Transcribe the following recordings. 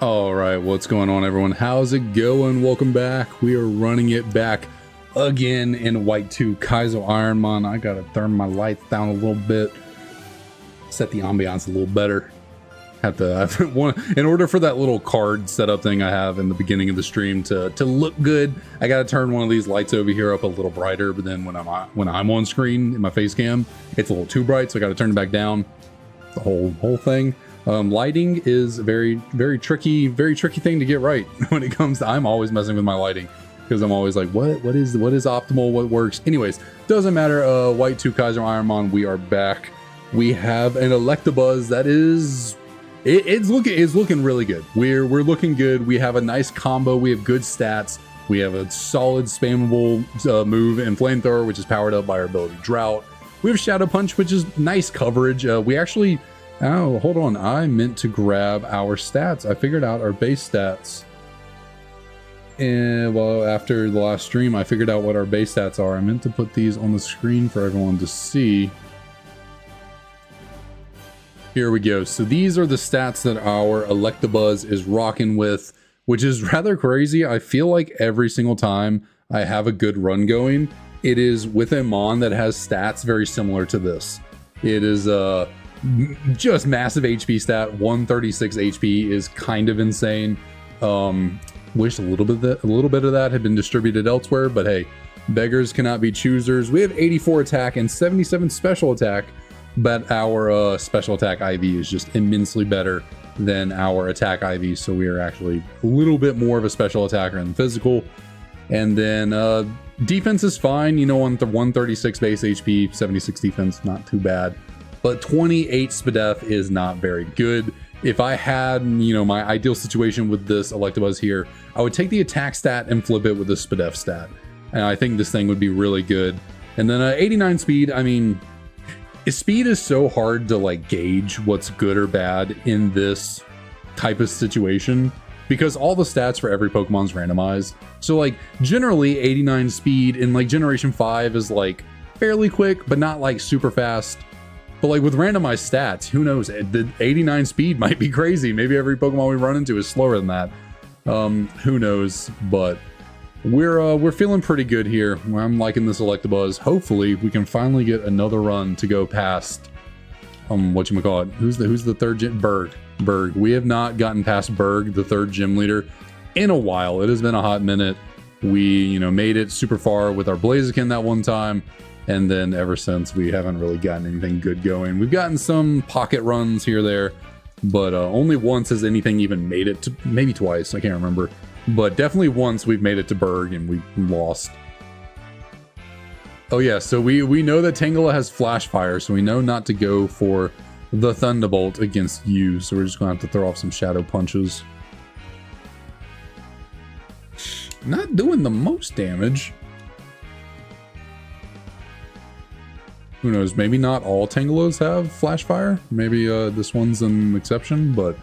All right, what's going on, everyone? How's it going? Welcome back. We are running it back again in White 2 Kaizo IronMon. I gotta turn my lights down a little bit, set the ambiance a little better. In order for that little card setup thing I have in the beginning of the stream to look good, I gotta turn one of these lights over here up a little brighter. But then when I'm on screen in my face cam, it's a little too bright, so I gotta turn it back down. The whole thing. Lighting is very tricky thing to get right when it comes to. I'm always messing with my lighting because I'm always like, what is optimal, what works. Anyways, doesn't matter. White 2 Kaizo IronMon, we are back. We have an Electabuzz that is. It's looking really good. We're looking good. We have a nice combo. We have good stats. We have a solid spammable move and flamethrower, which is powered up by our ability Drought. We have Shadow Punch, which is nice coverage. We actually, oh, hold on. I meant to grab our stats. I figured out our base stats. And well, after the last stream, I figured out what our base stats are. I meant to put these on the screen for everyone to see. Here we go. So these are the stats that our Electabuzz is rocking with, which is rather crazy. I feel like every single time I have a good run going, it is with a Mon that has stats very similar to this. It is just massive HP stat. 136 HP is kind of insane. Wish a little bit of that had been distributed elsewhere, but hey, beggars cannot be choosers. We have 84 attack and 77 special attack. But our special attack IV is just immensely better than our attack IV, so we are actually a little bit more of a special attacker in physical. And then defense is fine, you know, on the 136 base HP, 76 defense, not too bad. But 28 SPDEF is not very good. If I had, you know, my ideal situation with this Electabuzz here, I would take the attack stat and flip it with the SPDEF stat. And I think this thing would be really good. And then 89 speed, I mean, speed is so hard to like gauge what's good or bad in this type of situation because all the stats for every Pokemon's randomized. So like generally 89 speed in like Generation 5 is like fairly quick, but not like super fast. But like with randomized stats, who knows? The 89 speed might be crazy. Maybe every Pokemon we run into is slower than that. Who knows? But we're feeling pretty good here. I'm liking this Electabuzz. Hopefully we can finally get another run to go past whatchamacallit. Who's the third gym? Berg. We have not gotten past Berg, the third gym leader, in a while. It has been a hot minute. We, you know, made it super far with our Blaziken that one time, and then ever since we haven't really gotten anything good going. We've gotten some pocket runs here there, but only once has anything even made it to, maybe twice, I can't remember. But definitely once we've made it to Berg and we lost. Oh yeah, so we know that Tangela has Flash Fire, so we know not to go for the Thunderbolt against you. So we're just gonna have to throw off some Shadow Punches. Not doing the most damage. Who knows, maybe not all Tangelos have Flash Fire. Maybe this one's an exception, but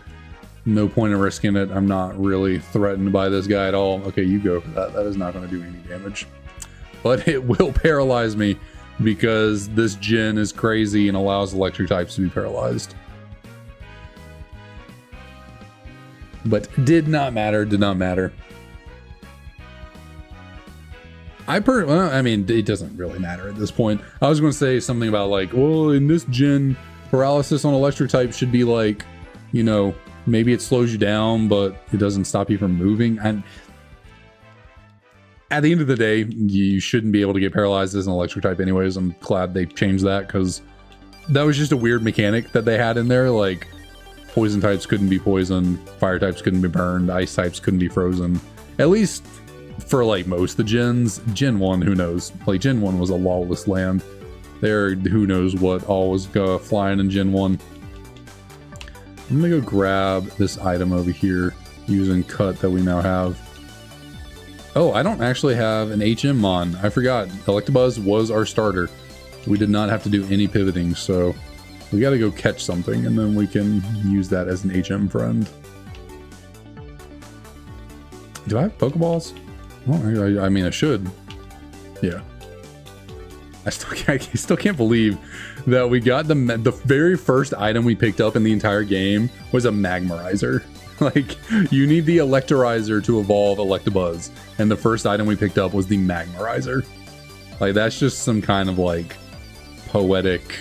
no point in risking it. I'm not really threatened by this guy at all. Okay, you go for that. That is not going to do any damage. But it will paralyze me because this gen is crazy and allows electric types to be paralyzed. But did not matter. I mean, it doesn't really matter at this point. I was going to say something about like, well, in this gen, paralysis on electric type should be like, you know, maybe it slows you down, but it doesn't stop you from moving. And at the end of the day, you shouldn't be able to get paralyzed as an electric type anyways. I'm glad they changed that because that was just a weird mechanic that they had in there. Like poison types couldn't be poisoned, fire types couldn't be burned, ice types couldn't be frozen. At least for like most of the gens. Gen 1, who knows? Like Gen 1 was a lawless land. There, who knows what all was flying in Gen 1. I'm gonna go grab this item over here using cut that we now have. Oh, I don't actually have an HM-Mon. I forgot. Electabuzz was our starter. We did not have to do any pivoting, so we gotta go catch something and then we can use that as an HM friend. Do I have Pokeballs? Well, I mean, I should. Yeah. I still can't believe that we got the very first item we picked up in the entire game was a Magmarizer. Like, you need the Electorizer to evolve Electabuzz. And the first item we picked up was the Magmarizer. Like, that's just some kind of, like, poetic...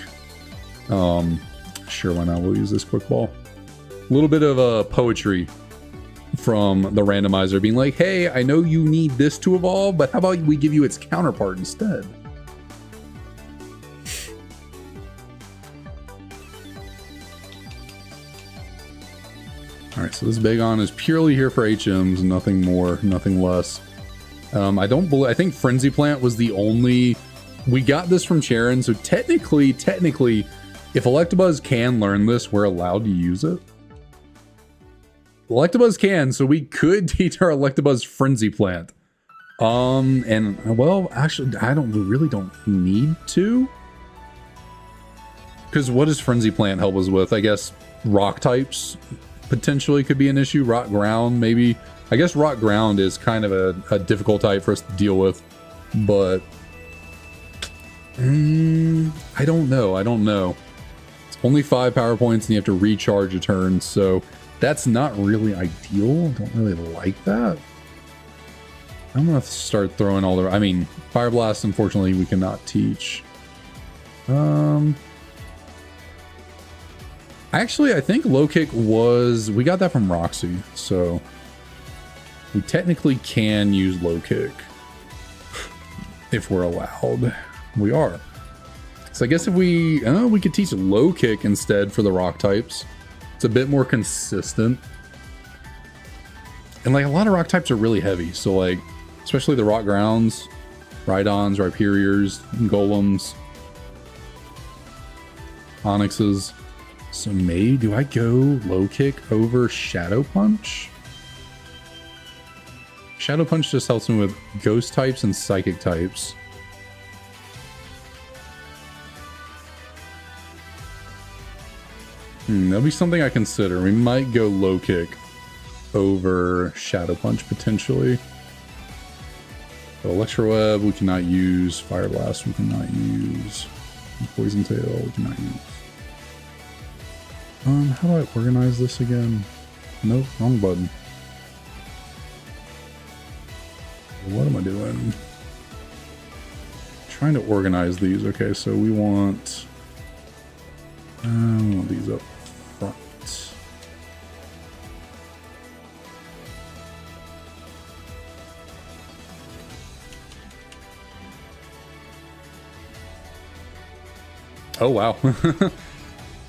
Sure, why not? We'll use this quick ball. A little bit of poetry from the randomizer being like, hey, I know you need this to evolve, but how about we give you its counterpart instead? Alright, so this Bagon is purely here for HMs, nothing more, nothing less. I think Frenzy Plant was the only... We got this from Charon, so technically, if Electabuzz can learn this, we're allowed to use it. Electabuzz can, so we could teach our Electabuzz Frenzy Plant. And, well, actually, we really don't need to. Because what does Frenzy Plant help us with? I guess rock types potentially could be an issue. Rock Ground, maybe. I guess Rock Ground is kind of a difficult type for us to deal with. But... I don't know. It's only 5 power points and you have to recharge a turn, so that's not really ideal. I don't really like that. I'm gonna have to start throwing all the... I mean, Fire Blast, unfortunately, we cannot teach. Actually, I think Low Kick was... We got that from Roxy, so... We technically can use Low Kick. If we're allowed. We are. So I guess if we could teach Low Kick instead for the rock types. It's a bit more consistent. And like a lot of rock types are really heavy. So like, especially the rock grounds, Rhydons, Rhyperiors, Golems, Onyxes. So maybe, do I go Low Kick over Shadow Punch? Shadow Punch just helps me with ghost types and psychic types. That'll be something I consider. We might go Low Kick over Shadow Punch potentially. So Electro-Web we cannot use. Fire Blast we cannot use. Poison Tail we cannot use. How do I organize this again? Nope, wrong button. What am I doing? Trying to organize these. Okay, so we want these up front. Oh wow.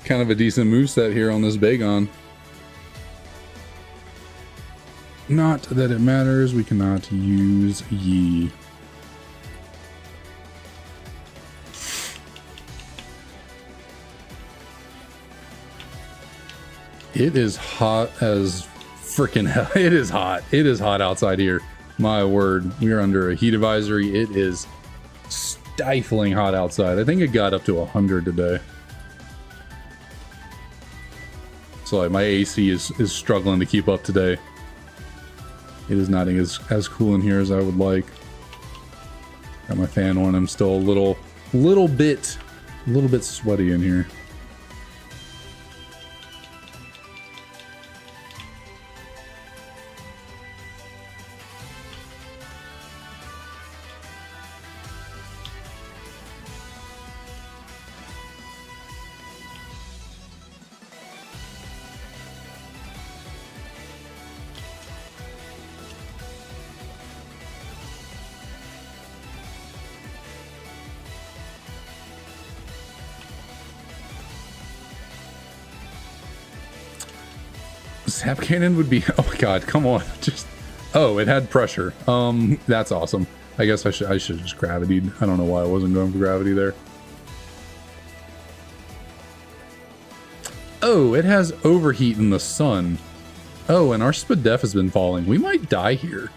Kind of a decent moveset here on this Bagon. Not that it matters, we cannot use Yi. It is hot as freaking hell. It is hot. It is hot outside here. My word. We are under a heat advisory. It is stifling hot outside. I think it got up to 100 today. So like my AC is struggling to keep up today. It is not as cool in here as I would like. Got my fan on. I'm still a little bit sweaty in here. Sap Cannon would be... Oh my god, come on. Just... Oh, it had pressure. That's awesome. I guess I should have just gravitied. I don't know why I wasn't going for gravity there. Oh, it has overheat in the sun. Oh, and our Spadef has been falling. We might die here.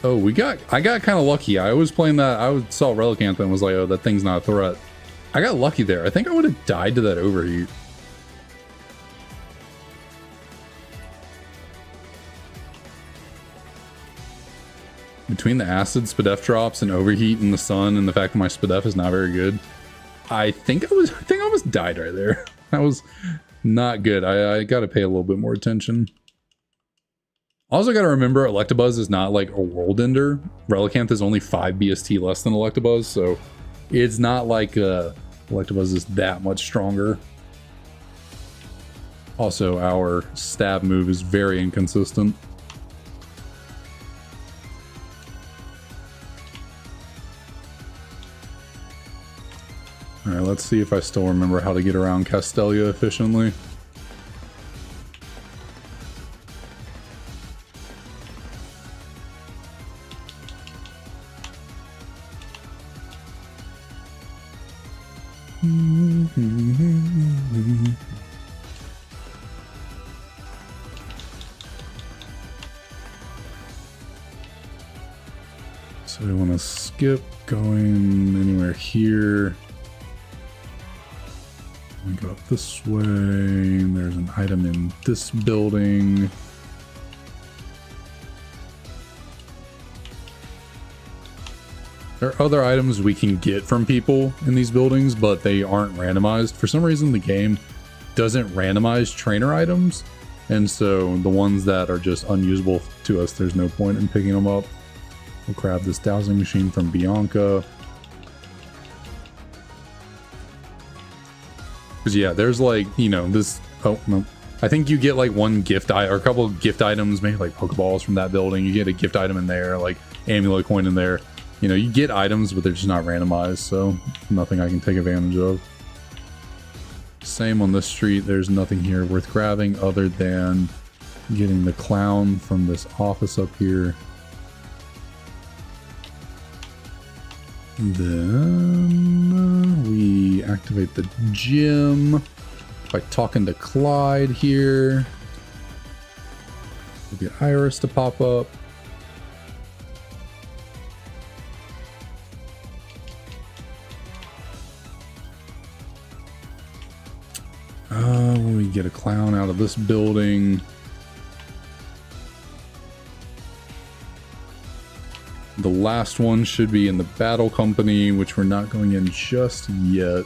Oh, I got kind of lucky. I was playing that. I saw Relicanth and was like, oh, that thing's not a threat. I got lucky there. I think I would have died to that overheat. Between the acid Spadef drops and overheat in the sun and the fact that my Spadef is not very good, I think I almost died right there. That was not good. I got to pay a little bit more attention. Also got to remember, Electabuzz is not like a world ender. Relicanth is only 5 BST less than Electabuzz, so it's not like Electabuzz is that much stronger. Also, our stab move is very inconsistent. Alright, let's see if I still remember how to get around Castelia efficiently. So we want to skip going anywhere here. We go up this way. There's an item in this building. There are other items we can get from people in these buildings, but they aren't randomized. For some reason, the game doesn't randomize trainer items. And so the ones that are just unusable to us, there's no point in picking them up. We'll grab this dowsing machine from Bianca. Because yeah, there's like, you know, this, oh no. I think you get like one gift or a couple of gift items, maybe like Pokeballs from that building. You get a gift item in there, like amulet coin in there. You know, you get items, but they're just not randomized, so nothing I can take advantage of. Same on this street, there's nothing here worth grabbing other than getting the clown from this office up here. Then we activate the gym by talking to Clyde here. We'll get Iris to pop up. We get a clown out of this building. The last one should be in the battle company, which we're not going in just yet.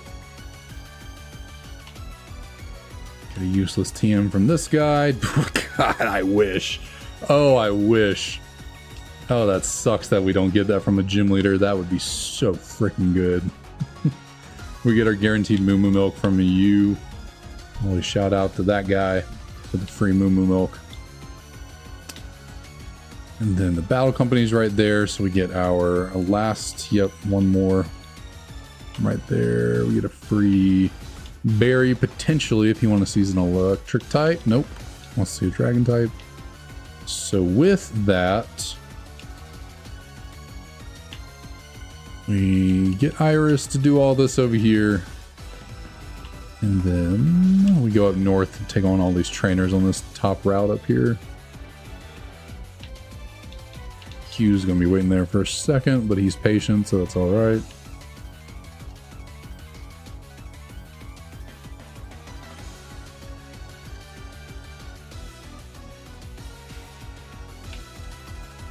Get a useless TM from this guy. God, I wish. Oh, I wish. Oh, that sucks that we don't get that from a gym leader. That would be so freaking good. We get our guaranteed Moo Moo Milk from you. Always shout out to that guy for the free Moo Moo Milk. And then the battle company's right there, so we get our last, yep, one more right there. We get a free berry, potentially, if you want a seasonal electric type. Nope, wants to see a dragon type. So with that, we get Iris to do all this over here. And then we go up north and take on all these trainers on this top route up here. Q's gonna be waiting there for a second, but he's patient, so that's all right.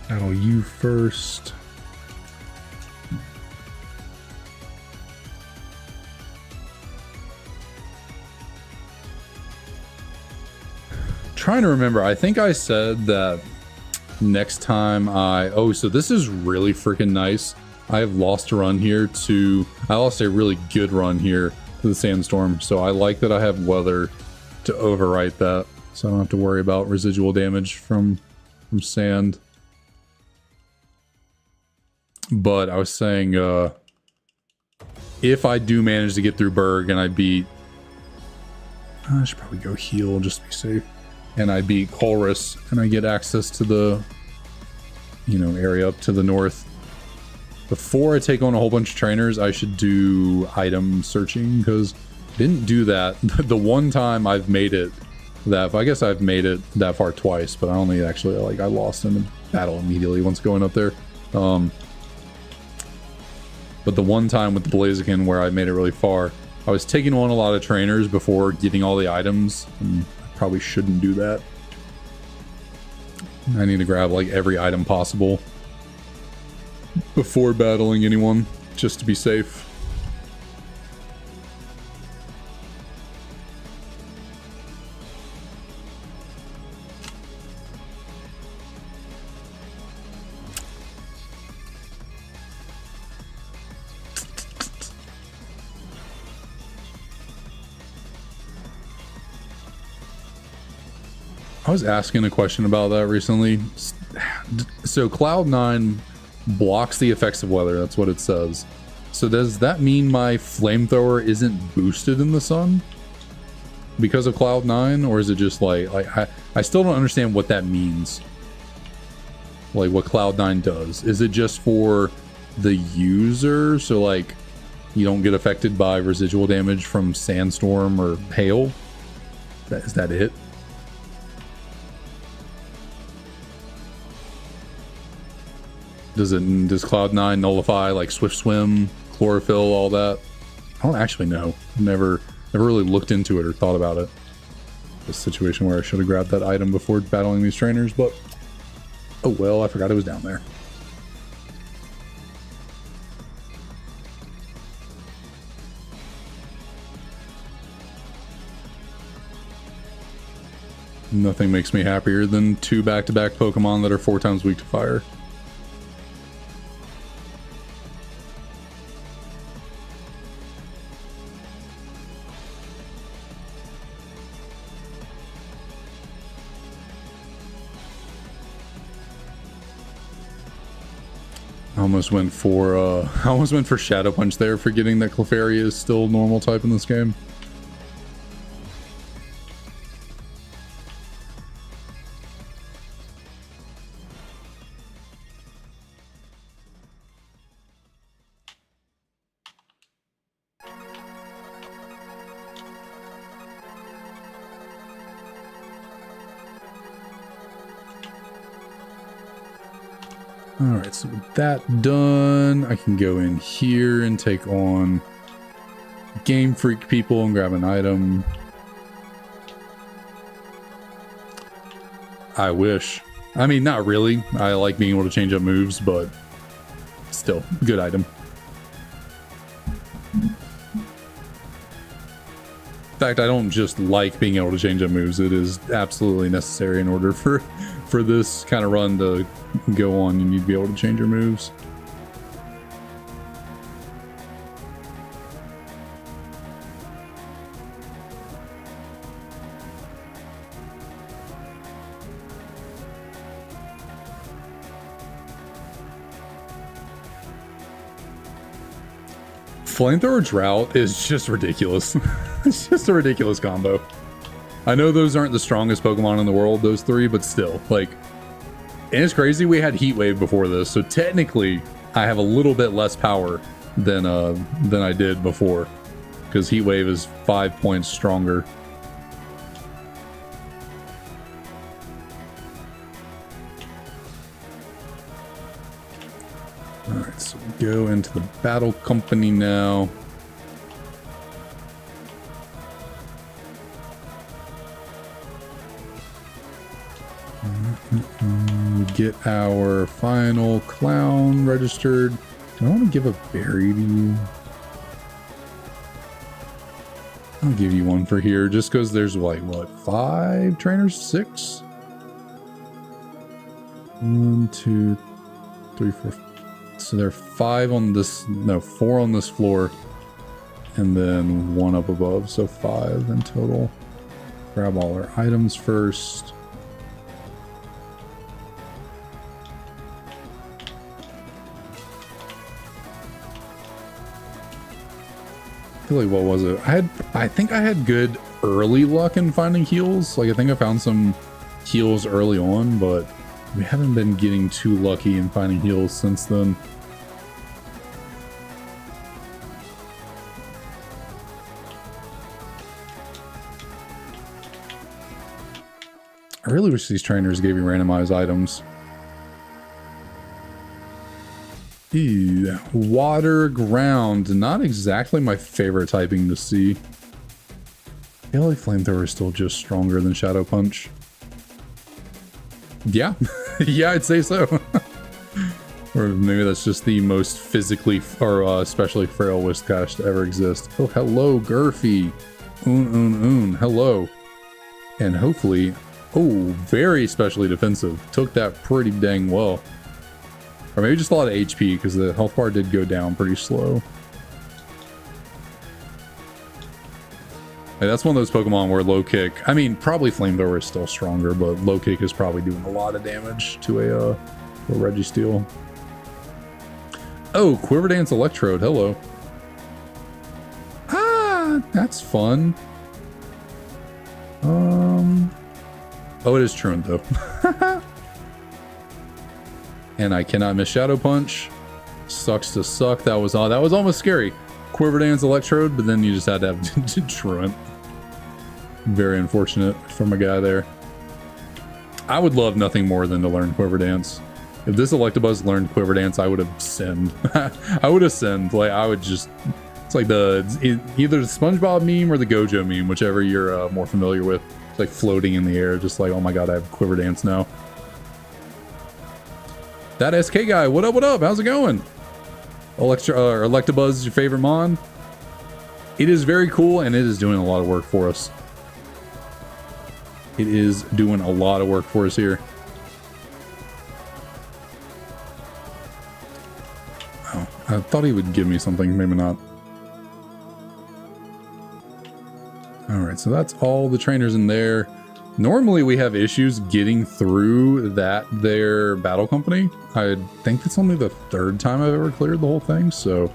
Battle you first. Trying to remember, I think I said that next time so this is really freaking nice. I have lost a run here I lost a really good run here to the sandstorm, so I like that I have weather to overwrite that, so I don't have to worry about residual damage from sand. But I was saying, if I do manage to get through Berg and I beat, I should probably go heal just to be safe. And I beat Colress and I get access to the, you know, area up to the north. Before I take on a whole bunch of trainers, I should do item searching, because I didn't do that. The one time I've made it that, I guess I've made it that far twice, but I only actually, like, I lost in the battle immediately once going up there. But the one time with the Blaziken where I made it really far, I was taking on a lot of trainers before getting all the items, and probably shouldn't do that. I need to grab like every item possible before battling anyone, just to be safe. I was asking a question about that recently. So Cloud9 blocks the effects of weather. That's what it says. So does that mean my flamethrower isn't boosted in the sun because of Cloud9, or is it just like I still don't understand what that means? Like what Cloud9 does. Is it just for the user, so like you don't get affected by residual damage from sandstorm or hail? Is that it? Does Cloud9 nullify like Swift Swim, chlorophyll, all that? I don't actually know. Never really looked into it or thought about it. A situation where I should have grabbed that item before battling these trainers, but oh well, I forgot it was down there. Nothing makes me happier than 2 back-to-back Pokemon that are 4 times weak to fire. I almost went for Shadow Punch there, forgetting that Clefairy is still normal type in this game. Alright, so with that done, I can go in here and take on Game Freak people and grab an item. I wish. I mean, not really. I like being able to change up moves, but still, good item. In fact, I don't just like being able to change up moves. It is absolutely necessary in order for this kind of run to go on. You need to be able to change your moves. Flamethrower Drought is just ridiculous. It's just a ridiculous combo. I know those aren't the strongest Pokemon in the world, those 3, but still, like, and it's crazy. We had Heat Wave before this, so technically I have a little bit less power than I did before, because Heat Wave is 5 points stronger. Alright, so we go into the Battle Company now. Get our final clown registered. Do I want to give a berry to you? I'll give you one for here, just because there's like, what, 5 trainers? 6? 1, 2, 3, 4. So there are 5 on this, no, 4 on this floor, and then 1 up above, so 5 in total. Grab all our items first. Like, what was it? I think I had good early luck in finding heals. Like, I think I found some heals early on, but we haven't been getting too lucky in finding heals since then. I really wish these trainers gave you randomized items. Ew. Water, ground. Not exactly my favorite typing to see. I feel like Flamethrower is still just stronger than Shadow Punch. Yeah. Yeah, I'd say so. Or maybe that's just the most physically or especially frail Whiscash to ever exist. Oh, hello, Gurfy. Hello. And hopefully... Oh, very specially defensive. Took that pretty dang well. Or maybe just a lot of HP, because the health bar did go down pretty slow. Like, that's one of those Pokemon where low kick, I mean, probably Flamethrower is still stronger, but low kick is probably doing a lot of damage to a Registeel. Oh, Quiver Dance Electrode, hello. Ah, that's fun. Oh, it is Truant though. And I cannot miss Shadow Punch. Sucks to suck. That was almost scary. Quiver Dance Electrode, but then you just had to have Truant. Very unfortunate from a guy there. I would love nothing more than to learn Quiver Dance. If this Electabuzz learned Quiver Dance, I would have sinned. I would have sinned. Like, I would just... It's like either the SpongeBob meme or the Gojo meme, whichever you're more familiar with. It's like floating in the air, just like, oh my god, I have Quiver Dance now. That SK guy, what up, what up? How's it going? Electabuzz is your favorite mon? It is very cool, and it is doing a lot of work for us. It is doing a lot of work for us here. Oh, I thought he would give me something, maybe not. Alright, so that's all the trainers in there. Normally we have issues getting through their battle company. I think that's only the third time I've ever cleared the whole thing, so...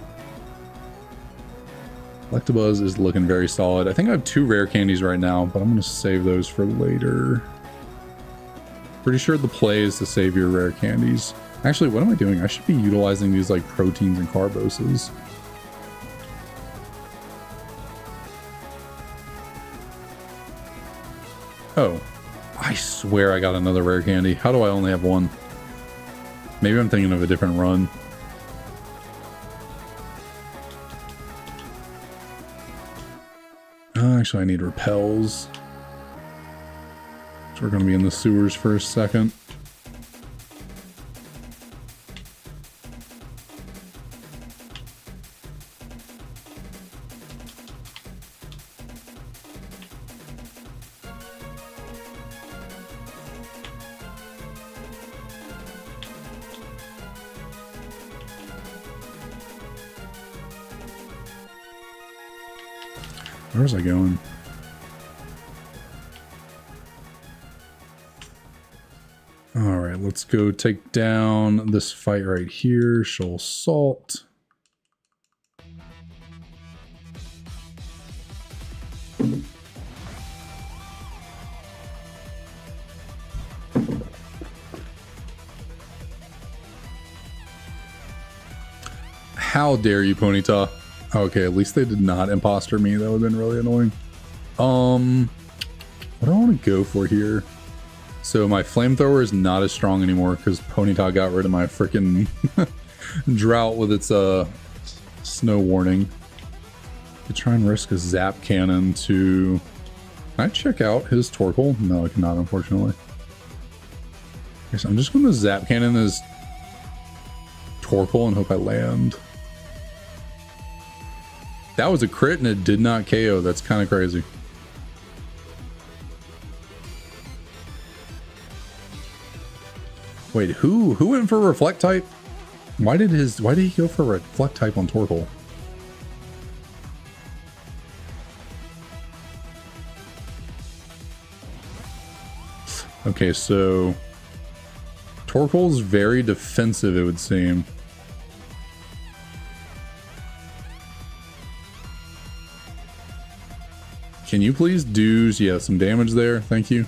Electabuzz is looking very solid. I think I have 2 rare candies right now, but I'm going to save those for later. Pretty sure the play is to save your rare candies. Actually, what am I doing? I should be utilizing these like proteins and carboses. Oh, I swear I got another rare candy. How do I only have 1? Maybe I'm thinking of a different run. Actually, I need repels. So we're going to be in the sewers for a second. Where's I going? All right, let's go take down this fight right here. Shoal Salt. How dare you, Ponyta? Okay, at least they did not imposter me. That would have been really annoying. What do I want to go for here? So my Flamethrower is not as strong anymore because Ponyta got rid of my freaking drought with its snow warning. Could try and risk a Zap Cannon to... Can I check out his Torkoal? No, I cannot, unfortunately. Okay, so I'm just going to Zap Cannon his Torkoal and hope I land. That was a crit and it did not KO. That's kind of crazy. Wait, who went for Reflect type? Why did he go for Reflect type on Torkoal? Okay, so Torkoal's very defensive, it would seem. Can you please do, yeah, some damage there? Thank you.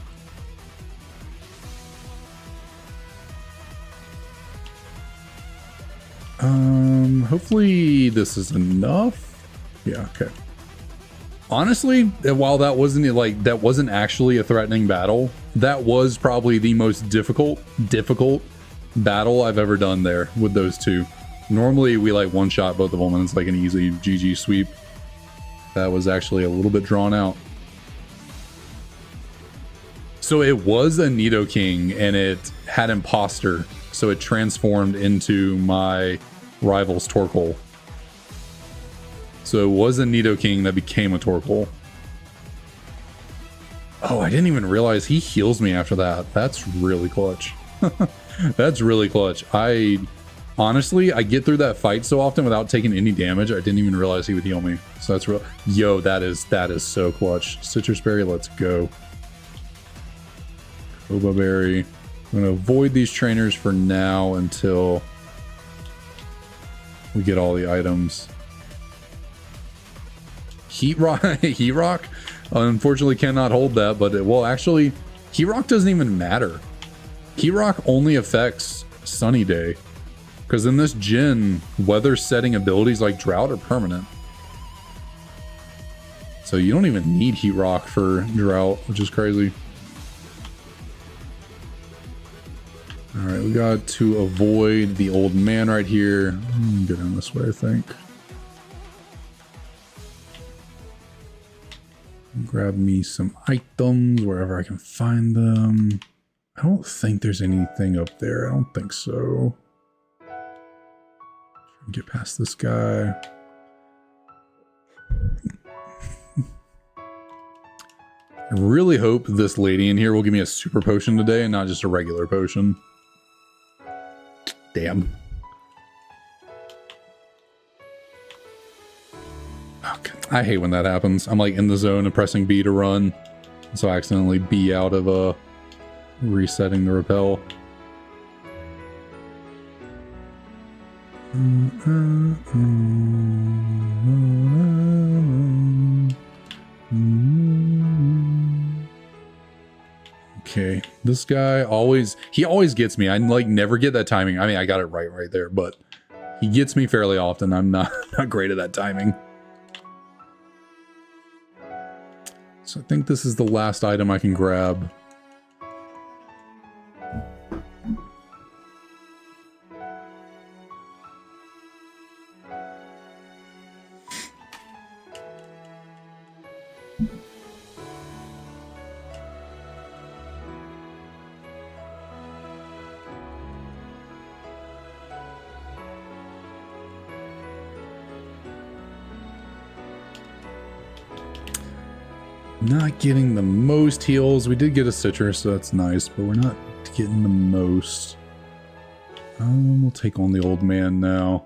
Hopefully this is enough. Yeah, okay. Honestly, while that wasn't actually a threatening battle, that was probably the most difficult battle I've ever done there with those two. Normally we like one-shot both of them and it's like an easy GG sweep. That was actually a little bit drawn out. So it was a Nidoking and it had Imposter, so it transformed into my rival's Torkoal. So it was a Nidoking that became a Torkoal. Oh, I didn't even realize he heals me after that. That's really clutch. That's really clutch. I Honestly, I get through that fight so often without taking any damage, I didn't even realize he would heal me. So that's real. Yo, that is so clutch. Citrus Berry, let's go. Boba Berry. I'm going to avoid these trainers for now until we get all the items. Heat Rock, Heat Rock, unfortunately cannot hold that, but well, actually, Heat Rock doesn't even matter. Heat Rock only affects Sunny Day, because in this gen, weather setting abilities like Drought are permanent. So you don't even need Heat Rock for Drought, which is crazy. All right, we got to avoid the old man right here. Go down this way, I think. Grab me some items wherever I can find them. I don't think there's anything up there. I don't think so. Get past this guy. I really hope this lady in here will give me a super potion today and not just a regular potion. Damn. Okay. I hate when that happens. I'm like in the zone and pressing B to run. So I accidentally B out of resetting the repel. Okay, this guy always gets me. I like never get that timing. I mean, I got it right there, but he gets me fairly often. I'm not great at that timing. So I think this is the last item I can grab. Not getting the most heals. We did get a citrus, so that's nice, but we're not getting the most. We'll take on the old man now.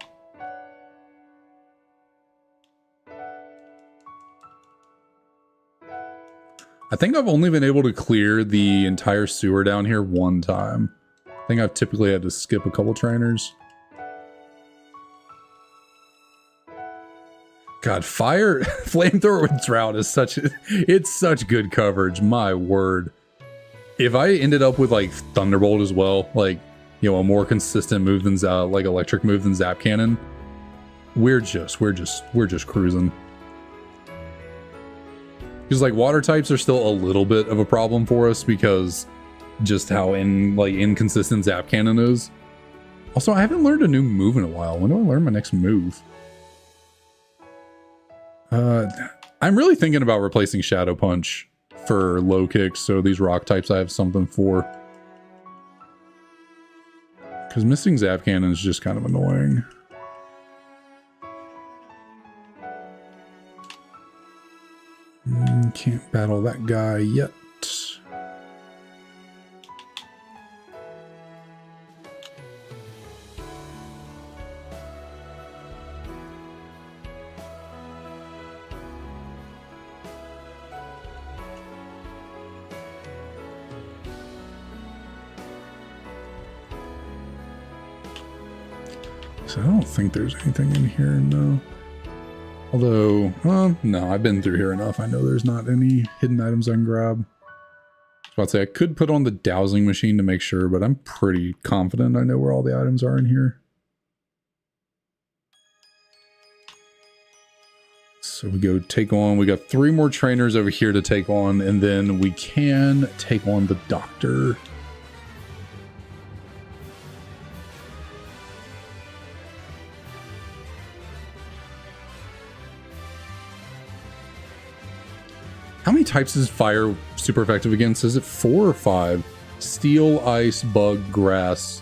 I think I've only been able to clear the entire sewer down here one time. I think I've typically had to skip a couple trainers. God, fire flamethrower with Drought is it's such good coverage, my word. If I ended up with like Thunderbolt as well, like, you know, a more consistent move than like electric move than Zap Cannon, we're just cruising. Because like water types are still a little bit of a problem for us because just how inconsistent Zap Cannon is. Also, I haven't learned a new move in a while. When do I learn my next move? I'm really thinking about replacing Shadow Punch for low kicks, so these rock types I have something for. Because missing Zap Cannon is just kind of annoying. Can't battle that guy yet. So I don't think there's anything in here, no. Although, no, I've been through here enough. I know there's not any hidden items I can grab. I was about to say, I could put on the dowsing machine to make sure, but I'm pretty confident I know where all the items are in here. So we go take on, we got 3 more trainers over here to take on, and then we can take on the doctor. How many types is fire super effective against? Is it 4 or 5? Steel, ice, bug, grass.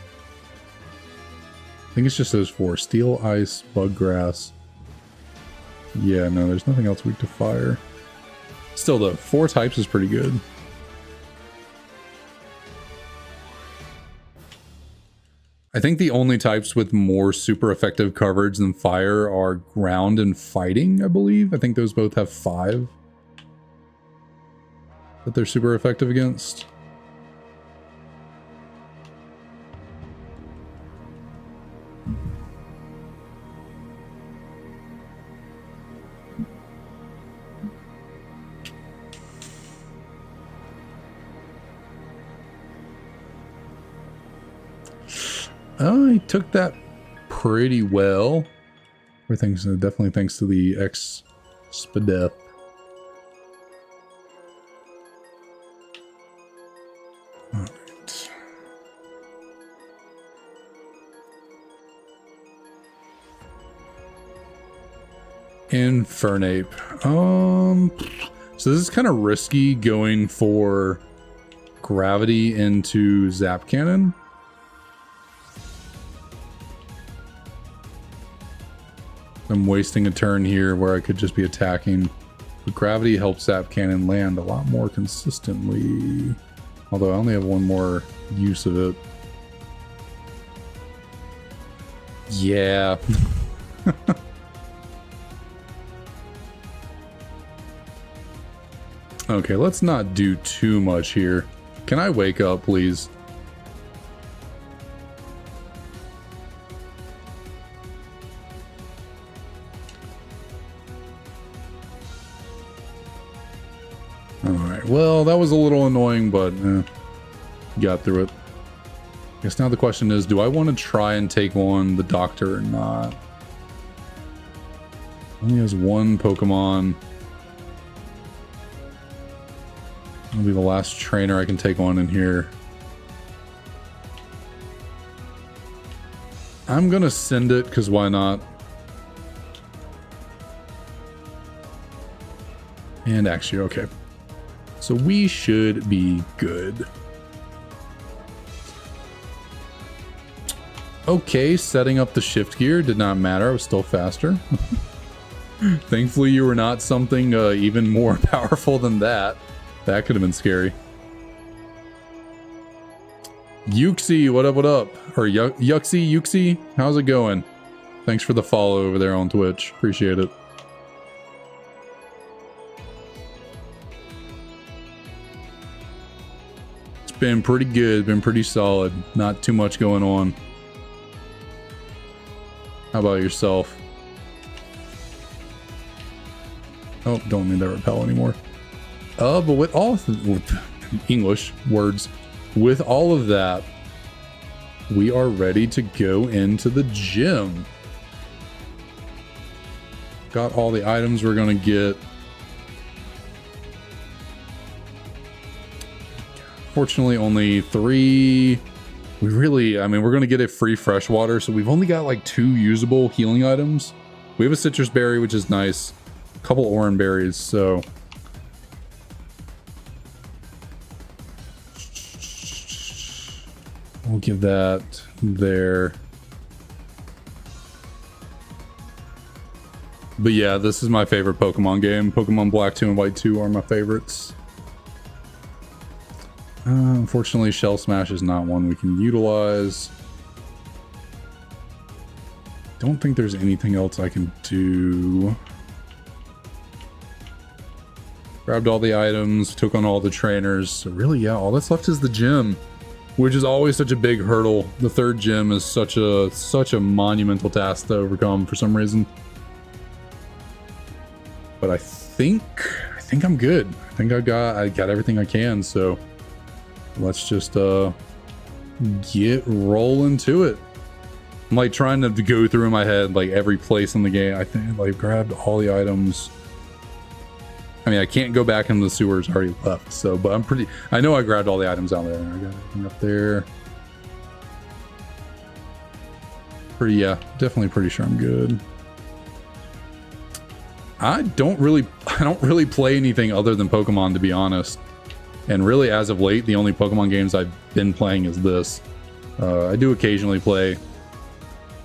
I think it's just those 4. Steel, ice, bug, grass. Yeah, no, there's nothing else weak to fire. Still though, 4 types is pretty good. I think the only types with more super effective coverage than fire are ground and fighting, I believe. I think those both have 5 that they're super effective against. I took that pretty well. Definitely thanks to the Expedith. Alright. Infernape. So this is kind of risky going for gravity into Zap Cannon. I'm wasting a turn here where I could just be attacking. But gravity helps Zap Cannon land a lot more consistently. Although I only have one more use of it. Yeah. Okay, let's not do too much here. Can I wake up, please? Alright, well, that was a little annoying, but got through it. I guess now the question is, do I want to try and take on the doctor or not? Only has one Pokemon. That'll be the last trainer I can take on in here. I'm gonna send it, because why not? And actually, okay. So we should be good. Okay, setting up the shift gear did not matter. I was still faster. Thankfully, you were not something even more powerful than that. That could have been scary. Yuxi, what up, what up? Or Yuxi, how's it going? Thanks for the follow over there on Twitch. Appreciate it. Been pretty good, been pretty solid. Not too much going on. How about yourself? Oh, don't need that repel anymore. But with all English words, with all of that, we are ready to go into the gym. Got all the items we're gonna get. Fortunately, only 3. We really, I mean, we're going to get a free freshwater, so we've only got like 2 usable healing items. We have a citrus berry, which is nice. A couple orange berries, so. We'll give that there. But yeah, this is my favorite Pokemon game. Pokemon Black 2 and White 2 are my favorites. Unfortunately, Shell Smash is not one we can utilize. Don't think there's anything else I can do. Grabbed all the items, took on all the trainers. So really, yeah, all that's left is the gym, which is always such a big hurdle. The 3rd gym is such a monumental task to overcome for some reason. But I think I'm good. I think I got everything I can, so let's just get rolling to it. I'm like trying to go through in my head like every place in the game. I think like grabbed all the items. I mean, I can't go back into the sewers, already left, so but I know I grabbed all the items out there. I got everything up there. Yeah, definitely pretty sure I'm good. I don't really play anything other than Pokemon, to be honest. And really, as of late, the only Pokemon games I've been playing is this. I do occasionally play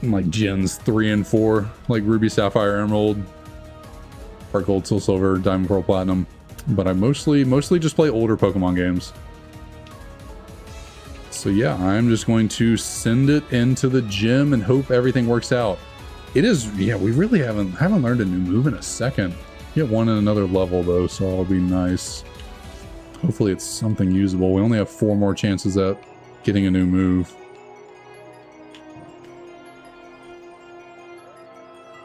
like Gens 3 and 4, like Ruby, Sapphire, Emerald, Heart Gold, Soul Silver, Diamond, Pearl, Platinum. But I mostly just play older Pokemon games. So yeah, I'm just going to send it into the gym and hope everything works out. It is, yeah, we really haven't learned a new move in a second. Get one in another level though, so that'll be nice. Hopefully it's something usable. We only have 4 more chances at getting a new move.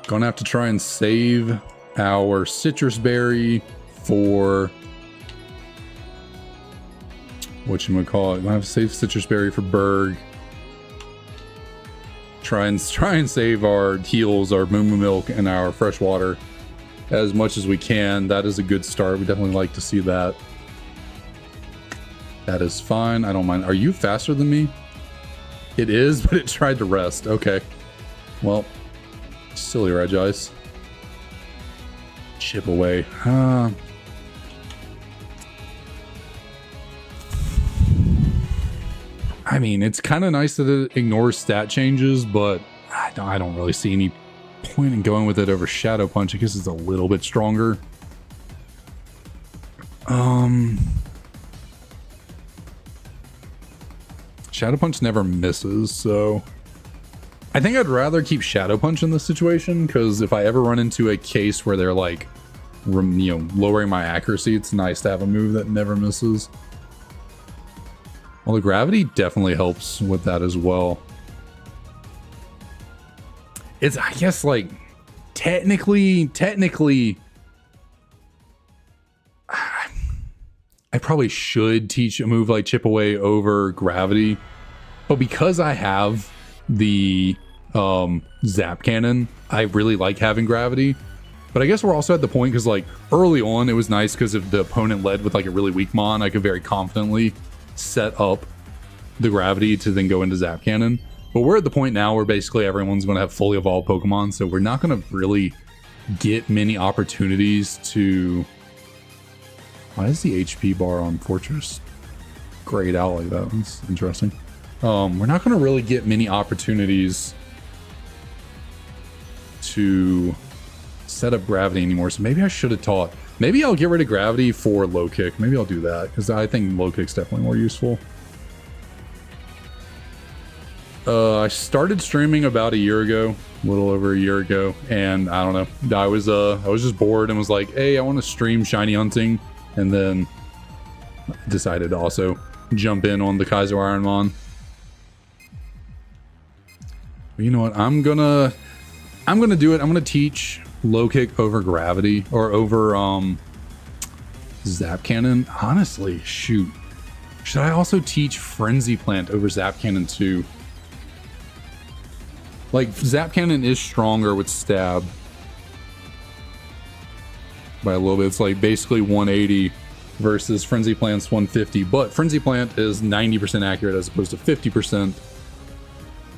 Gonna have to try and save our citrus berry for whatchamacallit. I'm gonna have to save citrus berry for Berg. Try and save our heals, our moo moo milk, and our fresh water as much as we can. That is a good start. We definitely like to see that. That is fine. I don't mind. Are you faster than me? It is, but it tried to rest. Okay. Well, silly Regice. Chip away. I mean, it's kind of nice that it ignores stat changes, but I don't really see any point in going with it over Shadow Punch. I guess it's a little bit stronger. Shadow Punch never misses, so I think I'd rather keep Shadow Punch in this situation, because if I ever run into a case where they're like, you know, lowering my accuracy, it's nice to have a move that never misses. Well, the gravity definitely helps with that as well. It's, I guess, like, technically, I probably should teach a move like Chip Away over gravity, but because I have the Zap Cannon, I really like having gravity. But I guess we're also at the point, because like early on it was nice because if the opponent led with like a really weak mon, I could very confidently set up the gravity to then go into Zap Cannon. But we're at the point now where basically everyone's going to have fully evolved Pokemon, so we're not going to really get many opportunities to... Why is the HP bar on Fortress grayed out like that? That's interesting. We're not going to really get many opportunities to set up gravity anymore, so maybe I should have taught. Maybe I'll get rid of gravity for low kick. Maybe I'll do that, because I think low kick's definitely more useful. I started streaming about a year ago, a little over a year ago, and I don't know. I was just bored and was like, hey, I want to stream shiny hunting, and then decided to also jump in on the Kaizo IronMon. But you know what? I'm gonna do it. I'm gonna teach low kick over gravity, or over Zap Cannon. Honestly, shoot. Should I also teach Frenzy Plant over Zap Cannon too? Like, Zap Cannon is stronger with stab by a little bit. It's like basically 180 versus Frenzy Plant's 150, but Frenzy Plant is 90% accurate as opposed to 50%.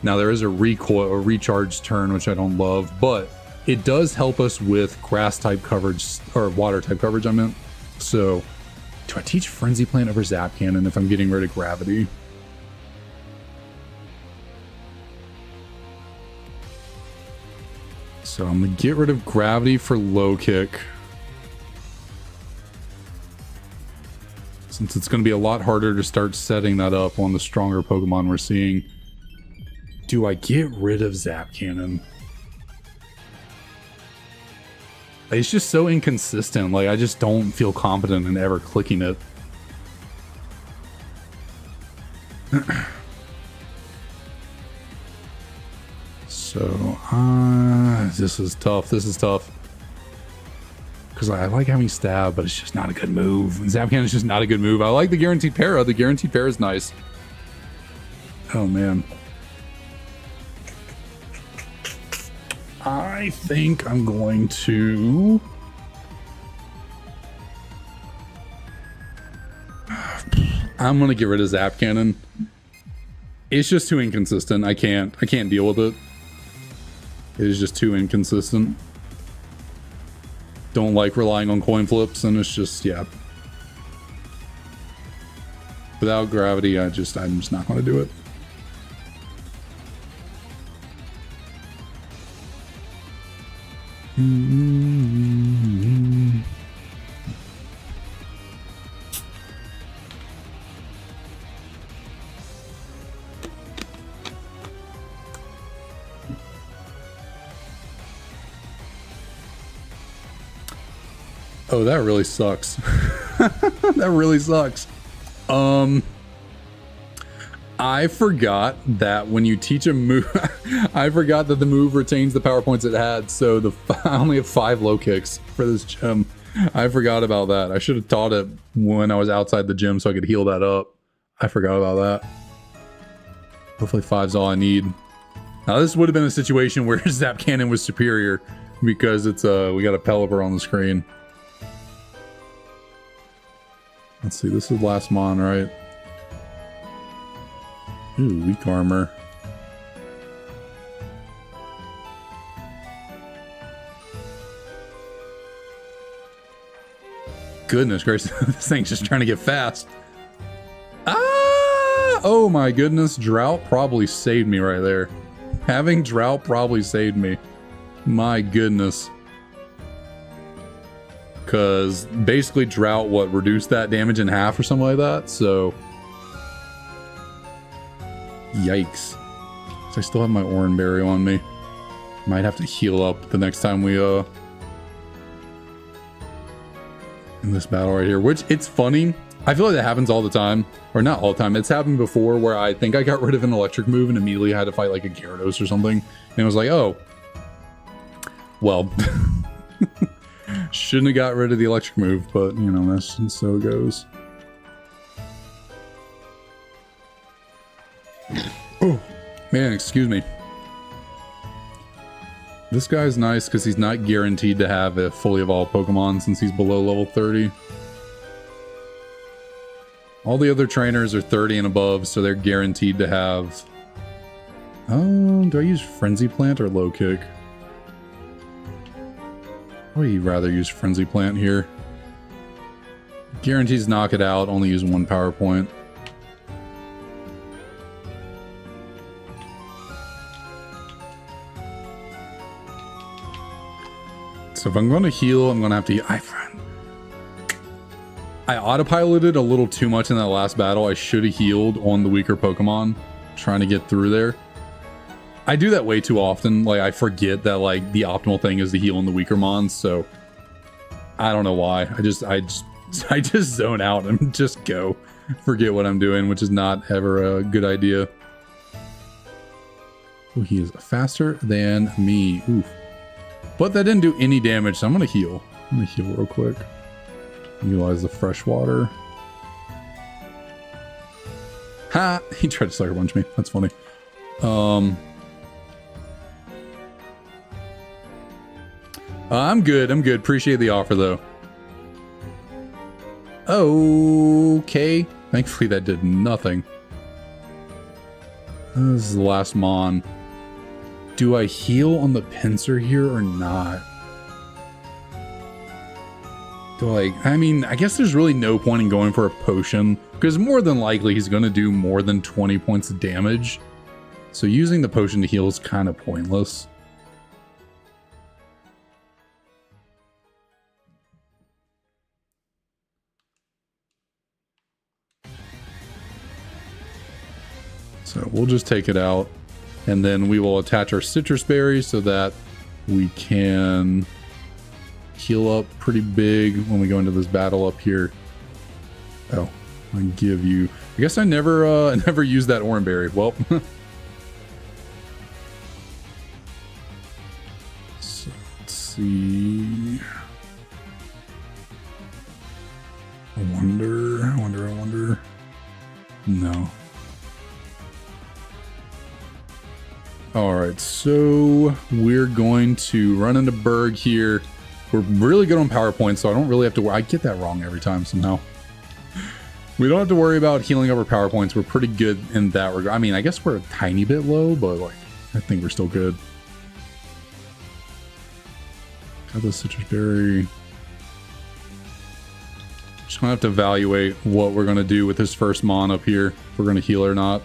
Now there is a recoil or recharge turn, which I don't love, but it does help us with grass type coverage, or water type coverage I meant. So do I teach Frenzy Plant over Zap Cannon if I'm getting rid of gravity? So I'm gonna get rid of gravity for low kick, since it's gonna be a lot harder to start setting that up on the stronger Pokemon we're seeing. Do I get rid of Zap Cannon? It's just so inconsistent. Like, I just don't feel confident in ever clicking it. So, this is tough. This is tough. Because I like having stab, but it's just not a good move. Zap Cannon is just not a good move. I like the guaranteed para. The guaranteed para is nice. Oh, man. I think I'm going to... I'm going to get rid of Zap Cannon. It's just too inconsistent. I can't deal with it. It is just too inconsistent. Don't like relying on coin flips, and it's just, yeah. Without gravity, I'm just not going to do it. Oh, that really sucks. That really sucks. I forgot that when you teach a move, I forgot that the move retains the power points it had. So I only have 5 low kicks for this gym. I forgot about that. I should have taught it when I was outside the gym so I could heal that up. I forgot about that. Hopefully 5's all I need. Now this would have been a situation where Zap Cannon was superior because it's we got a Pelipper on the screen. Let's see, this is last mon, right? Ooh, weak armor. Goodness gracious, this thing's just trying to get fast. Ah! Oh my goodness, Drought probably saved me right there. Having Drought probably saved me. My goodness. Because basically Drought, reduced that damage in half or something like that, so... Yikes. So I still have my Oran Berry on me. Might have to heal up the next time we, in this battle right here. Which, it's funny. I feel like that happens all the time. Or not all the time. It's happened before where I think I got rid of an electric move and immediately had to fight like a Gyarados or something. And it was like, oh. Well. Shouldn't have got rid of the electric move, but, you know, that's so it goes. Oh, man, excuse me. This guy's nice because he's not guaranteed to have a fully evolved Pokemon since he's below level 30. All the other trainers are 30 and above, so they're guaranteed to have... Oh, do I use Frenzy Plant or Low Kick? I would rather use Frenzy Plant here. Guarantees knock it out, only use 1 power point. So if I'm going to heal, I'm going to have to... I autopiloted a little too much in that last battle. I should have healed on the weaker Pokemon, trying to get through there. I do that way too often. Like, I forget that, like, the optimal thing is to heal on the weaker mons, so... I don't know why. I just zone out and just go. Forget what I'm doing, which is not ever a good idea. Oh, he is faster than me. Oof. But that didn't do any damage, so I'm going to heal. I'm going to heal real quick. Utilize the fresh water. Ha! He tried to sucker punch me. That's funny. I'm good. I'm good. Appreciate the offer, though. Okay. Thankfully, that did nothing. This is the last mon. Do I heal on the pincer here or not? I mean, I guess there's really no point in going for a potion, because more than likely he's going to do more than 20 points of damage. So using the potion to heal is kind of pointless. So we'll just take it out, and then we will attach our citrus berries so that we can heal up pretty big when we go into this battle up here. Oh, I give you... I guess I never never used that Oran Berry. Well. So let's see. I wonder. No. Alright, so we're going to run into Berg here. We're really good on power points, so I don't really have to worry. I get that wrong every time somehow. We don't have to worry about healing over power points. We're pretty good in that regard. I mean, I guess we're a tiny bit low, but like, I think we're still good. Got the citrus berry. Just gonna have to evaluate what we're gonna do with this first mon up here. If we're gonna heal or not.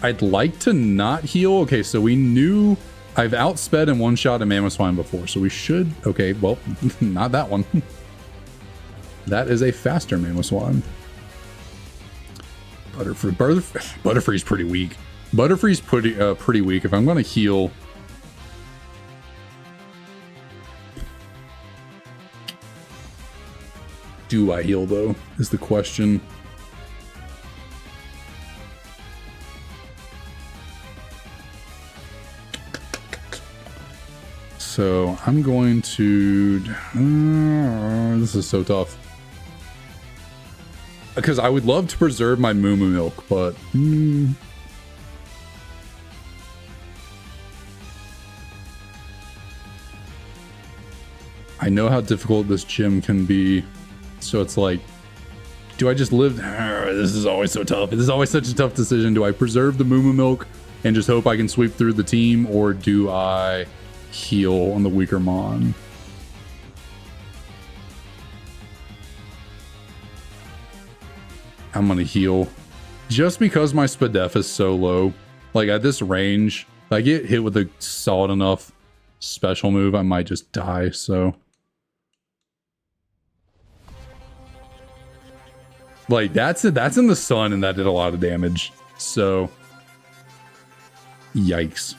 I'd like to not heal. Okay, so we knew I've outsped and one-shot a Mamoswine before, so we should... Okay, well, not that one. That is a faster Mamoswine. Butterfree's pretty weak. Butterfree's pretty weak. If I'm going to heal... do I heal though, is the question. So I'm going to, this is so tough. Because I would love to preserve my Moo Moo Milk, but I know how difficult this gym can be. So it's like, do I just live? This is always so tough. This is always such a tough decision. Do I preserve the Moo Moo Milk and just hope I can sweep through the team, or do I heal on the weaker Mon? I'm gonna heal just because my SPDEF is so low. Like at this range, if I get hit with a solid enough special move, I might just die. So like that's in the sun, and that did a lot of damage. So yikes.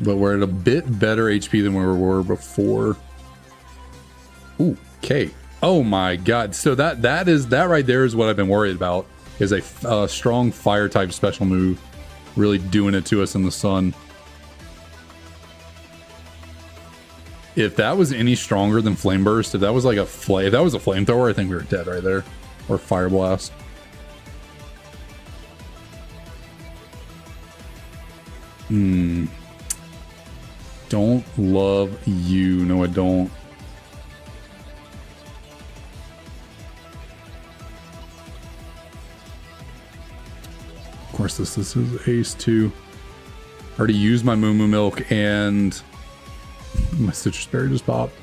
But we're at a bit better HP than we were before. Ooh, okay. Oh my god. So that right there is what I've been worried about, is a strong fire type special move really doing it to us in the sun. If that was any stronger than Flame Burst, if that was like a flamethrower, I think we were dead right there. Or Fire Blast. Don't love you. No, I don't. Of course, this is Ace 2. Already used my Moo Moo Milk, and my Citrus Berry just popped.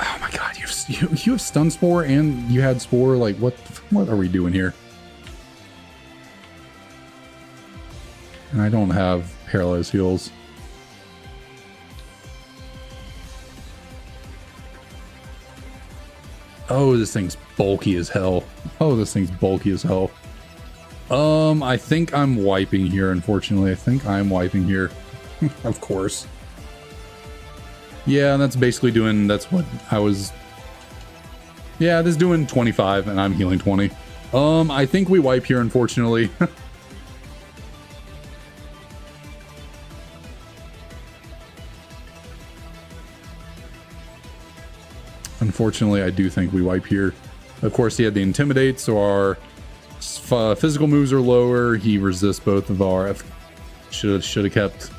Oh my god, you have Stun Spore and you had Spore. Like, what are we doing here? And I don't have Paralyzed Heals. Oh, this thing's bulky as hell. Oh, this thing's bulky as hell. I think I'm wiping here, unfortunately. I think I'm wiping here. Of course. Yeah, that's basically doing, that's what I was... Yeah, this is doing 25, and I'm healing 20. I think we wipe here, unfortunately. Unfortunately, I do think we wipe here. Of course, he had the Intimidate, so our physical moves are lower. He resists both of our... Should have kept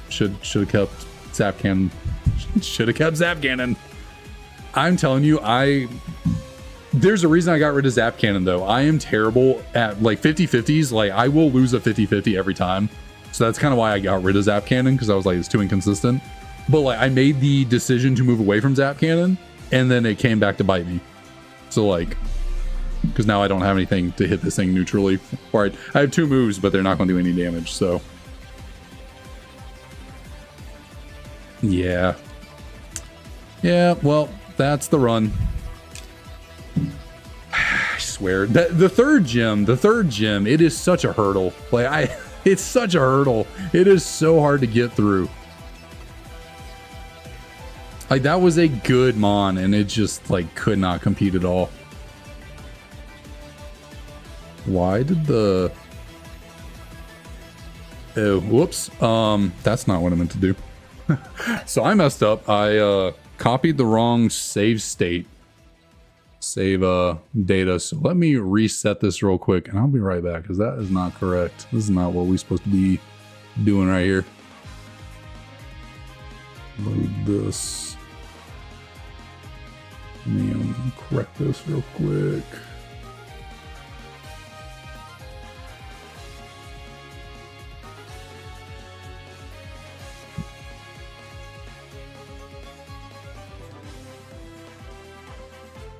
Zap Cannon. Should have kept Zap Cannon. I'm telling you, there's a reason I got rid of Zap Cannon, though. I am terrible at, like, 50-50s. Like, I will lose a 50-50 every time. So that's kind of why I got rid of Zap Cannon, because I was like, it's too inconsistent. But, like, I made the decision to move away from Zap Cannon, and then it came back to bite me. So, like, because now I don't have anything to hit this thing neutrally. Or I have two moves, but they're not going to do any damage, so. Yeah. Yeah, well, that's the run. I swear. The third gym, it is such a hurdle. Like, it's such a hurdle. It is so hard to get through. Like, that was a good Mon, and it just, like, could not compete at all. Why did the... Oh, whoops. That's not what I meant to do. So I messed up. I copied the wrong save state. Save data. So let me reset this real quick, and I'll be right back, because that is not correct. This is not what we're supposed to be doing right here. Load this. Let me correct this real quick.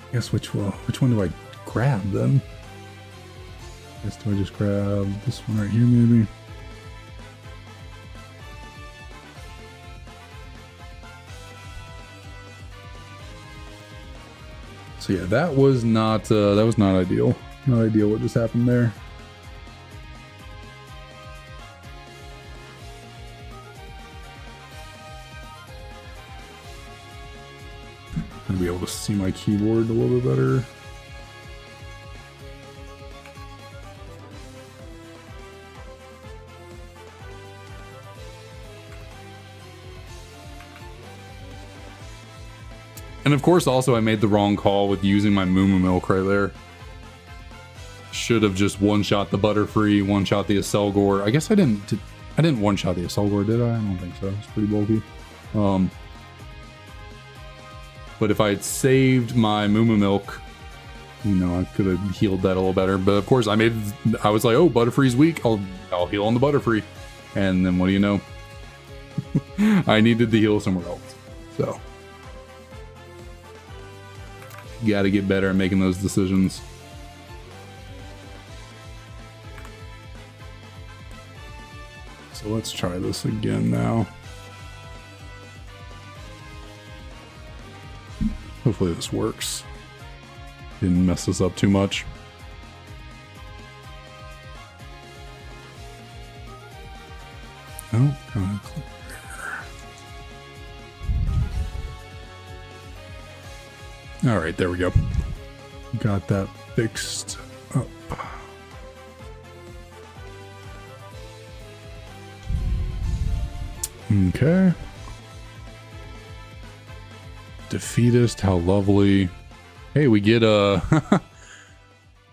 I guess which one do I grab then? I guess do I just grab this one right here maybe? So yeah, that was not ideal. Not ideal what just happened there. Gonna be able to see my keyboard a little bit better. And of course, also I made the wrong call with using my Moo Milk right there. Should have just one-shot the Butterfree, one-shot the Acelgor. I guess I didn't one-shot the Acelgor, did I? I don't think so. It's pretty bulky. But if I had saved my Moo Milk, you know, I could have healed that a little better. But of course, I was like, oh, Butterfree's weak. I'll heal on the Butterfree. And then what do you know? I needed to heal somewhere else. So you got to get better at making those decisions. So let's try this again now. Hopefully this works. Didn't mess this up too much. Oh, click there. All right, there we go. Got that fixed up. Okay. Defeatist, how lovely. Hey, we get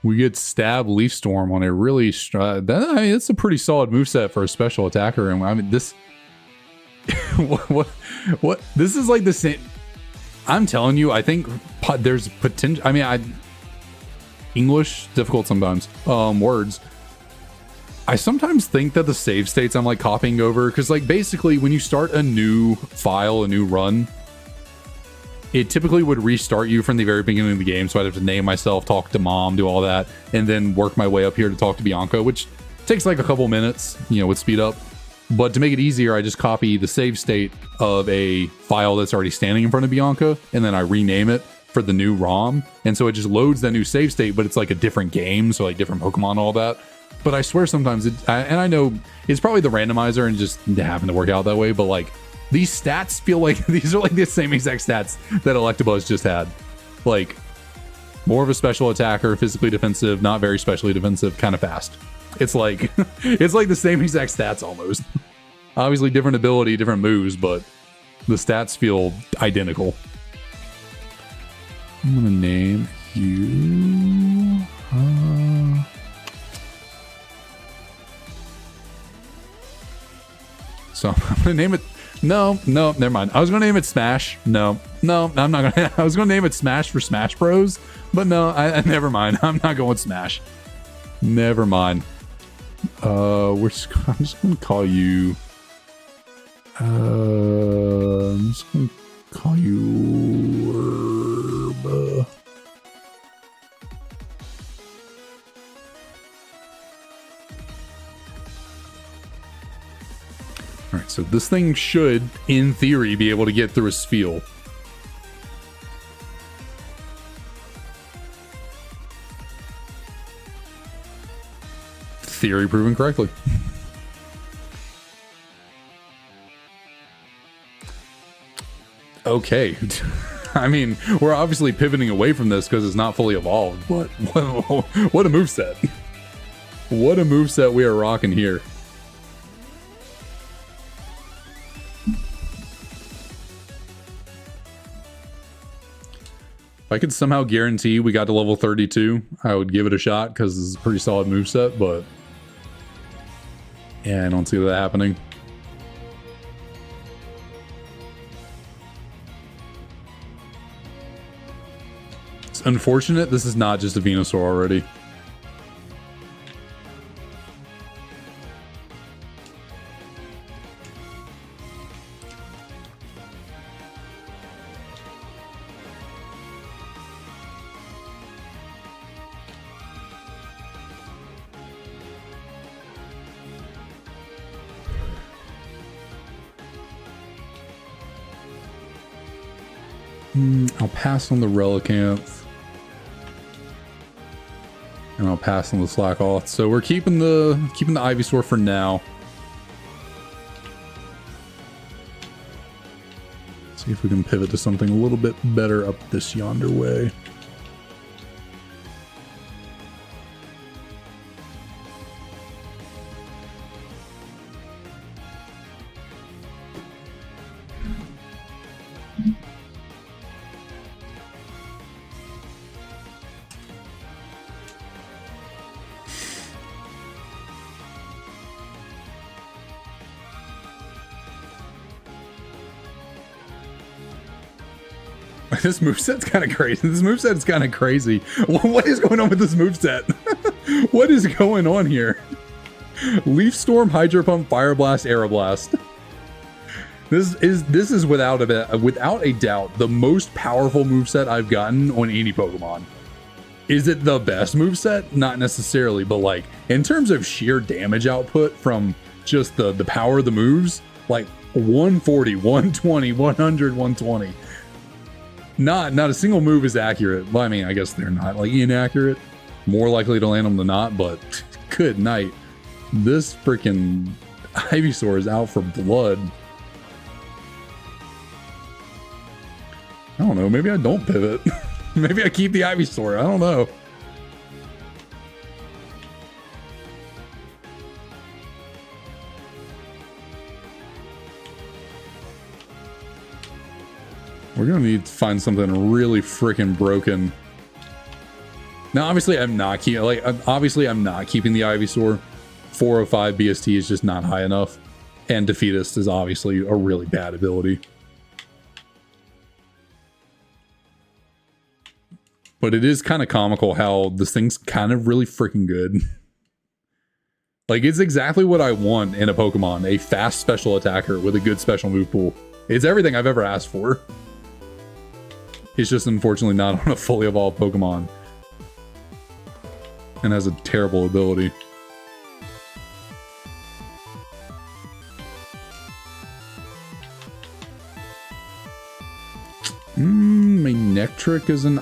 we get Stab Leaf Storm on a really it's a pretty solid moveset for a special attacker. And I mean this what this is like the same. I'm telling you, I think there's potential. I mean, English difficult sometimes. Words. I sometimes think that the save states I'm like copying over, because like basically when you start a new file, a new run, it typically would restart you from the very beginning of the game. So I'd have to name myself, talk to mom, do all that, and then work my way up here to talk to Bianca, which takes like a couple minutes, you know, with speed up. But to make it easier, I just copy the save state of a file that's already standing in front of Bianca, and then I rename it for the new ROM. And so it just loads that new save state, but it's like a different game, so like different Pokemon, all that. But I swear sometimes, and I know it's probably the randomizer and just happened to work out that way, but like these stats feel like these are like the same exact stats that Electabuzz just had. Like more of a special attacker, physically defensive, not very specially defensive, kind of fast. It's like it's like the same exact stats almost. Obviously different ability, different moves, but the stats feel identical. I'm gonna name you so I'm gonna name it. No, never mind. I was gonna name it Smash. No, I'm not gonna. I was gonna name it Smash for Smash Bros. But no, I never mind. I'm not going Smash. Never mind. I'm just gonna call you. I'm just gonna call you Herb. Alright, so this thing should, in theory, be able to get through a Spheal. Theory proven correctly. Okay. I mean, we're obviously pivoting away from this because it's not fully evolved, but what a moveset. What a moveset we are rocking here. If I could somehow guarantee we got to level 32, I would give it a shot because this is a pretty solid moveset, but yeah, I don't see that happening. It's unfortunate this is not just a Venusaur already. I'll pass on the Relicanth. And I'll pass on the Slackoth. So we're keeping the Ivysaur for now. So See if we can pivot to something a little bit better up this yonder way. This moveset's kind of crazy. This moveset's kind of crazy. What is going on with this moveset? What is going on here? Leaf Storm, Hydro Pump, Fire Blast, Aeroblast. This is without a doubt the most powerful moveset I've gotten on any Pokemon. Is it the best moveset? Not necessarily, but like in terms of sheer damage output from just the power of the moves, like 140, 120, 100, 120. Not a single move is accurate. Well, I mean, I guess they're not like inaccurate. More likely to land them than not, but good night. This freaking Ivysaur is out for blood. I don't know, maybe I don't pivot. Maybe I keep the Ivysaur, I don't know. We're gonna need to find something really freaking broken. Now, obviously, I'm not keeping the Ivysaur. 405 BST is just not high enough, and Defeatist is obviously a really bad ability. But it is kind of comical how this thing's kind of really freaking good. Like, it's exactly what I want in a Pokemon, a fast special attacker with a good special move pool. It's everything I've ever asked for. It's just unfortunately not on a fully evolved Pokemon. And has a terrible ability. Manectric is an...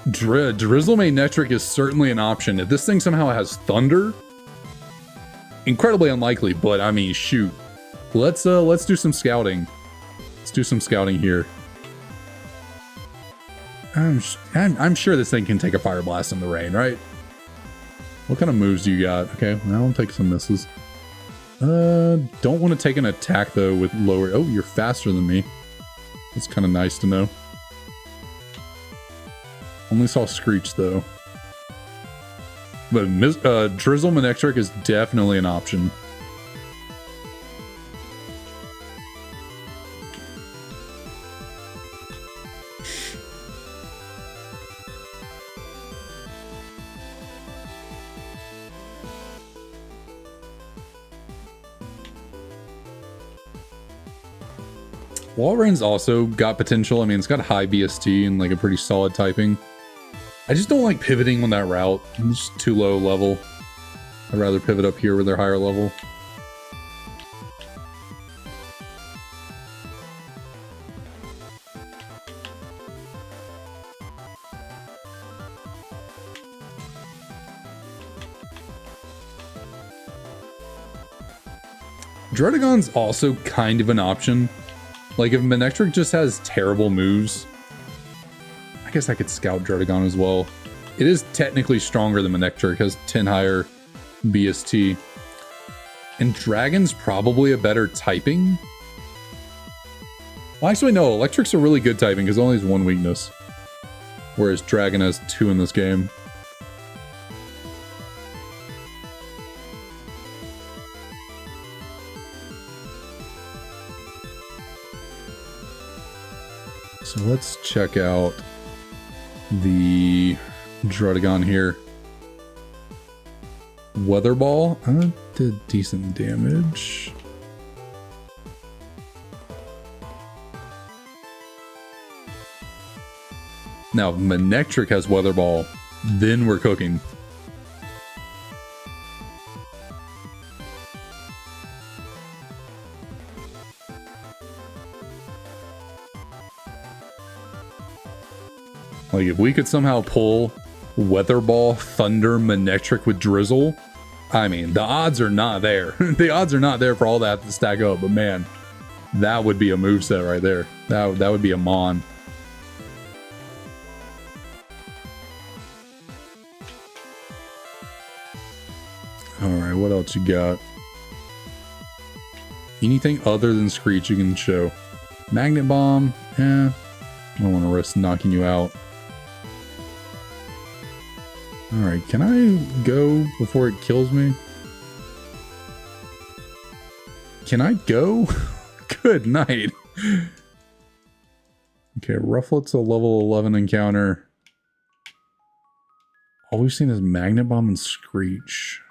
Drizzle Manectric is certainly an option. If this thing somehow has Thunder, incredibly unlikely, but I mean, shoot. Let's do some scouting. Let's do some scouting here. I'm sure this thing can take a Fire Blast in the rain, right? What kind of moves do you got? Okay, well, I'll take some misses. Don't want to take an attack though with lower... Oh, you're faster than me. That's kind of nice to know. Only saw Screech though. But Drizzle Manectric is definitely an option. Walreign's also got potential. I mean, it's got high BST and like a pretty solid typing. I just don't like pivoting on that route. It's just too low level. I'd rather pivot up here where they're higher level. Druddigon's also kind of an option. Like, if Manectric just has terrible moves, I guess I could scout Druddigon as well. It is technically stronger than Manectric, has 10 higher BST. And Dragon's probably a better typing. Well, actually, no. Electric's a really good typing because it only has one weakness. Whereas Dragon has 2 in this game. So let's check out the Druddigon here. Weather Ball did decent damage. Now, if Manectric has Weather Ball, then we're cooking. Like, if we could somehow pull Weather Ball, Thunder, Manectric with Drizzle, I mean, the odds are not there. The odds are not there for all that to stack up, but man, That would be a moveset right there. That would be a Mon. Alright, what else you got? Anything other than Screech you can show? Magnet Bomb? I don't want to risk knocking you out. Alright, can I go before it kills me? Can I go? Good night. Okay, Rufflet's a level 11 encounter. All we've seen is Magnet Bomb and Screech.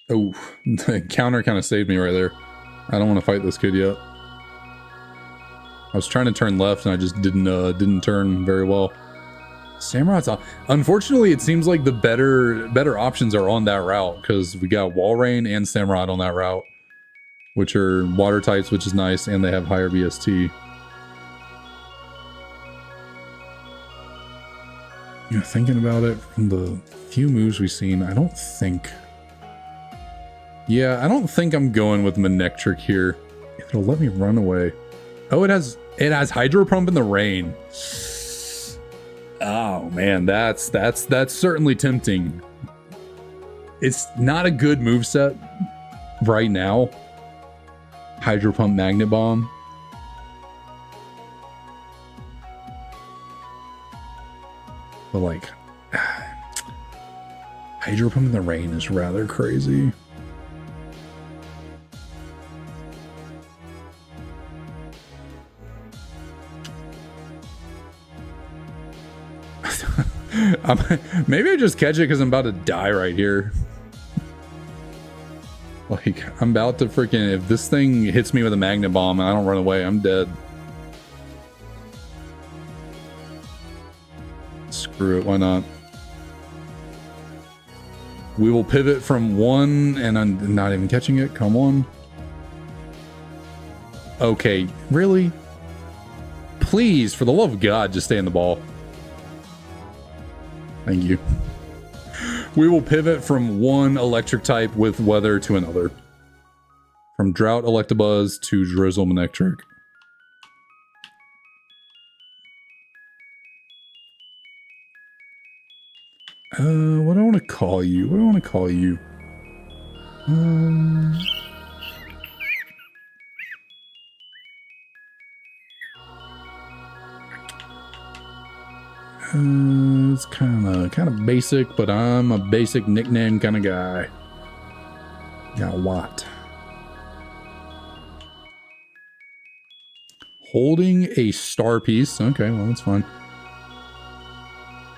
Oh, the counter kind of saved me right there. I don't want to fight this kid yet. I was trying to turn left and I just didn't turn very well. Samurot's on. Unfortunately, it seems like the better options are on that route because we got Walrein and Samurott on that route, which are water types, which is nice, and they have higher BST. You know, thinking about it from the few moves we've seen, I don't think I'm going with Manectric here. It'll let me run away. Oh, it has Hydro Pump in the rain. Oh man, that's certainly tempting. It's not a good moveset right now. Hydro Pump Magnet Bomb. But like Hydro Pump in the rain is rather crazy. Maybe I just catch it because I'm about to die right here. Like, I'm about to freaking... If this thing hits me with a Magnet Bomb and I don't run away, I'm dead. Screw it, why not? We will pivot from one and I'm not even catching it. Come on. Okay, really? Please, for the love of God, just stay in the ball. Thank you. We will pivot from one electric type with weather to another. From Drought Electabuzz to Drizzle Manectric. What do I want to call you? What do I want to call you? It's kind of basic, but I'm a basic nickname kind of guy. Got what? Holding a star piece. Okay, well, that's fine.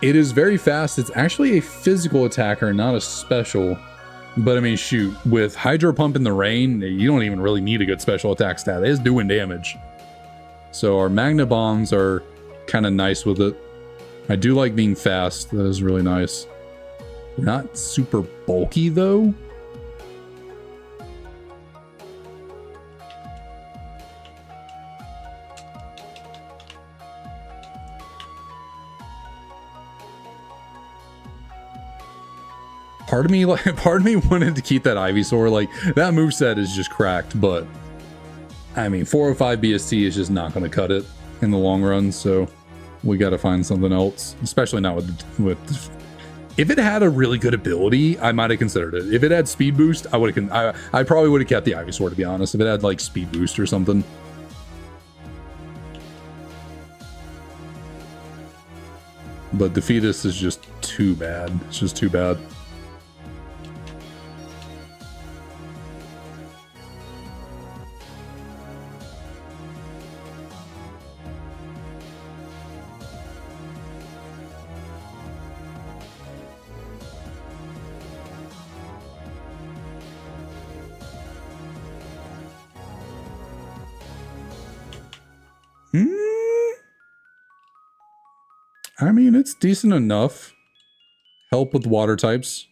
It is very fast. It's actually a physical attacker, not a special. But I mean, shoot, with Hydro Pump in the rain, you don't even really need a good special attack stat. It is doing damage. So our Magnet Bombs are kind of nice with it. I do like being fast. That is really nice. Not super bulky, though. Part of me wanted to keep that Ivysaur. Like, that moveset is just cracked, but I mean, 405 BST is just not going to cut it in the long run, so we got to find something else, especially not with if it had a really good ability, I might have considered it. If it had speed boost, I probably would have kept the Ivysaur, to be honest, if it had like speed boost or something. But Defeatus is just too bad. It's just too bad. I mean, it's decent enough. Help with water types.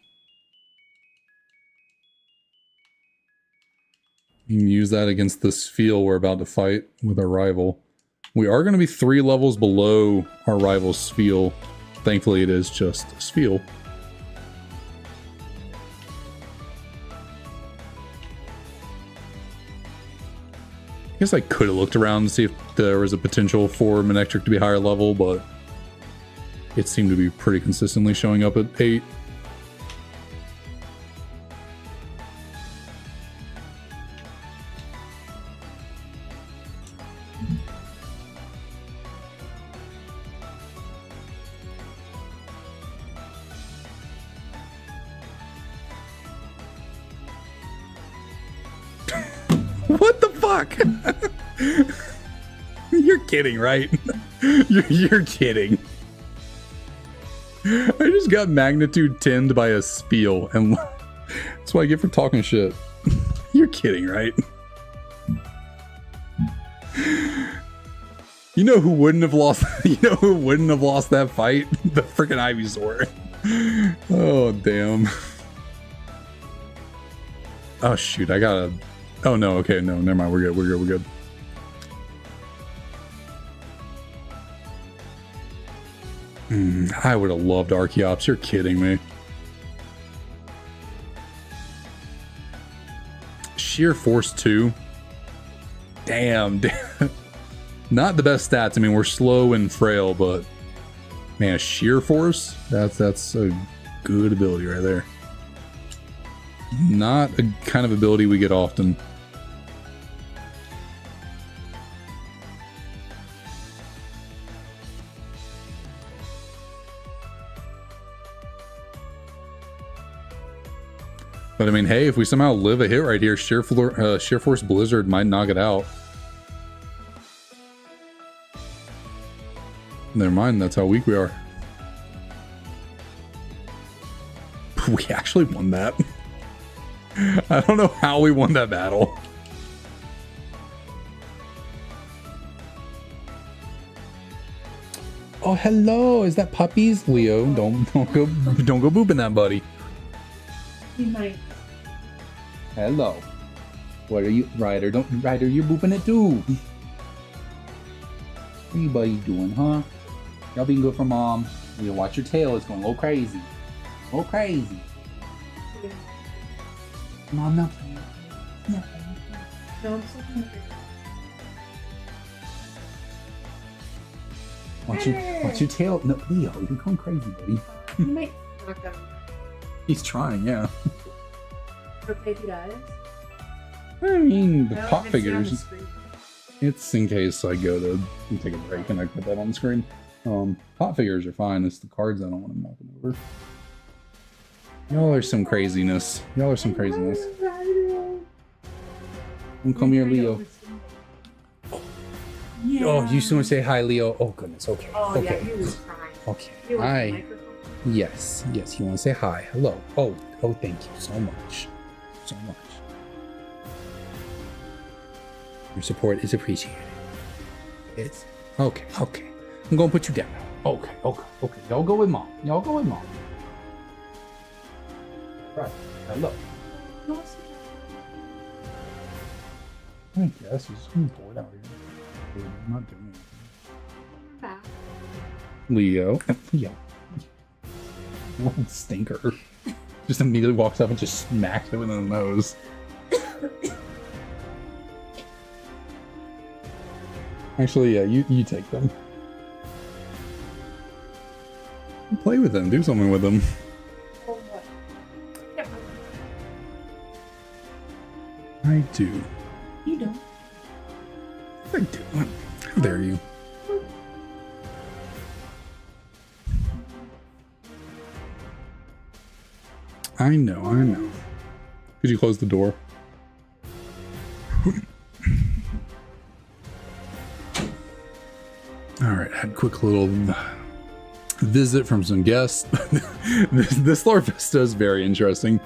You can use that against the Spheal we're about to fight with our rival. We are going to be 3 levels below our rival's Spheal. Thankfully, it is just a Spheal. I guess I could have looked around to see if there was a potential for Manectric to be higher level, but it seemed to be pretty consistently showing up at 8. What the fuck? You're kidding, right? You're kidding. I just got magnitude 10'd by a Spheal, and that's what I get for talking shit. You're kidding, right? You know who wouldn't have lost? You know who wouldn't have lost that fight? The freaking Ivysaur. Oh damn. Oh shoot! I gotta. Oh no. Okay, no. Never mind. We're good. We're good. We're good. I would have loved Archeops. You're kidding me. Sheer Force 2. Damn. Not the best stats. I mean, we're slow and frail, but man, Sheer Force? That's a good ability right there. Not a kind of ability we get often. But I mean, hey, if we somehow live a hit right here, Sheer Force Blizzard might knock it out. Never mind, that's how weak we are. We actually won that. I don't know how we won that battle. Oh, hello, is that puppies? Leo, don't go booping that, buddy. He might. Hello. What are you, Ryder? Ryder, you're booping it too. What are you buddies doing, huh? Y'all being good for mom. Leo, watch your tail. It's going a little crazy. A little crazy. Yeah. Mom, no. No, I'm so hungry. Watch your tail. No, Leo, you're going crazy, buddy. He might knock down. He's trying, yeah. Okay, if he dies. I mean, the I don't pop even see on the figures. screen. It's in case I go to take a break and I put that on the screen. Pop figures are fine. It's the cards I don't want to knock them over. Y'all are some craziness. Y'all are some craziness. Come here, Leo. Yeah. Oh, you just want to say hi, Leo? Oh goodness. Okay. Oh, okay. yeah, he was crying. Okay. He was Hi. the microphone. Yes. Yes. You want to say hi? Hello. Oh. Thank you so much. So much. Your support is appreciated. It's okay. Okay. I'm gonna put you down. Okay. Y'all go with mom. Right. Hello. I guess he's bored out here. I'm not doing anything. Back. Leo. What stinker. Just immediately walks up and just smacks it in the nose. Actually, yeah, you take them. Play with them. Do something with them. Oh, what? Yeah. I do. You don't. I do. How dare you? I know. Could you close the door? Alright, had a quick little visit from some guests. this Larvesta is very interesting.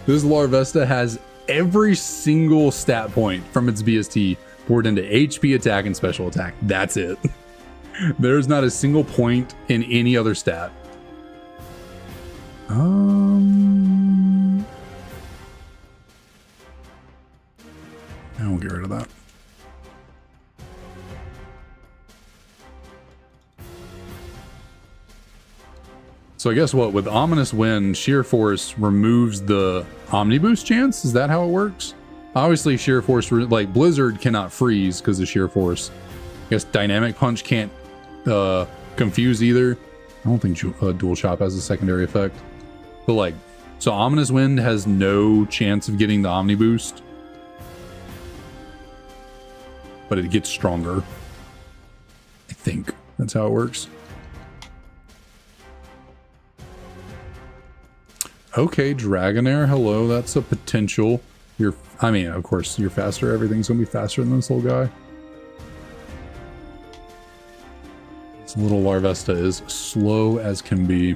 This Larvesta has every single stat point from its BST poured into HP, attack, and special attack. That's it. There's not a single point in any other stat. we'll get rid of that. So I guess what, with Ominous Wind, Sheer Force removes the Omni Boost chance? Is that how it works? Obviously Sheer Force, like Blizzard cannot freeze because of Sheer Force. I guess Dynamic Punch can't confuse either. I don't think Dual Chop has a secondary effect. But like, so Ominous Wind has no chance of getting the Omni Boost. But it gets stronger. I think that's how it works. Okay, Dragonair, hello, that's a potential. I mean, of course, you're faster. Everything's gonna be faster than this little guy. This little Larvesta is slow as can be.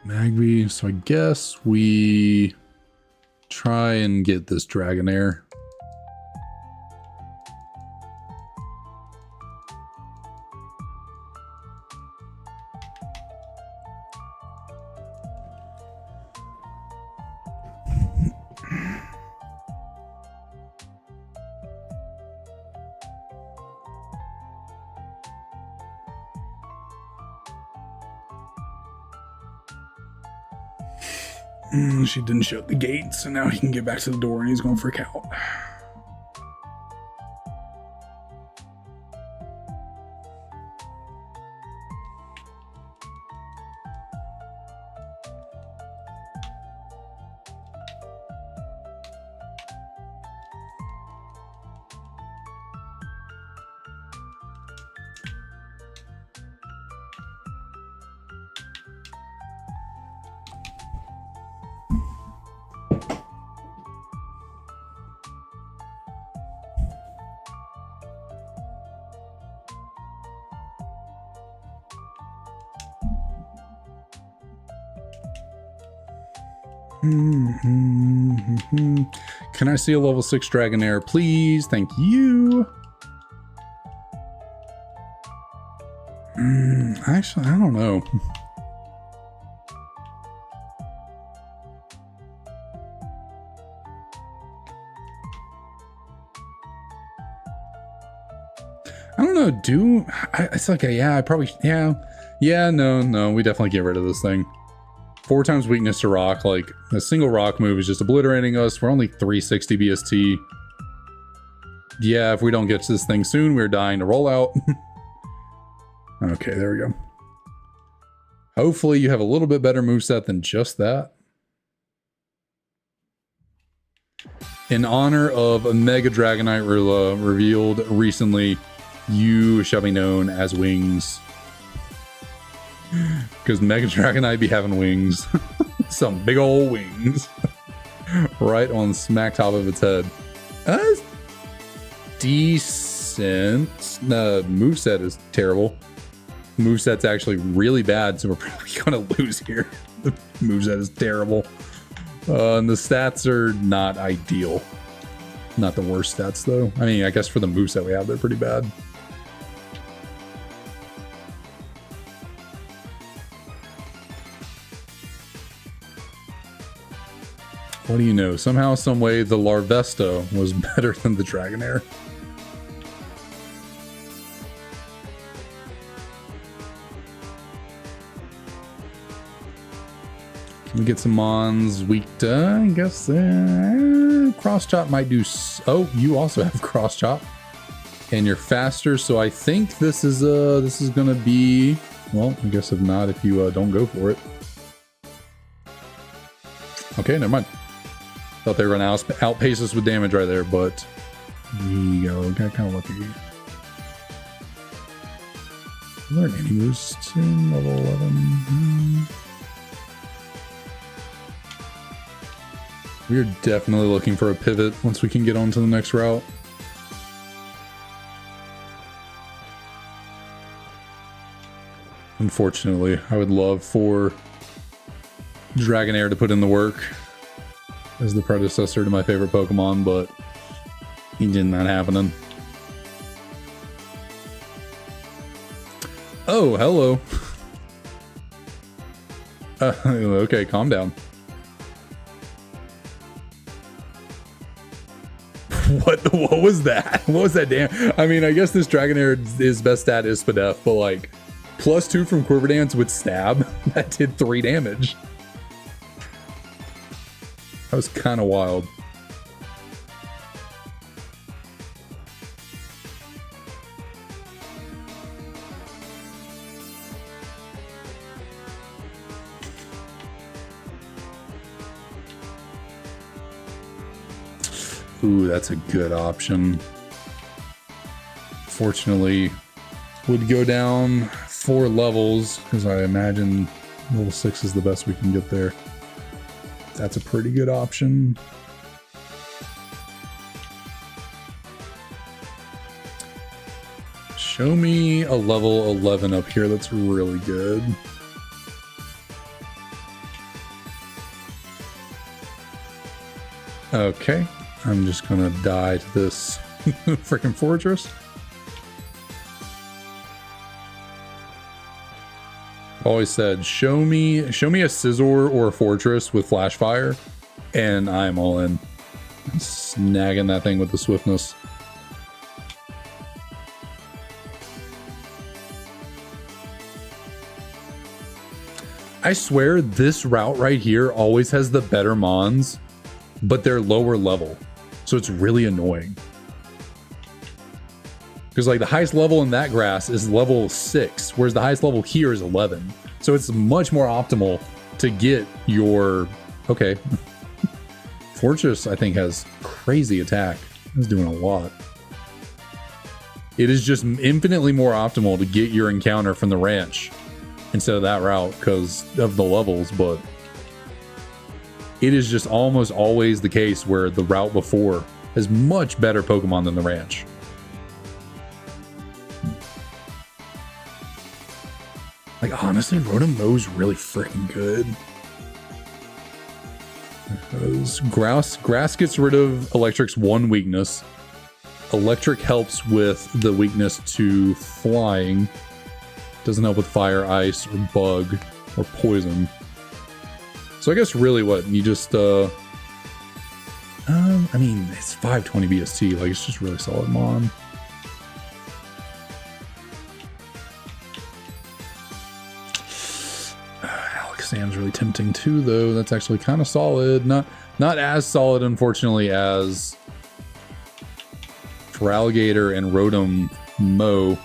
Magby, so I guess we try and get this Dragonair. She didn't shut the gate, so now he can get back to the door and he's gonna freak out. Can I see a level 6 Dragonair, please? Thank you. Actually, I don't know. I don't know, it's like no, we definitely get rid of this thing. 4 times weakness to rock, like a single rock move is just obliterating us. We're only 360 BST. Yeah, if we don't get to this thing soon, we're dying to roll out. Okay, there we go. Hopefully you have a little bit better moveset than just that. In honor of a Mega Dragonite revealed recently, you shall be known as Wings. Because Mega Dragonite be having wings. Some big old wings. Right on smack top of its head. Decent. Moveset is terrible. Moveset's actually really bad, so we're probably going to lose here. The moveset is terrible. And the stats are not ideal. Not the worst stats, though. I mean, I guess for the moveset we have, they're pretty bad. What do you know? Somehow, some way, the Larvesta was better than the Dragonair. Can we get some Mons weak to, I guess, Cross Chop might do, oh, you also have Cross Chop. And you're faster, so I think this is gonna be, well, I guess if not, if you don't go for it. Okay, never mind. Thought they were going to outpace us with damage right there, but we go. Got kind of lucky. Are there any boosts in level 11? We're definitely looking for a pivot once we can get on to the next route. Unfortunately, I would love for Dragonair to put in the work as the predecessor to my favorite Pokemon, but he did not happening. Oh, hello. Okay, calm down. What was that? What was that damn? I mean, I guess this Dragonair, his best stat is Spadef, but like +2 from Quiver Dance with Stab, that did 3 damage. That was kind of wild. Ooh, that's a good option. Fortunately, would go down 4 levels because I imagine level 6 is the best we can get there. That's a pretty good option. Show me a level 11 up here that's really good. Okay, I'm just gonna die to this freaking fortress. Always said, show me a Scizor or a fortress with flash fire, and I'm all in. Snagging that thing with the swiftness. I swear this route right here always has the better mons, but they're lower level, so it's really annoying. Because like the highest level in that grass is level 6, whereas the highest level here is 11. So it's much more optimal to get your... Okay. Fortress, I think, has crazy attack. It's doing a lot. It is just infinitely more optimal to get your encounter from the ranch instead of that route because of the levels, but it is just almost always the case where the route before has much better Pokemon than the ranch. Like, honestly, Rotom-Mo's really freaking good. Because grass gets rid of Electric's one weakness. Electric helps with the weakness to flying. Doesn't help with fire, ice, or bug, or poison. So I guess really what, you just, I mean, it's 520 BST, like, it's just really solid mon. Sam's really tempting too, though. That's actually kind of solid. Not as solid, unfortunately, as Feraligatr and Rotom-Mo.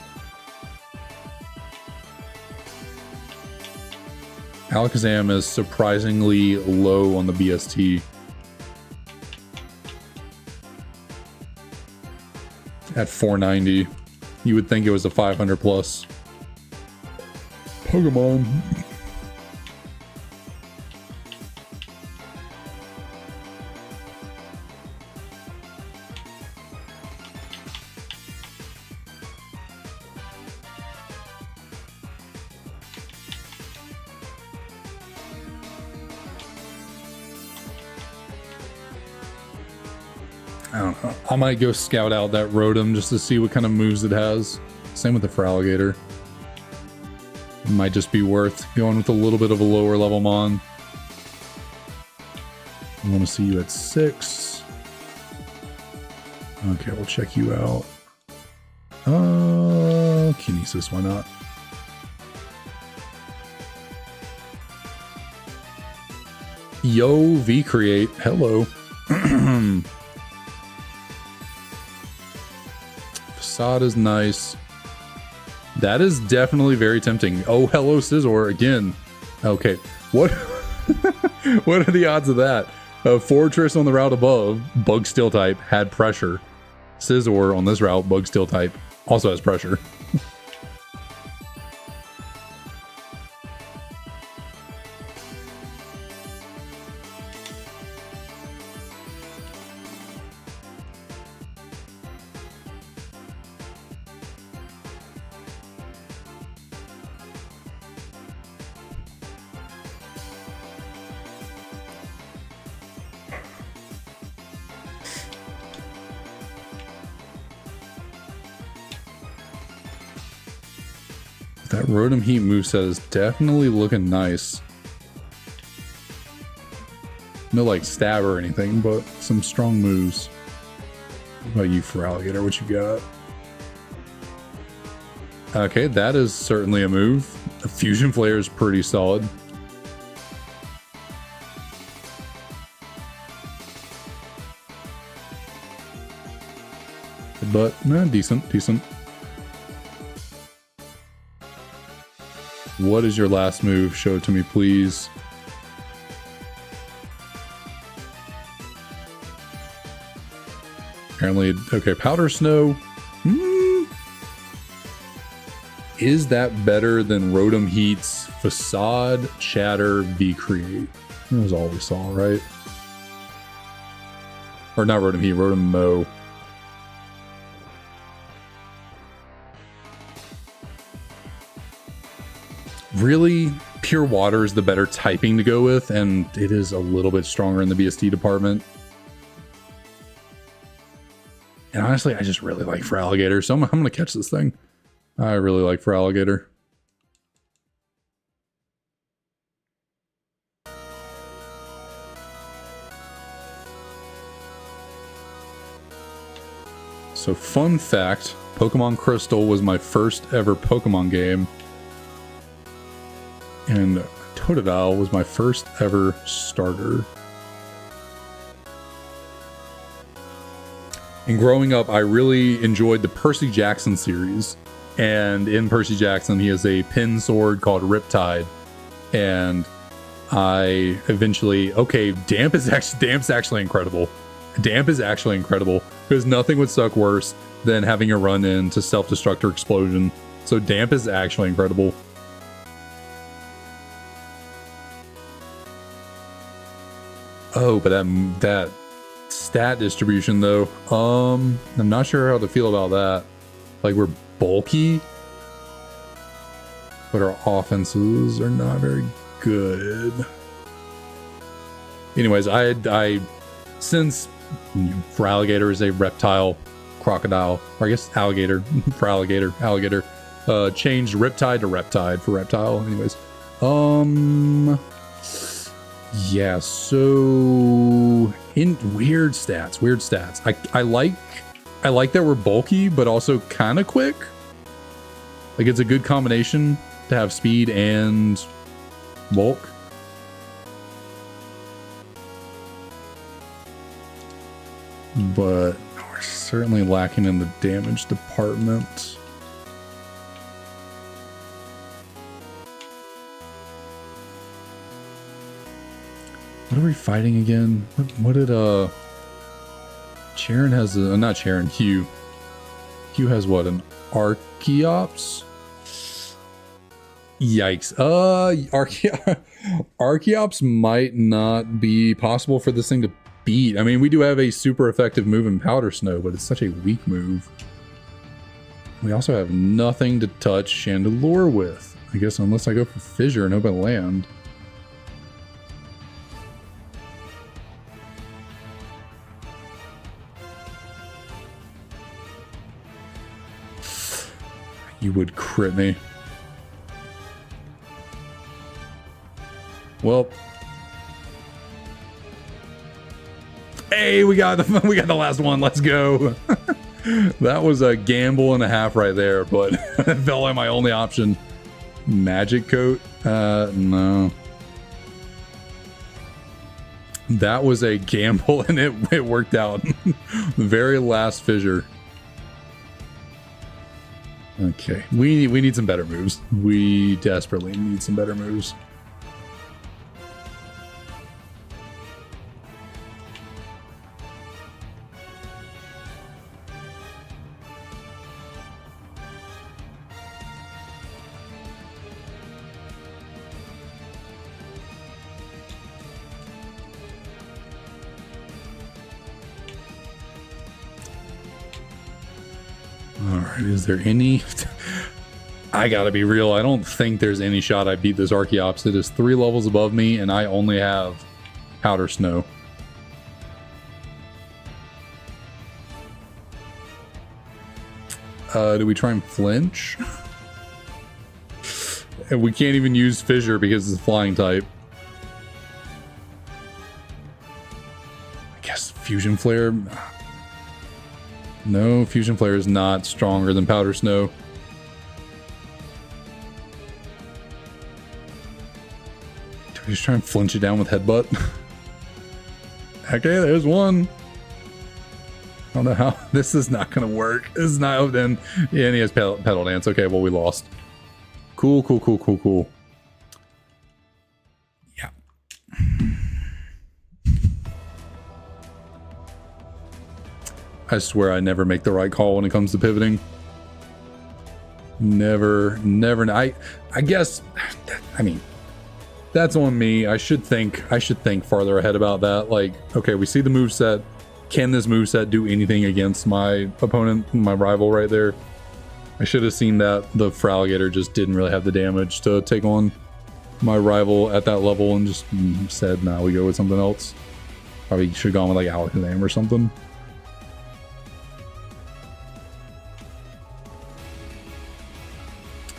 Alakazam is surprisingly low on the BST. At 490. You would think it was a 500 plus Pokemon. I don't know. I might go scout out that Rotom just to see what kind of moves it has. Same with the Feraligatr. It might just be worth going with a little bit of a lower level mon. I want to see you at 6. Okay, we'll check you out. Kinesis, why not? Yo, V-Create, hello. Facade is nice. That is definitely very tempting. Oh, hello, Scizor again. Okay, what? What are the odds of that? A Fortress on the route above, Bug Steel type, had pressure. Scizor on this route, Bug Steel type, also has pressure. That Rotom Heat moveset is definitely looking nice. No like stab or anything, but some strong moves. What about you, Feraligatr? What you got? Okay, that is certainly a move. A Fusion Flare is pretty solid. But, decent, decent. What is your last move? Show it to me, please. Apparently, okay, Powder Snow. Is that better than Rotom Heat's Facade, Chatter, V-Create? That was all we saw, right? Or not Rotom Heat, Rotom Mow. Really, Pure Water is the better typing to go with, and it is a little bit stronger in the BSD department. And honestly, I just really like Feraligatr, so I'm going to catch this thing. I really like Feraligatr. So fun fact, Pokemon Crystal was my first ever Pokemon game. And Totodile was my first ever starter. And growing up, I really enjoyed the Percy Jackson series. And in Percy Jackson, he has a pin sword called Riptide. And I eventually, okay, Damp's actually incredible. Damp is actually incredible because nothing would suck worse than having a run into self-destruct or explosion. So Damp is actually incredible. Oh, but that stat distribution though, I'm not sure how to feel about that. Like, we're bulky, but our offenses are not very good. Anyways, I since Feraligatr is a reptile, crocodile, or I guess alligator, Feraligatr, alligator, changed Riptide to Reptide for reptile. Anyways, yeah, so in weird stats. I like that we're bulky, but also kind of quick. Like, it's a good combination to have speed and bulk. But we're certainly lacking in the damage department. What are we fighting again? What did Charon has a, not Charon, Hugh. Hugh has what, an Archeops? Yikes. Archeops might not be possible for this thing to beat. I mean, we do have a super effective move in Powder Snow, but it's such a weak move. We also have nothing to touch Chandelure with. I guess unless I go for Fissure and hope I land. You would crit me. Well, hey, we got the last one. Let's go. That was a gamble and a half right there, but it felt like my only option. Magic Coat? No. That was a gamble and it worked out. The very last Fissure. Okay, we need some better moves. We desperately need some better moves. Alright, is there any... I gotta be real, I don't think there's any shot I beat this Archeops. It is 3 levels above me, and I only have Powder Snow. Do we try and flinch? And we can't even use Fissure because it's a flying type. I guess Fusion Flare. No, Fusion Flare is not stronger than Powder Snow. Do we just try and flinch it down with Headbutt? Okay, there's one. I don't know how. This is not going to work. This is not. Then, yeah, and he has Pedal Dance. Okay, well, we lost. Cool, cool, cool, cool, cool. Yeah. I swear I never make the right call when it comes to pivoting. Never. I guess, I mean, that's on me. I should think farther ahead about that. Like, okay, we see the moveset. Can this moveset do anything against my opponent, my rival right there? I should have seen that the Fraligator just didn't really have the damage to take on my rival at that level and just said, nah, we go with something else. Probably should have gone with like Alakazam or something.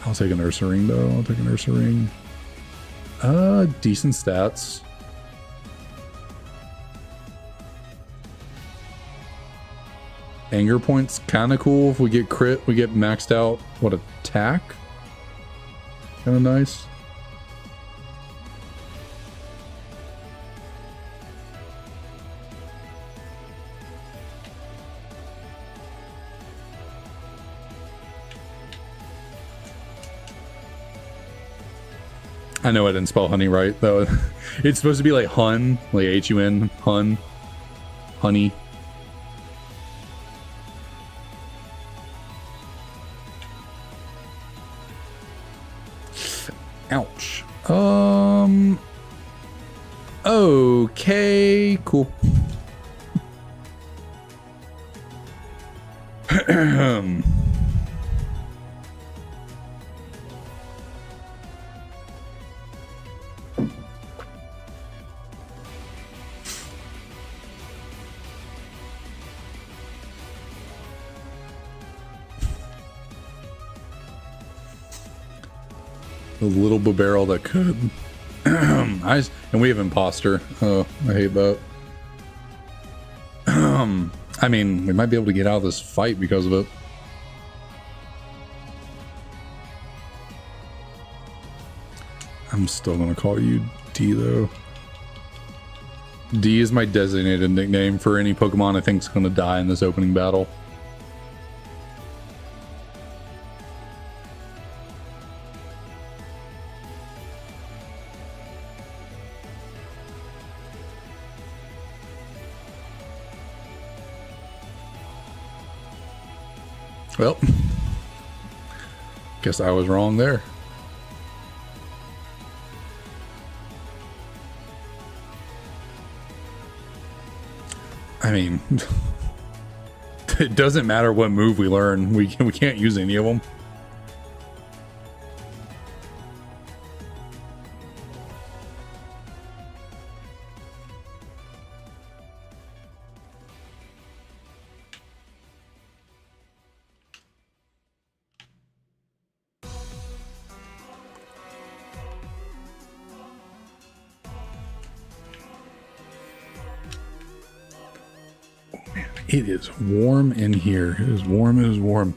I'll take an Ursaring though. I'll take an Ursaring. Decent stats. Anger points kind of cool. If we get crit, we get maxed out. What, attack? Kind of nice. I know I didn't spell honey right though. It's supposed to be like hun, like H-U-N, hun, honey. Ouch. Okay, cool. The little barrel that could. And we have Imposter. Oh, I hate that. I mean, we might be able to get out of this fight because of it. I'm still gonna call you D though. D is my designated nickname for any Pokemon I think is gonna die in this opening battle. Well, guess I was wrong there. I mean, it doesn't matter what move we learn. We can't use any of them. It is warm in here. It is warm. It is warm.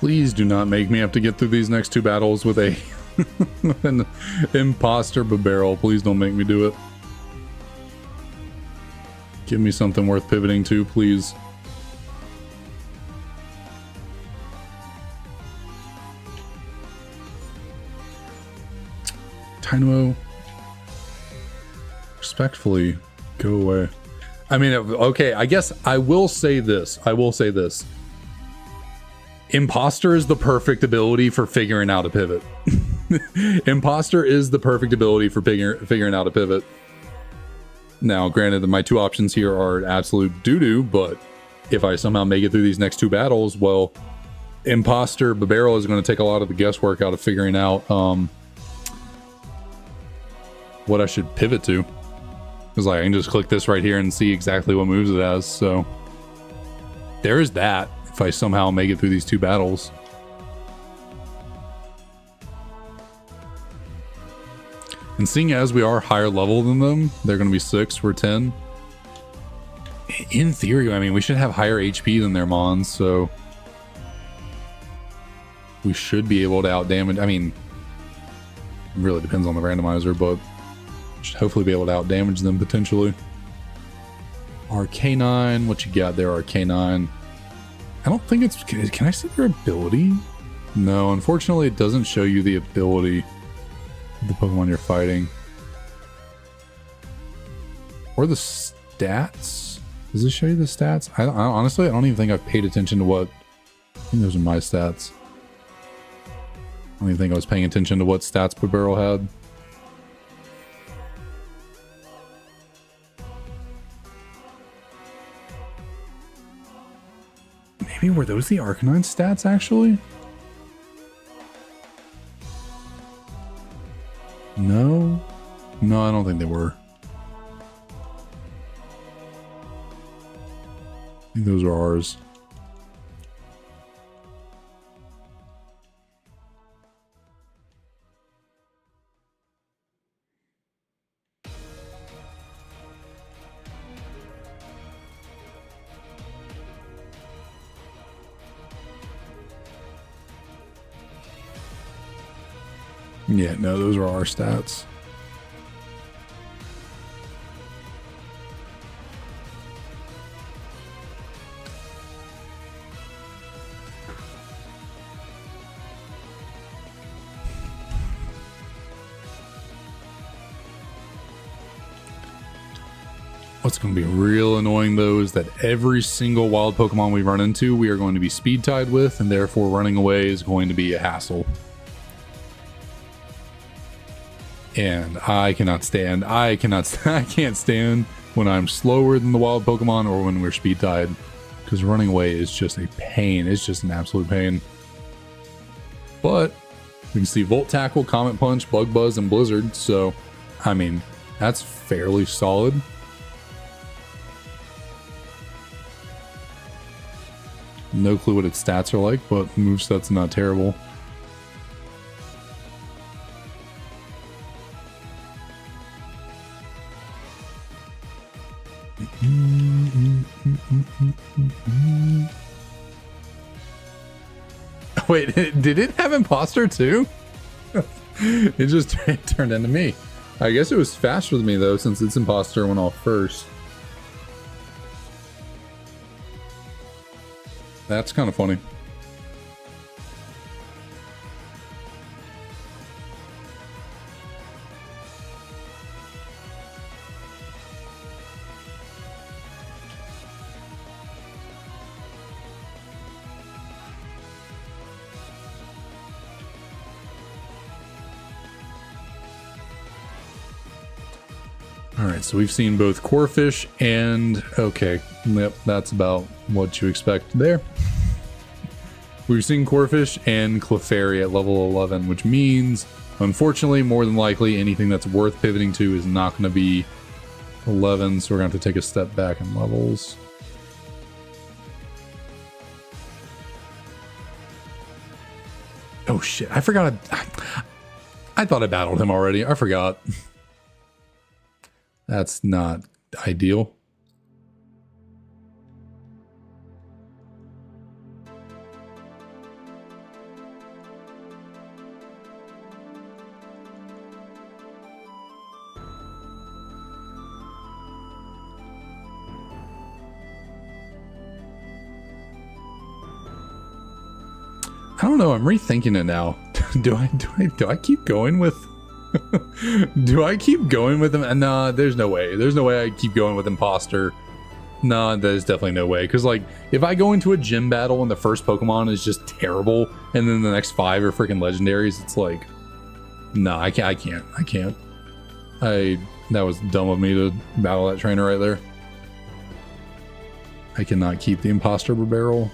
Please do not make me have to get through these next two battles with a an imposter barrel. Please don't make me do it. Give me something worth pivoting to, please. Dynamo, respectfully, go away. I mean, okay, I guess I will say this. Imposter is the perfect ability for figuring out a pivot. Imposter is the perfect ability for figuring out a pivot. Now, granted that my two options here are absolute doo-doo, but if I somehow make it through these next two battles, well, Imposter Barrel is going to take a lot of the guesswork out of figuring out what I should pivot to. Because like, I can just click this right here and see exactly what moves it has. So there is that if I somehow make it through these two battles. And seeing as we are higher level than them, they're going to be 6, we're 10. In theory, I mean, we should have higher HP than their Mons, so we should be able to outdamage. I mean, it really depends on the randomizer, but should hopefully be able to outdamage them potentially. Arcanine, what you got there, Arcanine? I don't think it's... Can I see their ability? No, unfortunately, it doesn't show you the ability of the Pokemon you're fighting. Or the stats? Does this show you the stats? I honestly, I don't even think I've paid attention to what... I think those are my stats. I don't even think I was paying attention to what stats Barrel had. Maybe were those the Arcanine stats, actually? No? No, I don't think they were. I think those are ours. Yeah, no, those are our stats. What's going to be real annoying though is that every single wild Pokemon we run into, we are going to be speed tied with, and therefore running away is going to be a hassle. And I can't stand when I'm slower than the wild Pokemon or when we're speed tied, because running away is just a pain. It's just an absolute pain. But we can see Volt Tackle, Comet Punch, Bug Buzz, and Blizzard. So, I mean, that's fairly solid. No clue what its stats are like, but moveset's not terrible. Wait, did it have Imposter too? It just turned into me. I guess it was faster than me though, since its Imposter went off first. That's kind of funny. Alright, so we've seen both Corphish and... Okay, yep, that's about what you expect there. We've seen Corphish and Clefairy at level 11, which means, unfortunately, more than likely, anything that's worth pivoting to is not going to be 11, so we're going to have to take a step back in levels. Oh shit, I forgot. I thought I battled him already. I forgot. That's not ideal. I don't know, I'm rethinking it now. Do I keep going with do I keep going with him? Nah, there's no way. There's no way I keep going with Imposter. Nah, there's definitely no way. Because, like, if I go into a gym battle and the first Pokemon is just terrible, and then the next 5 are freaking legendaries, it's like, No, I can't. That was dumb of me to battle that trainer right there. I cannot keep the imposter barrel.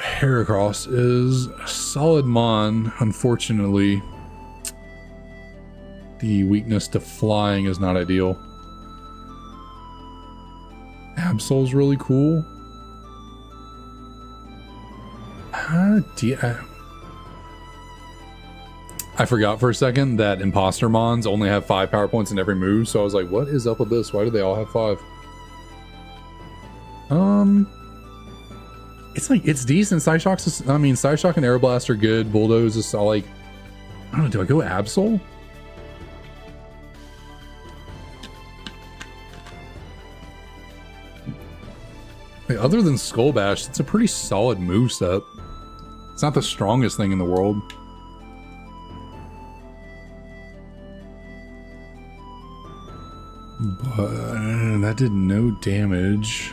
Heracross is a solid mon. Unfortunately, the weakness to flying is not ideal. Absol's really cool. I forgot for a second that imposter mons only have 5 power points in every move, so I was like, what is up with this? Why do they all have 5? It's decent. Psyshock's Psyshock and Aeroblast are good. Bulldoze is all like, I don't know, do I go Absol? Like, other than Skull Bash, it's a pretty solid moveset. It's not the strongest thing in the world. But that did no damage.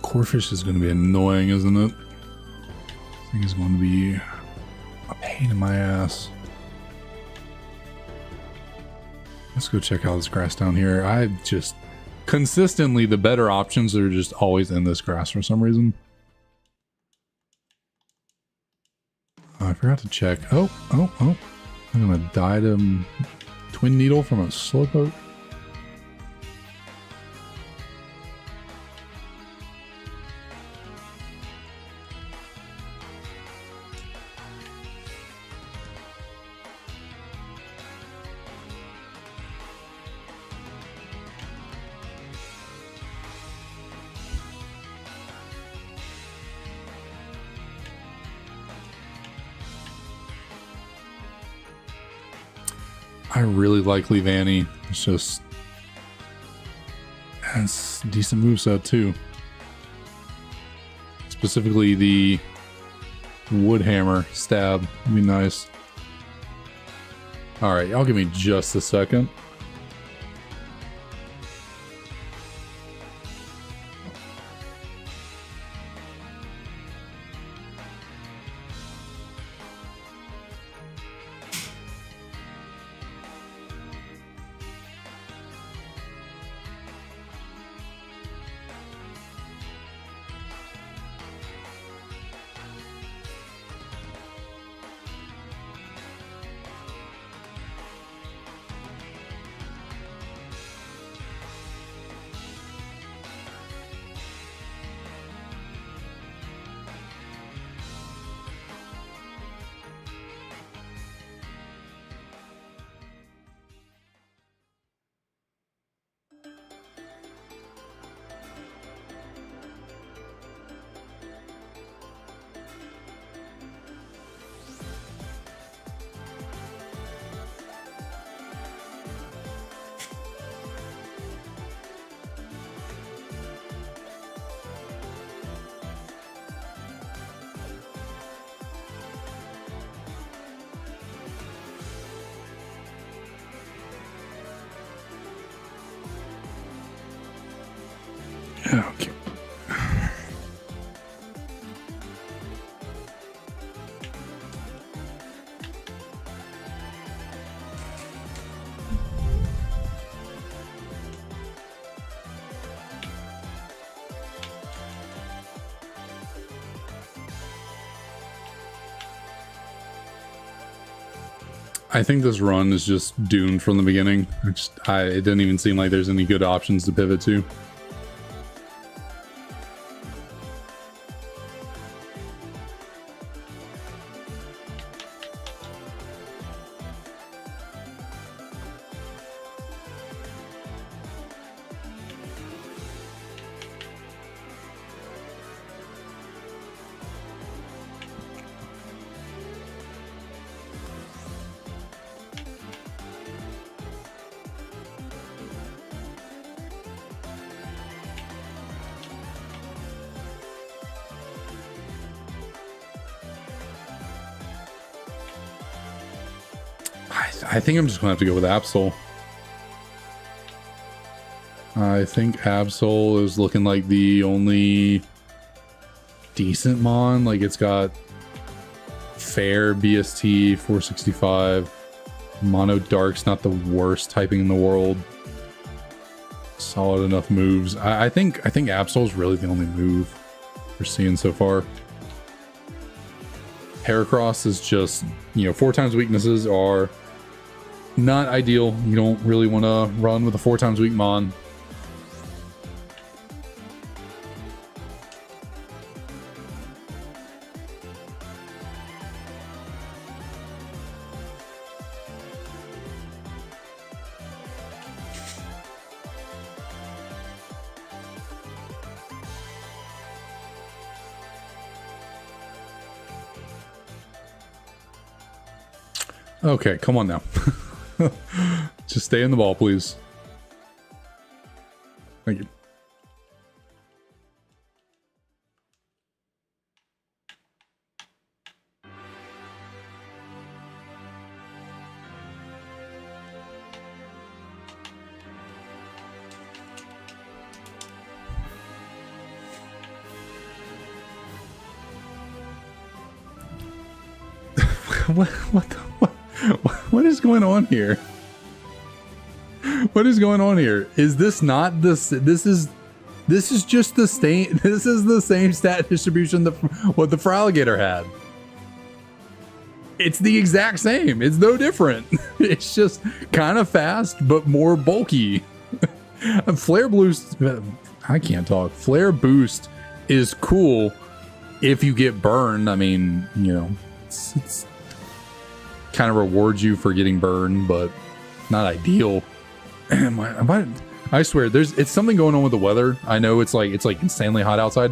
Corphish is going to be annoying, isn't it? This thing is going to be a pain in my ass. Let's go check out this grass down here. I just consistently, the better options are just always in this grass for some reason. Oh, I forgot to check. Oh. I'm going to die to Twin Needle from a Slowpoke. I really like Leavanny. It's just, it's a decent moveset too. Specifically the Wood Hammer stab would be nice. Alright, y'all give me just a second. Okay. I think this run is just doomed from the beginning. It didn't even seem like there's any good options to pivot to. I think I'm just gonna have to go with Absol. I think Absol is looking like the only decent mon. Like, it's got fair BST 465. Mono Dark's not the worst typing in the world. Solid enough moves. I think Absol's really the only move we're seeing so far. Heracross is just, you know, 4 times weaknesses are not ideal. You don't really want to run with a 4 times weak mon. Okay, come on now. Just stay in the ball, please. Thank you. What is going on here? What is going on here? Is this not this? This is just the same. This is the same stat distribution that what the Feraligatr had. It's the exact same. It's no different. It's just kind of fast, but more bulky. Flare Boost. I can't talk. Flare Boost is cool if you get burned. I mean, you know, it's kind of rewards you for getting burned, but not ideal. I swear, it's something going on with the weather. I know it's like insanely hot outside,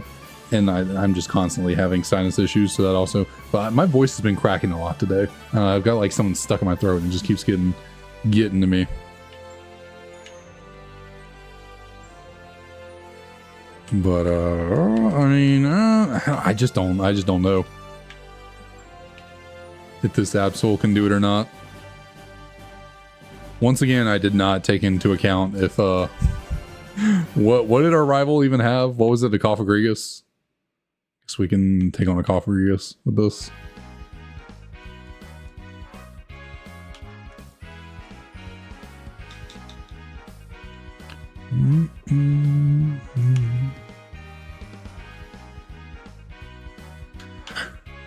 and I'm just constantly having sinus issues, so that also. But my voice has been cracking a lot today. I've got like something stuck in my throat and it just keeps getting to me. But I mean, I just don't know if this Absol can do it or not. Once again, I did not take into account if what did our rival even have? What was it, a Cofagrigus? Guess we can take on a Cofagrigus with this.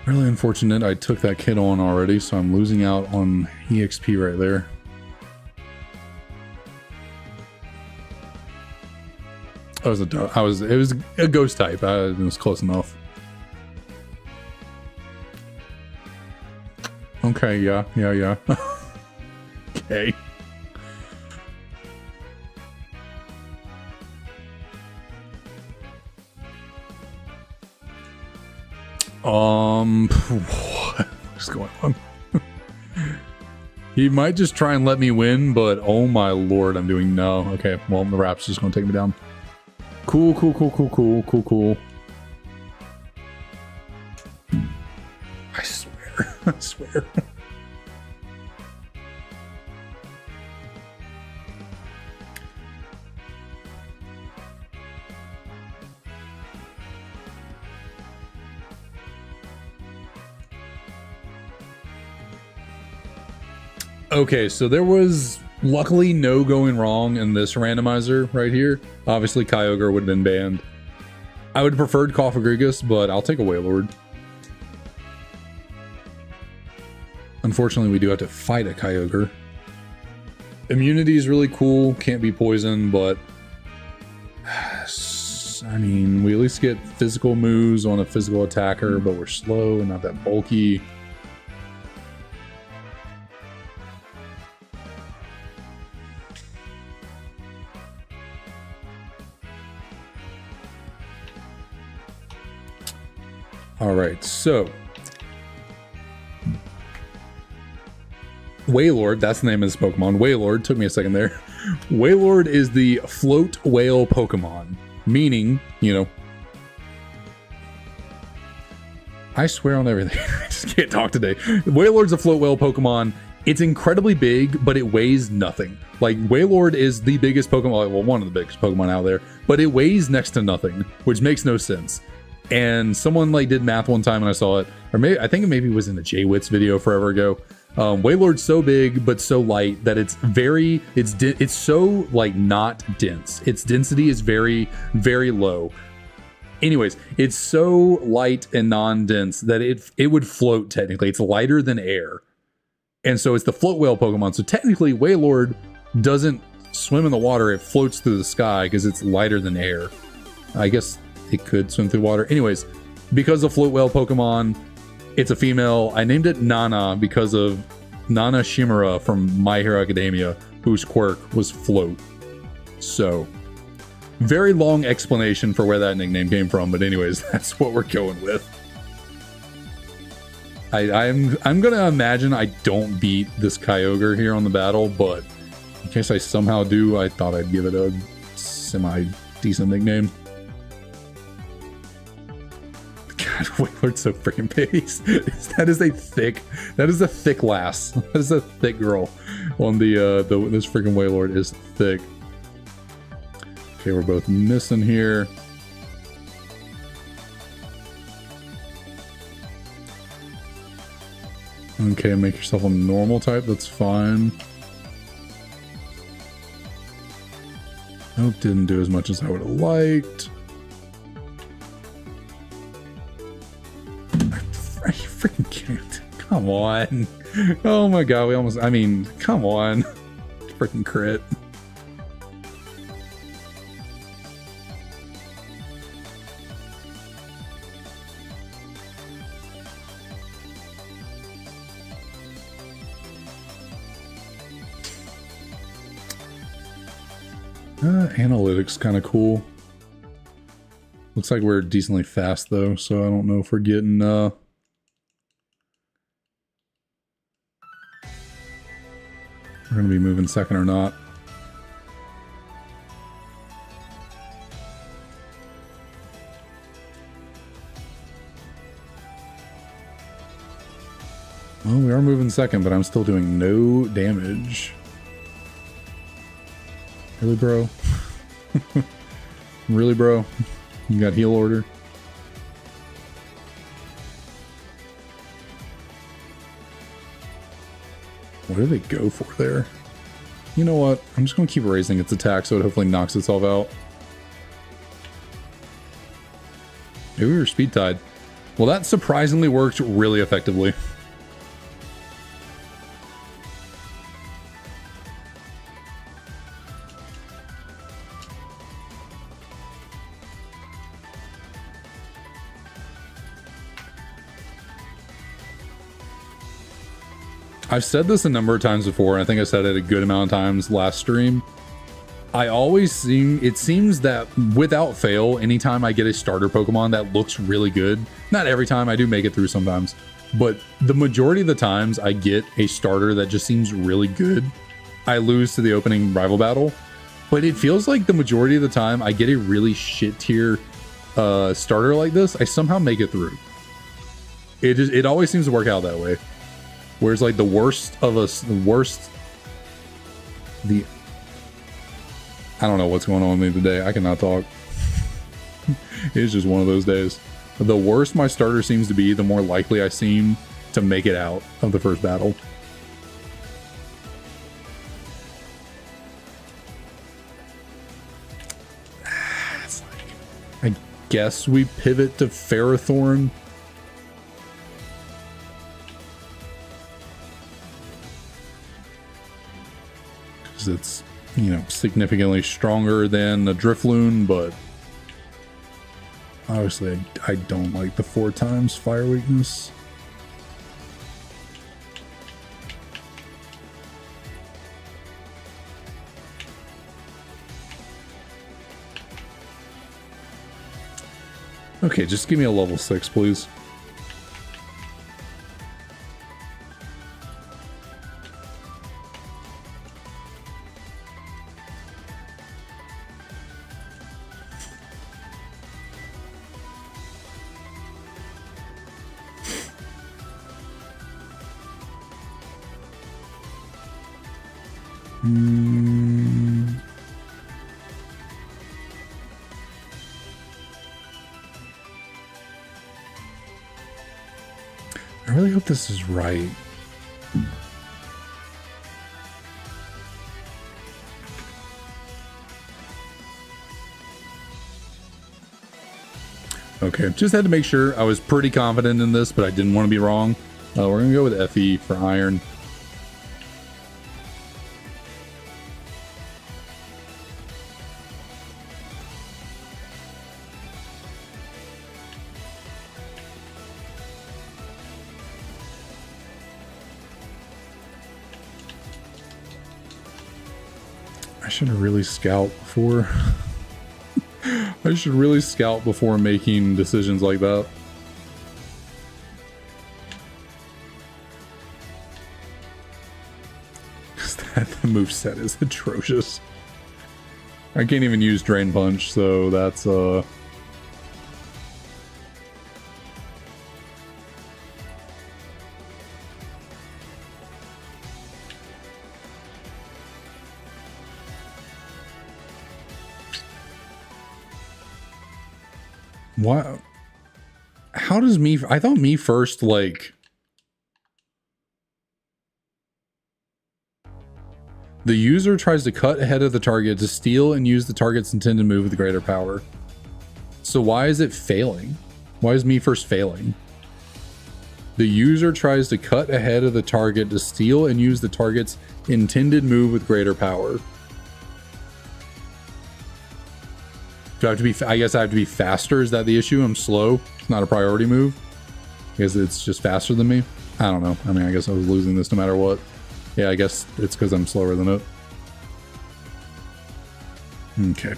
Really unfortunate I took that kid on already, so I'm losing out on EXP right there. It was a ghost type. It was close enough. Okay, yeah. Okay. What's going on? He might just try and let me win, but oh my lord, I'm doing no. Okay, well, the rap's just gonna take me down. Cool. I swear. Okay, so there was luckily no going wrong in this randomizer right here. Obviously, Kyogre would have been banned. I would have preferred Cofagrigus, but I'll take a Wailord. Unfortunately, we do have to fight a Kyogre. Immunity is really cool, can't be poisoned, but I mean, we at least get physical moves on a physical attacker, but we're slow and not that bulky. All right, so Wailord, that's the name of this Pokemon. Wailord, took me a second there. Wailord is the float whale Pokemon, meaning, you know, I swear on everything. I just can't talk today. Wailord's a float whale Pokemon. It's incredibly big, but it weighs nothing. Like, Wailord is the biggest Pokemon, well, one of the biggest Pokemon out there, but it weighs next to nothing, which makes no sense. And someone like did math one time and I saw it, or maybe I think it maybe was in the J-Wits video forever ago. Wailord's so big but so light that it's so like not dense. Its density is very, very low. Anyways, it's so light and non-dense that it would float technically. It's lighter than air. And so it's the float whale Pokemon. So technically Wailord doesn't swim in the water, it floats through the sky because it's lighter than air. I guess it could swim through water. Anyways, because the float whale Pokemon, it's a female. I named it Nana because of Nana Shimura from My Hero Academia, whose quirk was float. So, very long explanation for where that nickname came from, but anyways, that's what we're going with. I'm gonna imagine I don't beat this Kyogre here on the battle, but in case I somehow do, I thought I'd give it a semi-decent nickname. God, Wailord's so freaking big. That is a thick lass. That is a thick girl. On this freaking Wailord is thick. Okay, we're both missing here. Okay, make yourself a normal type, that's fine. Nope, didn't do as much as I would have liked. I freaking can't. Come on. Oh my god, come on. Freaking crit. Analytics kind of cool. Looks like we're decently fast though, so I don't know if we're getting we're gonna be moving second or not. Well, we are moving second, but I'm still doing no damage. Really, bro? Really, bro? You got heal order? What do they go for there? You know what? I'm just going to keep raising its attack so it hopefully knocks itself out. Maybe we were speed tied. Well, that surprisingly worked really effectively. I've said this a number of times before, and I think I said it a good amount of times last stream. It seems that without fail, anytime I get a starter Pokemon that looks really good, not every time, I do make it through sometimes, but the majority of the times I get a starter that just seems really good, I lose to the opening rival battle. But it feels like the majority of the time I get a really shit tier starter like this, I somehow make it through. It always seems to work out that way. Whereas like the worst of us, I don't know what's going on with me today. I cannot talk. It's just one of those days. The worse my starter seems to be, the more likely I seem to make it out of the first battle. It's like, I guess we pivot to Ferrothorn. It's, you know, significantly stronger than the Drifloon, but obviously I don't like the 4 times fire weakness. Okay, just give me a level 6, please. I really hope this is right. Okay, just had to make sure. I was pretty confident in this, but I didn't want to be wrong. We're going to go with FE for iron. I should have really scout before. I should really scout before making decisions like that. That moveset is atrocious. I can't even use Drain Punch, so that's what? How does me? I thought me first, like, the user tries to cut ahead of the target to steal and use the target's intended move with greater power. So why is it failing? Why is me first failing? The user tries to cut ahead of the target to steal and use the target's intended move with greater power. Do I have to be, I guess I have to be faster? Is that the issue? I'm slow. It's not a priority move. I guess it's just faster than me. I don't know. I mean, I guess I was losing this no matter what. Yeah, I guess it's because I'm slower than it. Okay.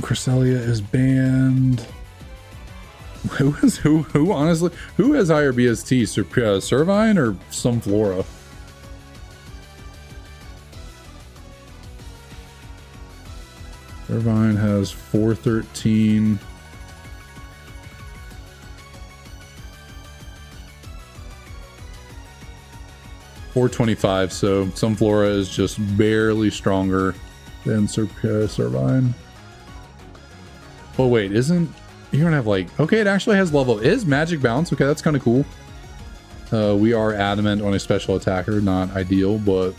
Cresselia is banned. Who honestly, who has higher BST? Servine or Sunflora? Servine has 413. .425, so Sunflora is just barely stronger than Servine. Oh wait, isn't, you don't have like, okay, it actually has level, is Magic Bounce, okay, that's kind of cool. We are adamant on a special attacker, not ideal, but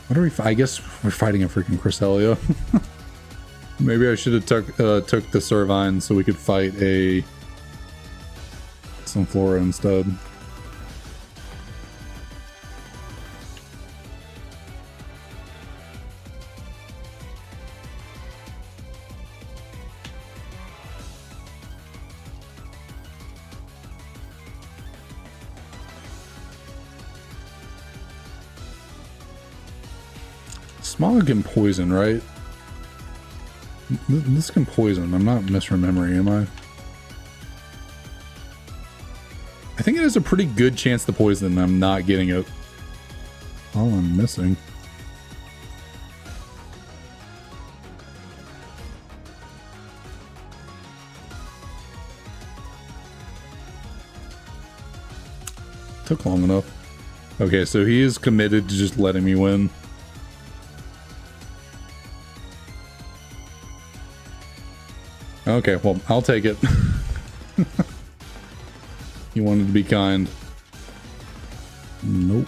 what are we, I guess we're fighting a freaking Cresselia. Maybe I should have took the Servine so we could fight a Sunflora instead. Smog can poison, right? This can poison. I'm not misremembering, am I? I think it has a pretty good chance to poison. I'm not getting it. All I'm missing. Took long enough. Okay, so he is committed to just letting me win. Okay, well, I'll take it. You wanted to be kind. Nope.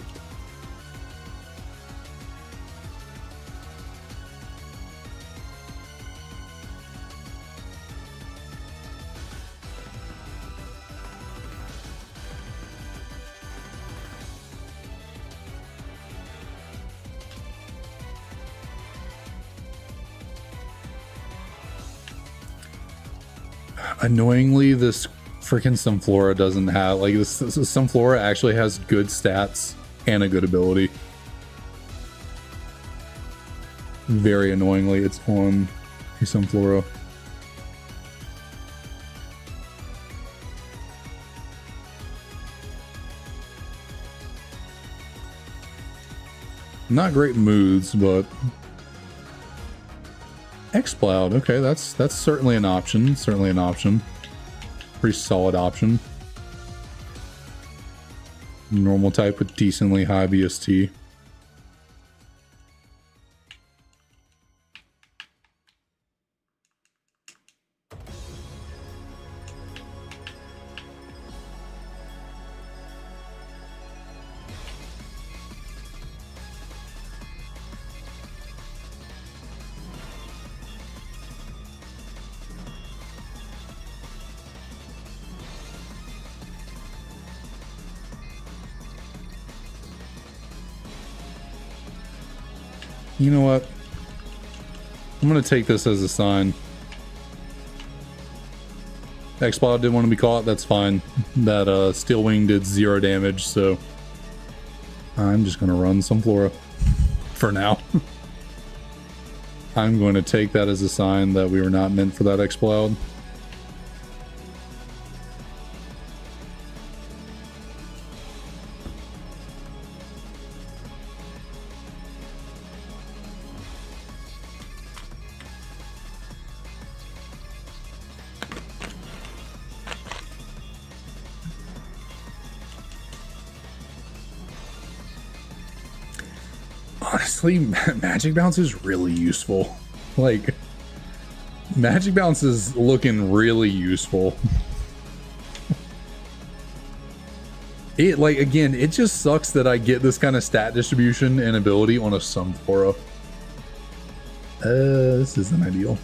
Annoyingly, this freaking Sunflora doesn't have, like, this Sunflora actually has good stats and a good ability. very annoyingly, it's on a Sunflora. Not great moves, but X-Cloud. Okay, that's certainly an option. Certainly an option. Pretty solid option. Normal type with decently high BST. You know what? I'm gonna take this as a sign. X-Cloud didn't want to be caught, that's fine. That Steel Wing did 0 damage, so I'm just gonna run Sunflora for now. I'm going to take that as a sign that we were not meant for that X-Cloud. Honestly, Magic Bounce is really useful. Like, Magic Bounce is looking really useful. It, like, again, it just sucks that I get this kind of stat distribution and ability on a Sunflora. This isn't ideal.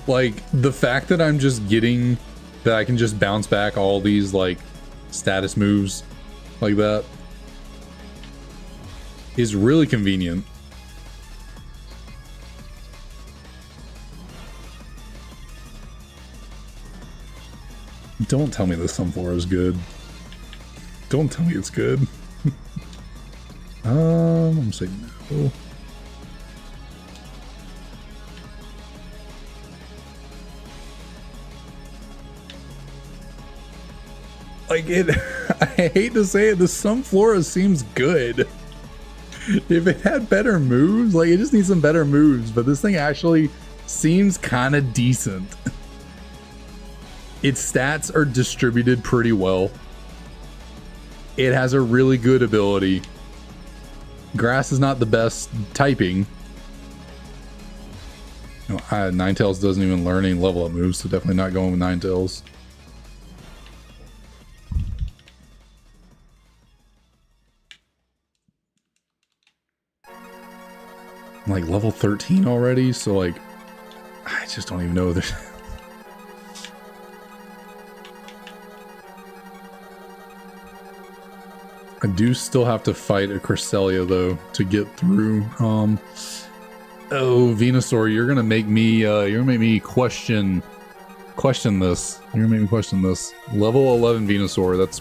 Like, the fact that I'm just getting that I can just bounce back all these like status moves like that is really convenient. Don't tell me this Sunflora is good. Don't tell me it's good. I'm gonna say no. Like it, I hate to say it, the Sunflora seems good. If it had better moves, like it just needs some better moves, but this thing actually seems kind of decent. Its stats are distributed pretty well. It has a really good ability. Grass is not the best typing. No, Ninetales doesn't even learn any level up moves, so definitely not going with Ninetales. I'm like level 13 already, so like I just don't even know this. I do still have to fight a Cresselia though to get through. Oh, Venusaur, you're gonna make me question this. You're gonna make me question this. Level 11 Venusaur, that's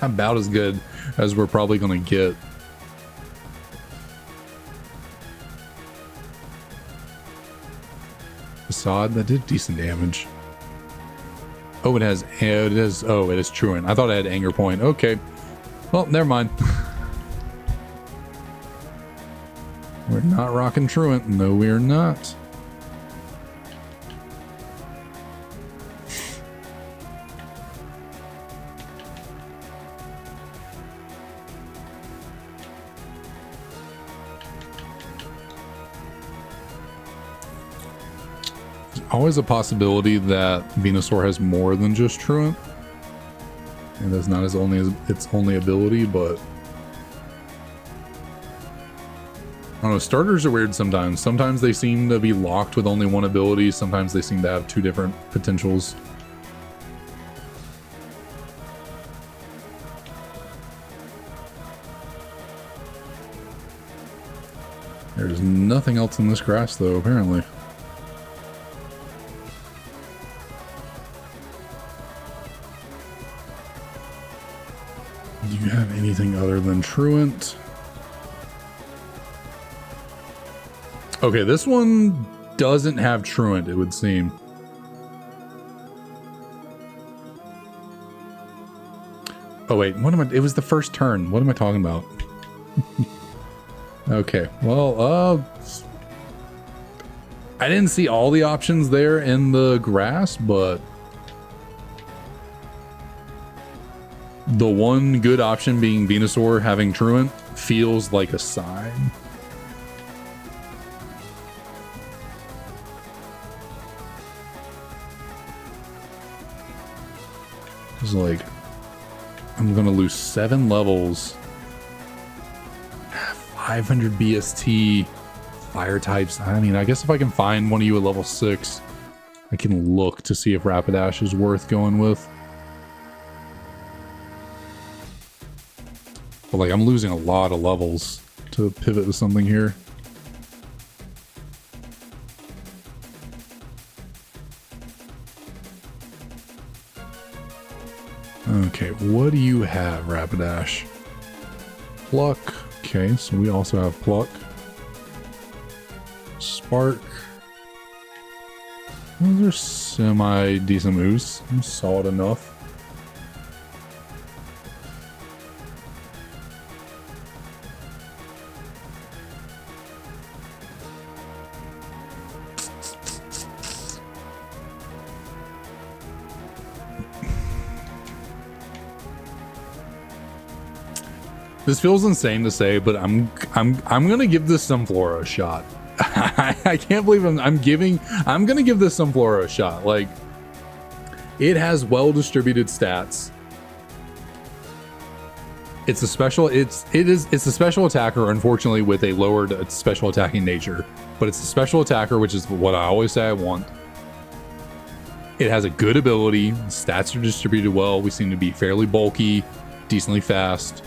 about as good as we're probably gonna get. Facade, that did decent damage. Oh, it is Truant. I thought it had Anger Point. Okay. Well, never mind. We're not rocking Truant. No, we're not. Always a possibility that Venusaur has more than just Truant, and that's not its only ability, but I don't know, starters are weird sometimes. Sometimes they seem to be locked with only one ability, sometimes they seem to have 2 different potentials. There's nothing else in this grass though, apparently. have anything other than Truant? Okay, this one doesn't have Truant, it would seem. Oh wait, what am I? It was the first turn. What am I talking about? Okay, well, I didn't see all the options there in the grass, but the one good option being Venusaur having Truant feels like a sign. It's like, I'm gonna lose 7 levels. 500 BST, fire types. I mean, I guess if I can find one of you at level 6, I can look to see if Rapidash is worth going with. But like, I'm losing a lot of levels to pivot to something here. Okay, what do you have, Rapidash? Pluck. Okay, so we also have Pluck. Spark. Those are semi-decent moves. Solid enough. This feels insane to say, but I'm gonna give this Sunflora a shot. I can't believe I'm gonna give this Sunflora a shot. Like, it has well distributed stats. It's a special attacker, unfortunately, with a lowered special attacking nature. But it's a special attacker, which is what I always say I want. It has a good ability, stats are distributed well, we seem to be fairly bulky, decently fast.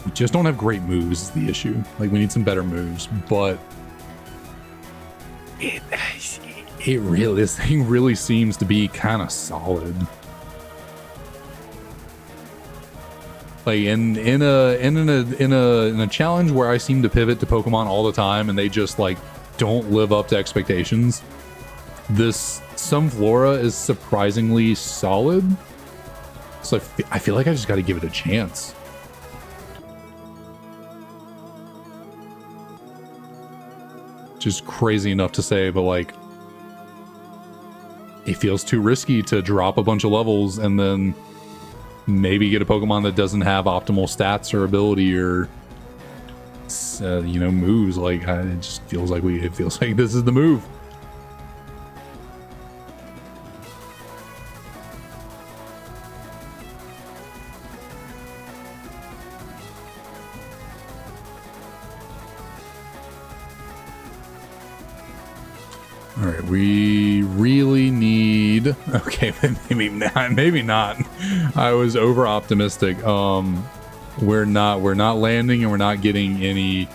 We just don't have great moves is the issue. Like, we need some better moves, but this thing really seems to be kind of solid. Like in a challenge where I seem to pivot to Pokemon all the time and they just like don't live up to expectations, this Sunflora is surprisingly solid. So I feel like I just got to give it a chance. Just crazy enough to say, but like, it feels too risky to drop a bunch of levels and then maybe get a Pokemon that doesn't have optimal stats or ability or moves. Like, it just feels like this is the move. All right, we really need. Okay, maybe not. I was over optimistic. We're not landing, and we're not getting any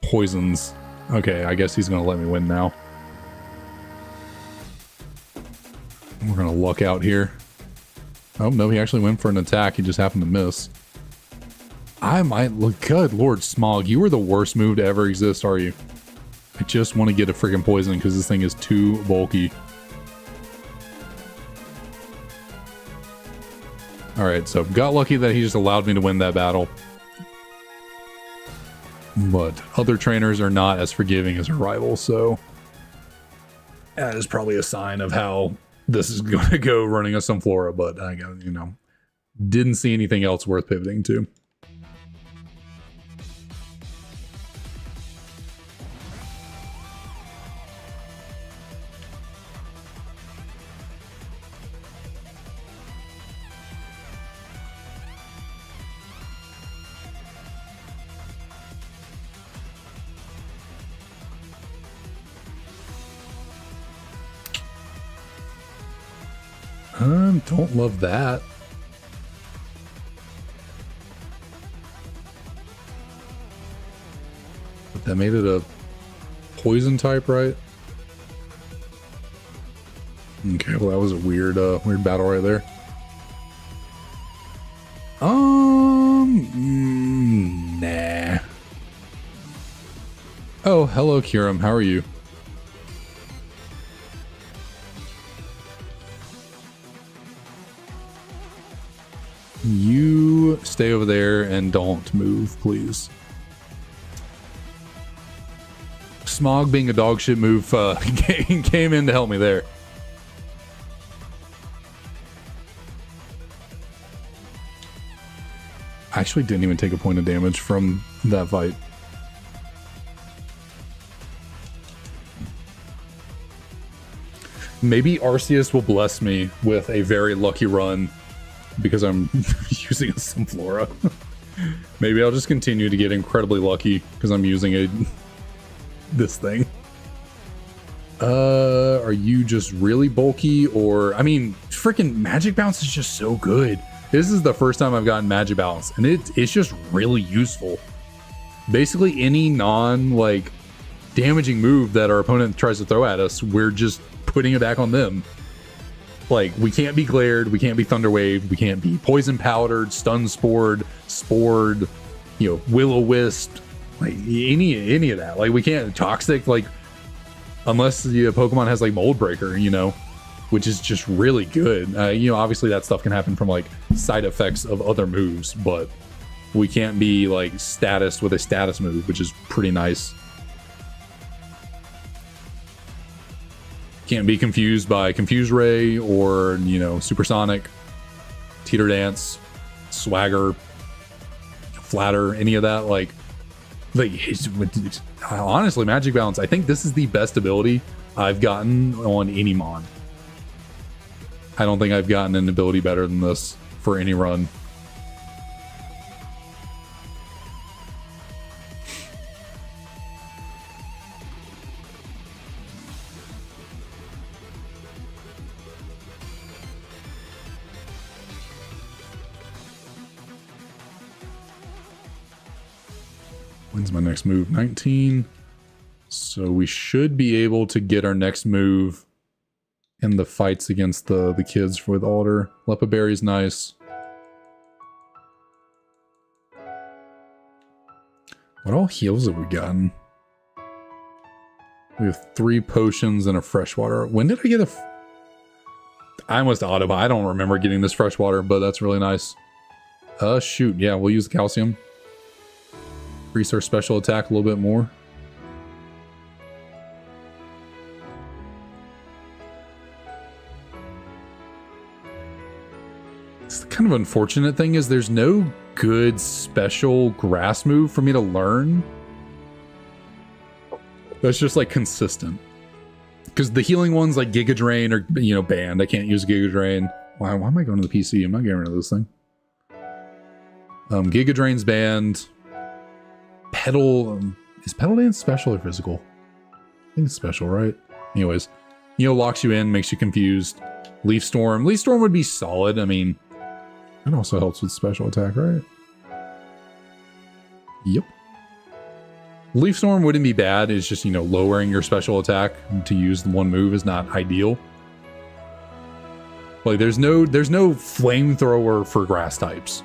poisons. Okay, I guess he's gonna let me win now. We're gonna luck out here. Oh no, he actually went for an attack. He just happened to miss. I might look good. Lord Smog, you are the worst move to ever exist, are you? I just want to get a freaking poison because this thing is too bulky. Alright, so got lucky that he just allowed me to win that battle. But other trainers are not as forgiving as her rivals, so that is probably a sign of how this is going to go running a Sunflora, but I got, didn't see anything else worth pivoting to. Don't love that. But that made it a poison type, right? Okay, well that was a weird battle right there. Oh, hello, Kiram. How are you? You stay over there and don't move, please. Smog being a dog shit move came in to help me there. I actually didn't even take a point of damage from that fight. Maybe Arceus will bless me with a very lucky run because I'm using a Sunflora. Maybe I'll just continue to get incredibly lucky because I'm using this thing. Are you just really bulky, or I mean, freaking Magic Bounce is just so good. This is the first time I've gotten Magic Bounce, and it's just really useful. Basically, any like damaging move that our opponent tries to throw at us, we're just putting it back on them. Like, we can't be glared, we can't be thunder waved, we can't be poison powdered, stun spored, you know, will-o-wisp, like any of that. Like, we can't toxic, like, unless the Pokemon has like mold breaker, you know, which is just really good. You know, obviously that stuff can happen from like side effects of other moves, but we can't be like status with a status move, which is pretty nice. Can't be confused by Confuse Ray or, you know, Supersonic, Teeter Dance, Swagger, Flatter, any of that. Like honestly, Magic Bounce, I think this is the best ability I've gotten on any Mon. I don't think I've gotten an ability better than this for any run. When's my next move? 19. So we should be able to get our next move in the fights against the kids with Alder. Lepa Berry's nice. What all heals have we gotten? We have 3 potions and a freshwater. When did I get I almost auto, but I don't remember getting this freshwater, but that's really nice. Shoot. Yeah, we'll use the calcium. Increase our special attack a little bit more. It's the kind of unfortunate thing is there's no good special grass move for me to learn. That's just like consistent. Because the healing ones like Giga Drain are, you know, banned. I can't use Giga Drain. Why am I going to the PC? I'm not getting rid of this thing. Giga Drain's banned. Petal, is Petal Dance special or physical? I think it's special, right? Anyways, you know, locks you in, makes you confused. Leaf Storm. Leaf Storm would be solid. I mean, it also helps with special attack, right? Yep. Leaf Storm wouldn't be bad. It's just, you know, lowering your special attack to use the one move is not ideal. Like, there's no flamethrower for grass types.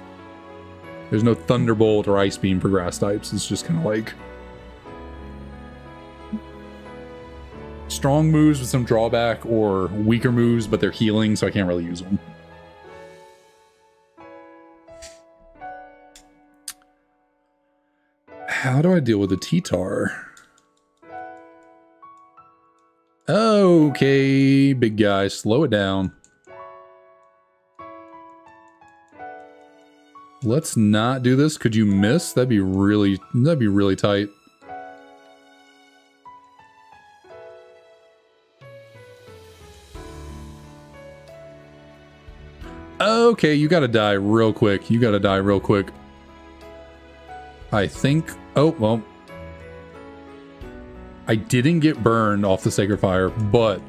There's no Thunderbolt or Ice Beam for grass types. It's just kind of like strong moves with some drawback or weaker moves, but they're healing, so I can't really use them. How do I deal with a T-Tar? Okay, big guy, slow it down. Let's not do this. Could you miss? That'd be really tight. Okay, you gotta die real quick. You gotta die real quick. I think... Oh, well. I didn't get burned off the Sacred Fire, but...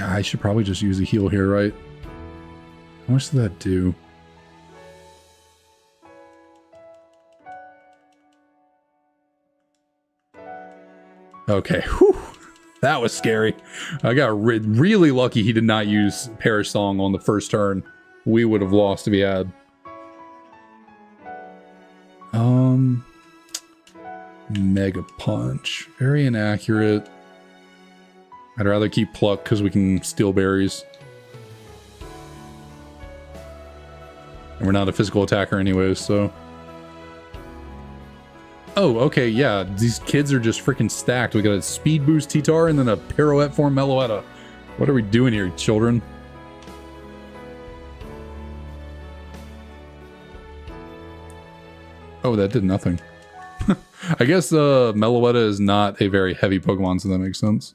I should probably just use a heal here, right? How much did that do? Okay, whew. That was scary. I got really lucky he did not use Perish Song on the first turn. We would have lost if he had. Mega Punch. Very inaccurate. I'd rather keep Pluck because we can steal berries. And we're not a physical attacker anyways, so... Oh, okay, yeah. These kids are just freaking stacked. We got a Speed Boost T-Tar and then a Pirouette form Meloetta. What are we doing here, children? Oh, that did nothing. I guess Meloetta is not a very heavy Pokemon, so that makes sense.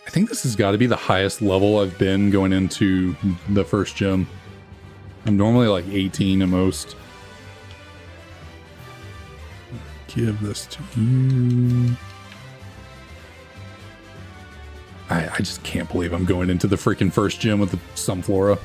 I think this has got to be the highest level I've been going into the first gym. I'm normally like 18 at most. Give this to you. I just can't believe I'm going into the freaking first gym with the Sunflora.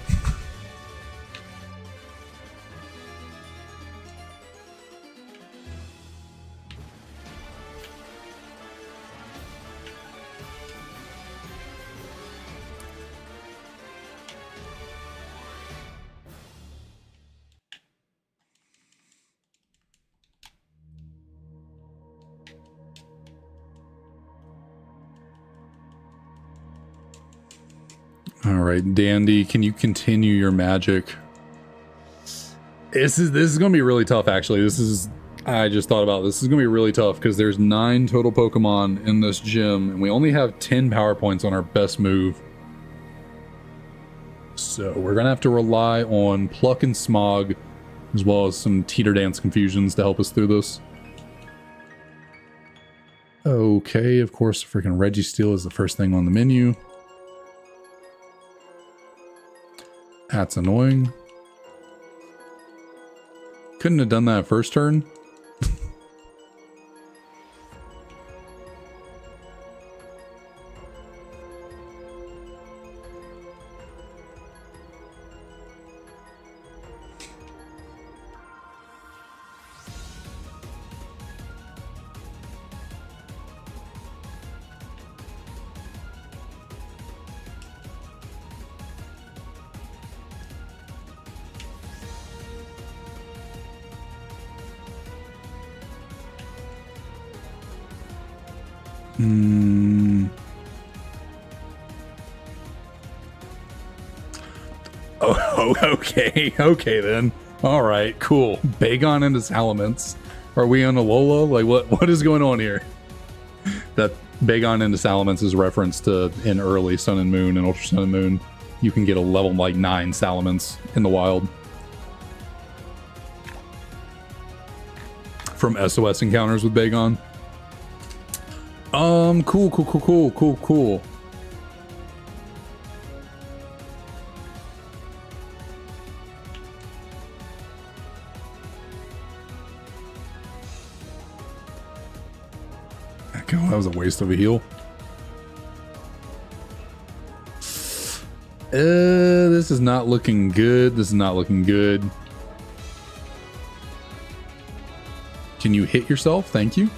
All right, Dandy, can you continue your magic? This is going to be really tough, actually. I just thought about this. This is going to be really tough because there's 9 total Pokemon in this gym, and we only have 10 power points on our best move. So we're going to have to rely on Pluck and Smog, as well as some Teeter Dance Confusions to help us through this. Okay, of course, freaking Registeel is the first thing on the menu. That's annoying. Couldn't have done that first turn. Oh, okay then. All right, cool. Bagon into Salamence. Are we on Alola? Like, what is going on here? That Bagon into Salamence is reference to in early Sun and Moon and Ultra Sun and Moon. You can get a level like 9 Salamence in the wild. From SOS encounters with Bagon. Cool. That was a waste of a heal. This is not looking good. Can you hit yourself? Thank you.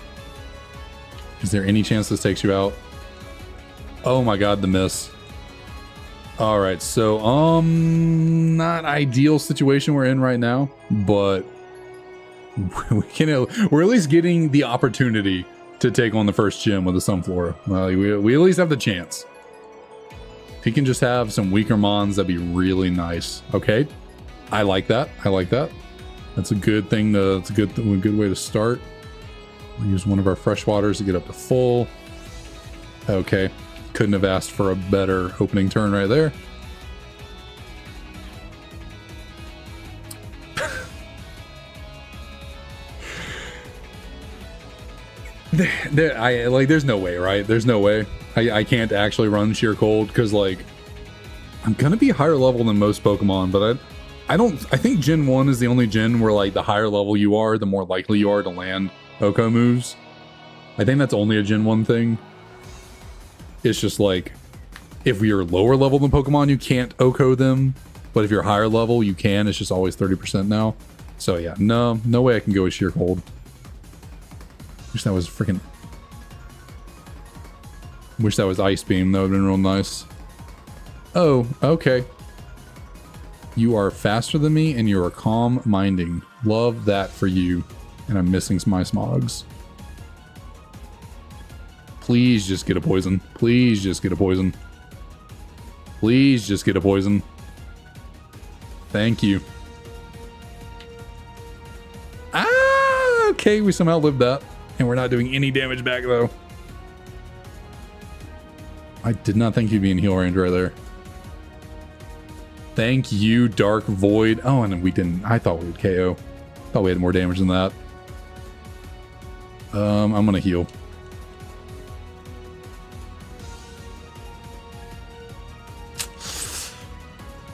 Is there any chance this takes you out? Oh my god, the miss. All right, so not ideal situation we're in right now, but we're at least getting the opportunity to take on the first gym with a Sunflora. We at least have the chance. If he can just have some weaker Mons, that'd be really nice. Okay, I like that. That's a good thing. It's a good way to start. We'll use one of our fresh waters to get up to full. Okay, couldn't have asked for a better opening turn right there. There's no way, right? There's no way. I can't actually run Sheer Cold because, like, I'm gonna be higher level than most Pokemon, but I think Gen 1 is the only gen where, like, the higher level you are, the more likely you are to land OHKO moves. I think that's only a Gen 1 thing. It's just like, if you're lower level than Pokemon, you can't OHKO them, but if you're higher level, you can. It's just always 30% now. So yeah, no way I can go with Sheer Cold. Wish that was freaking... Wish that was Ice Beam. That would have been real nice. Oh, okay. You are faster than me and you are calm minding. Love that for you. And I'm missing my Smogs. Please just get a poison. Please just get a poison. Please just get a poison. Thank you. Ah, okay, we somehow lived that. And we're not doing any damage back though. I did not think you'd be in heal range right there. Thank you, Dark Void. Oh, and we didn't. I thought we would KO. Thought we had more damage than that. I'm gonna heal.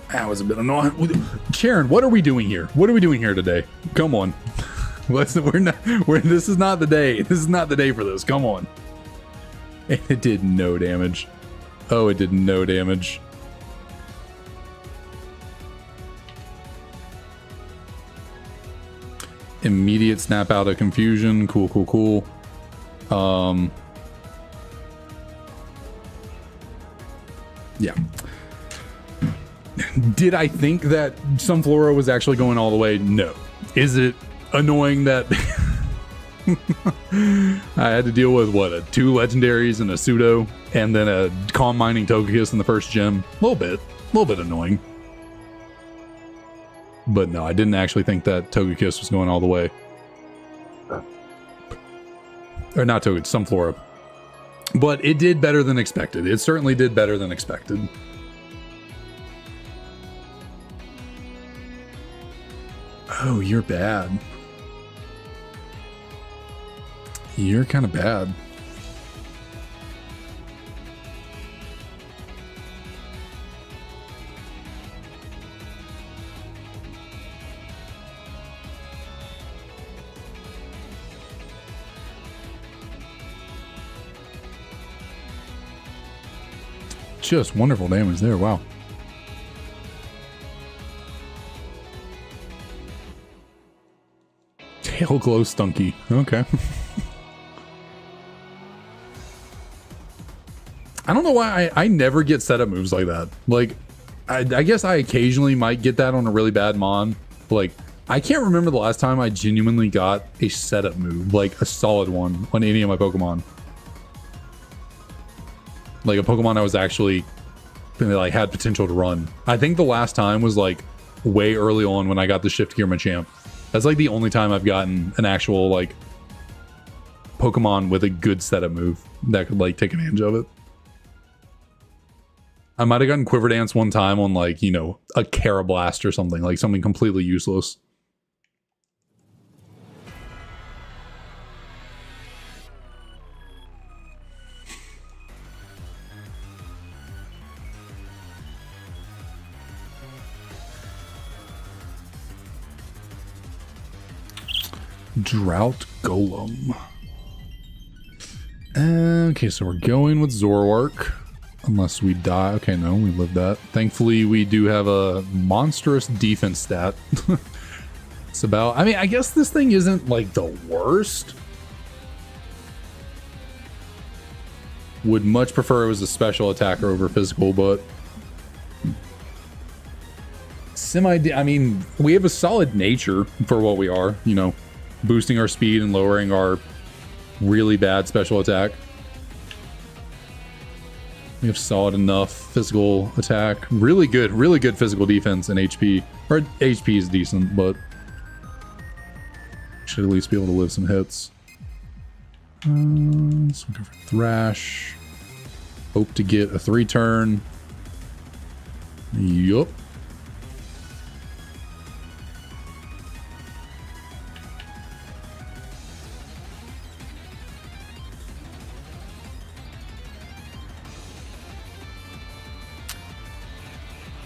That was a bit annoying. Sharon, what are we doing here? What are we doing here today? Come on. This is not the day. This is not the day for this. Come on. It did no damage. Oh, it did no damage. Immediate snap out of confusion. Cool, cool, cool. Yeah. Did I think that Sunflora was actually going all the way? No. Is it annoying that I had to deal with, what, 2 legendaries and a pseudo, and then a Calm Mining Togekiss in the first gym? A little bit annoying. But no, I didn't actually think that Togekiss was going all the way. Or not Togekiss, Sunflora. But it did better than expected. It certainly did better than expected. Oh, you're bad. You're kind of bad. Just wonderful damage there. Wow. Tail Glow Stunky. Okay. I don't know why I never get setup moves like that. Like, I guess I occasionally might get that on a really bad mon. Like, I can't remember the last time I genuinely got a setup move, like a solid one, on any of my Pokemon. Like a Pokemon I was actually, like, had potential to run. I think the last time was like way early on when I got the Shift Gear Machamp. That's like the only time I've gotten an actual like Pokemon with a good setup move that could like take advantage of it. I might have gotten Quiver Dance one time on like, you know, a Carablast or something, like something completely useless. Drought Golem. Okay, so we're going with Zoroark. Unless we die. Okay, no, we lived that. Thankfully, we do have a monstrous defense stat. It's about... I mean, I guess this thing isn't, like, the worst. Would much prefer it was a special attacker over physical, but... I mean, we have a solid nature for what we are, you know. Boosting our speed and lowering our really bad special attack. We have solid enough physical attack. Really good physical defense and HP. Our HP is decent, but should at least be able to live some hits. So we go for Thrash. Hope to get a 3-turn. Yup.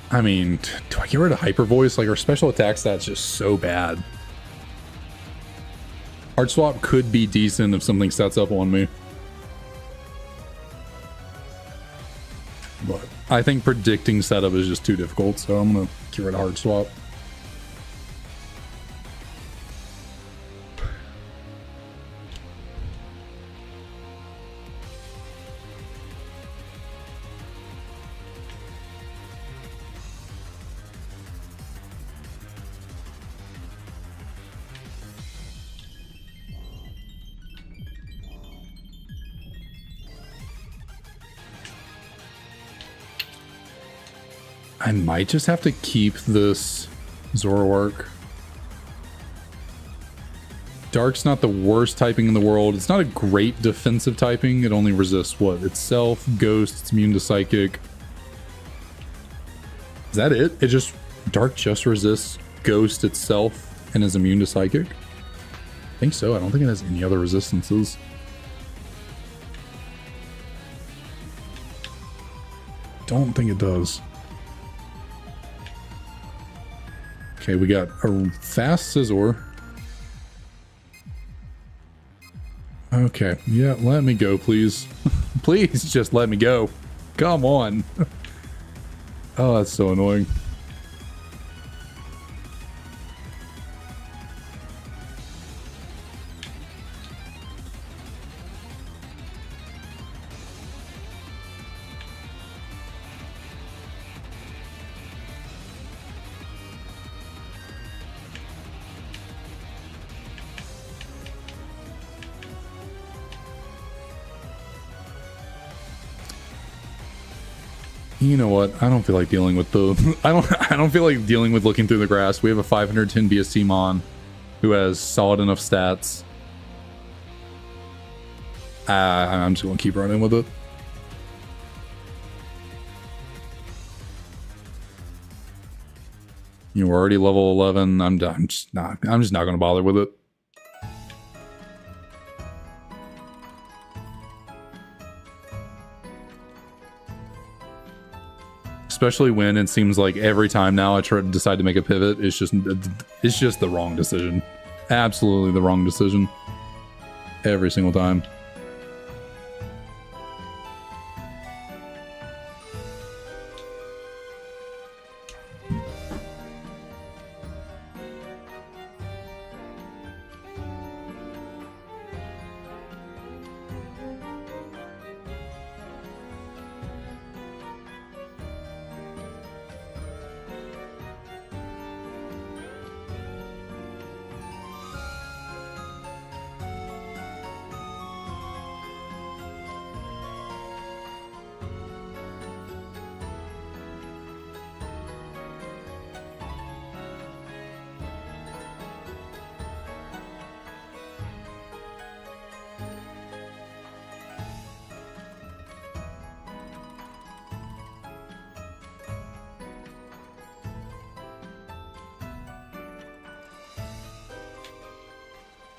I mean, do I get rid of Hyper Voice? Like, our special attack stat's just so bad. Heart Swap could be decent if something sets up on me. But I think predicting setup is just too difficult, so I'm going to get rid of Heart Swap. I might just have to keep this Zoroark. Dark's not the worst typing in the world. It's not a great defensive typing. It only resists what? Itself, Ghost, it's immune to Psychic. Is that it? It just... Dark just resists Ghost itself and is immune to Psychic? I think so. I don't think it has any other resistances. Don't think it does. Okay, we got a fast Scizor. Okay, yeah, let me go, please. Please just let me go. Come on. Oh, that's so annoying. You know what? I don't feel like dealing with the... I don't feel like dealing with looking through the grass. We have a 510 BST Mon who has solid enough stats. I'm just going to keep running with it. You're already level 11. I'm just not going to bother with it. Especially when it seems like every time now I try to decide to make a pivot, it's just the wrong decision. Absolutely the wrong decision. Every single time.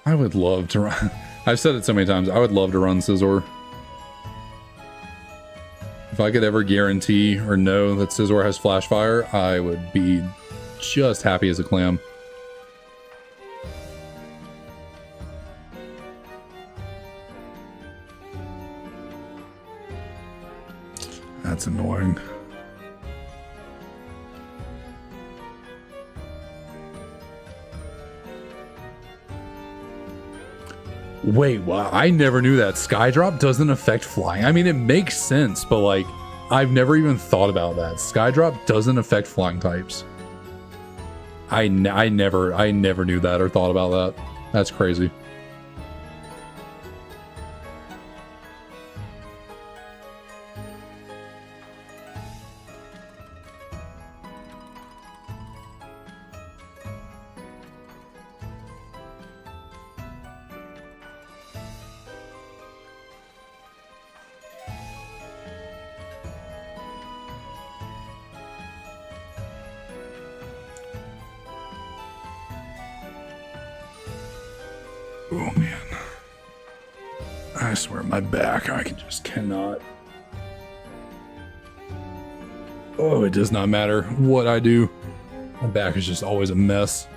I would love to run. I've said it so many times. I would love to run Scizor. If I could ever guarantee or know that Scizor has Flash Fire, I would be just happy as a clam. That's annoying. Wait, wow, I never knew that. Skydrop doesn't affect flying. I mean, it makes sense, but like, I've never even thought about that. Skydrop doesn't affect flying types. I never knew that or thought about that. That's crazy. Oh man, I swear my back, I just cannot. Oh, it does not matter what I do. My back is just always a mess.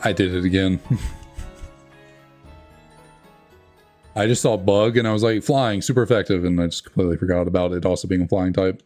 I did it again. I just saw bug and I was like, flying, super effective, and I just completely forgot about it also being a flying type.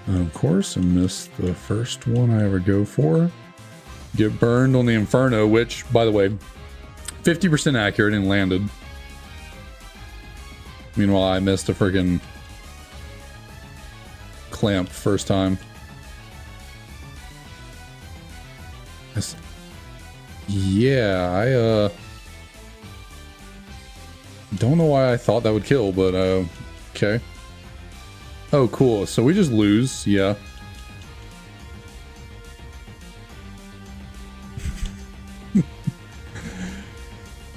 Of course, I missed the first one I ever go for. Get burned on the Inferno, which, by the way, 50% accurate and landed. Meanwhile, I missed a freaking clamp first time. Yeah, I don't know why I thought that would kill, but okay. Oh, cool. So we just lose, yeah.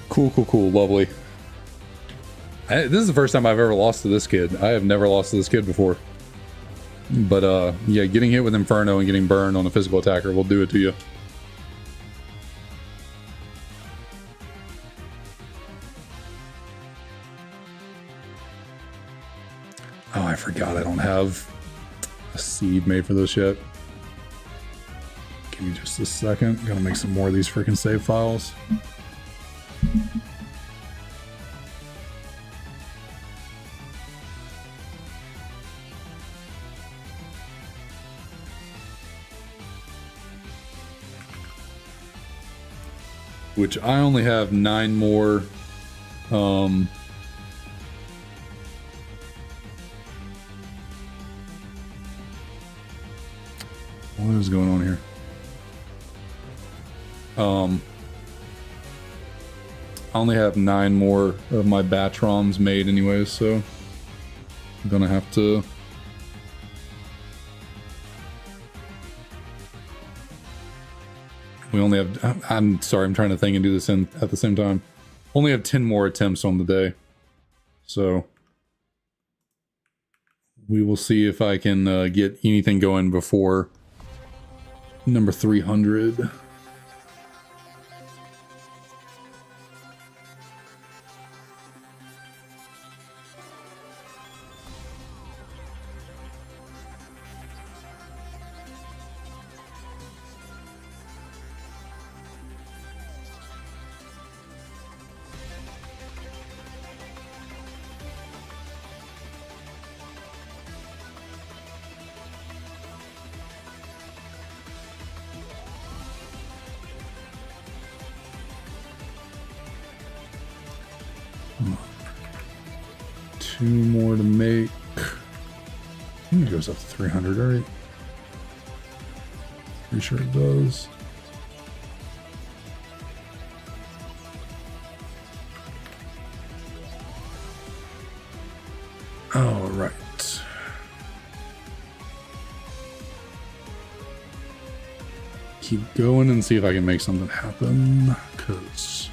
Cool, lovely. This is the first time I've ever lost to this kid. I have never lost to this kid before. But yeah, getting hit with Inferno and getting burned on a physical attacker will do it to you. Oh, I forgot I don't have a seed made for this yet. Give me just a second. Gotta make some more of these freaking save files. Which I only have 9 more. What is going on here? I only have 9 more of my batch ROMs made anyways, so I'm gonna have to. We only have, I'm sorry, I'm trying to think and do this at the same time. Only have 10 more attempts on the day. So we will see if I can get anything going before number 300. Two more to make. I think it goes up to 300, right? Pretty sure it does. All right. Keep going and see if I can make something happen, because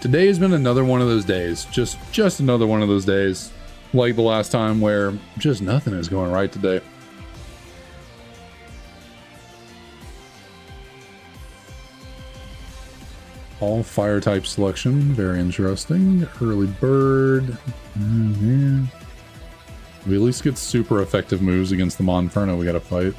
today has been another one of those days. Just another one of those days. Like the last time where just nothing is going right today. All fire type selection. Very interesting. Early bird. We at least get super effective moves against the Monferno we gotta fight.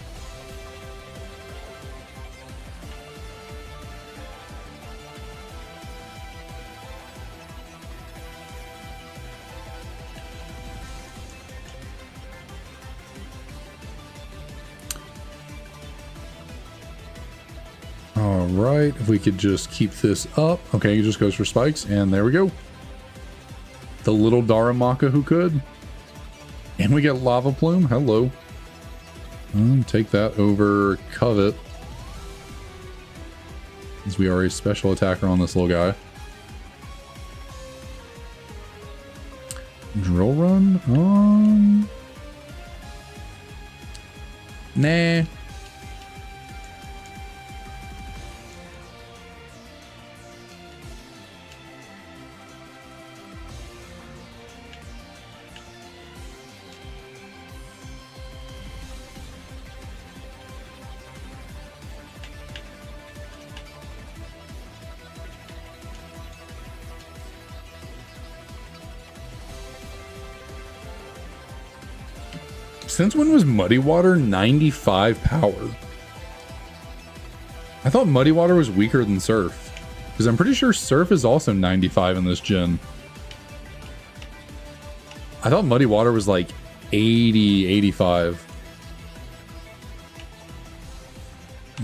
Alright, if we could just keep this up. Okay, he just goes for spikes, and there we go. The little Daramaka who could. And we get Lava Plume. Hello. Take that over Covet, as we are a special attacker on this little guy. Drill run? Nah. Since when was Muddy Water 95 power? I thought Muddy Water was weaker than Surf, because I'm pretty sure Surf is also 95 in this gen. I thought Muddy Water was like 80, 85.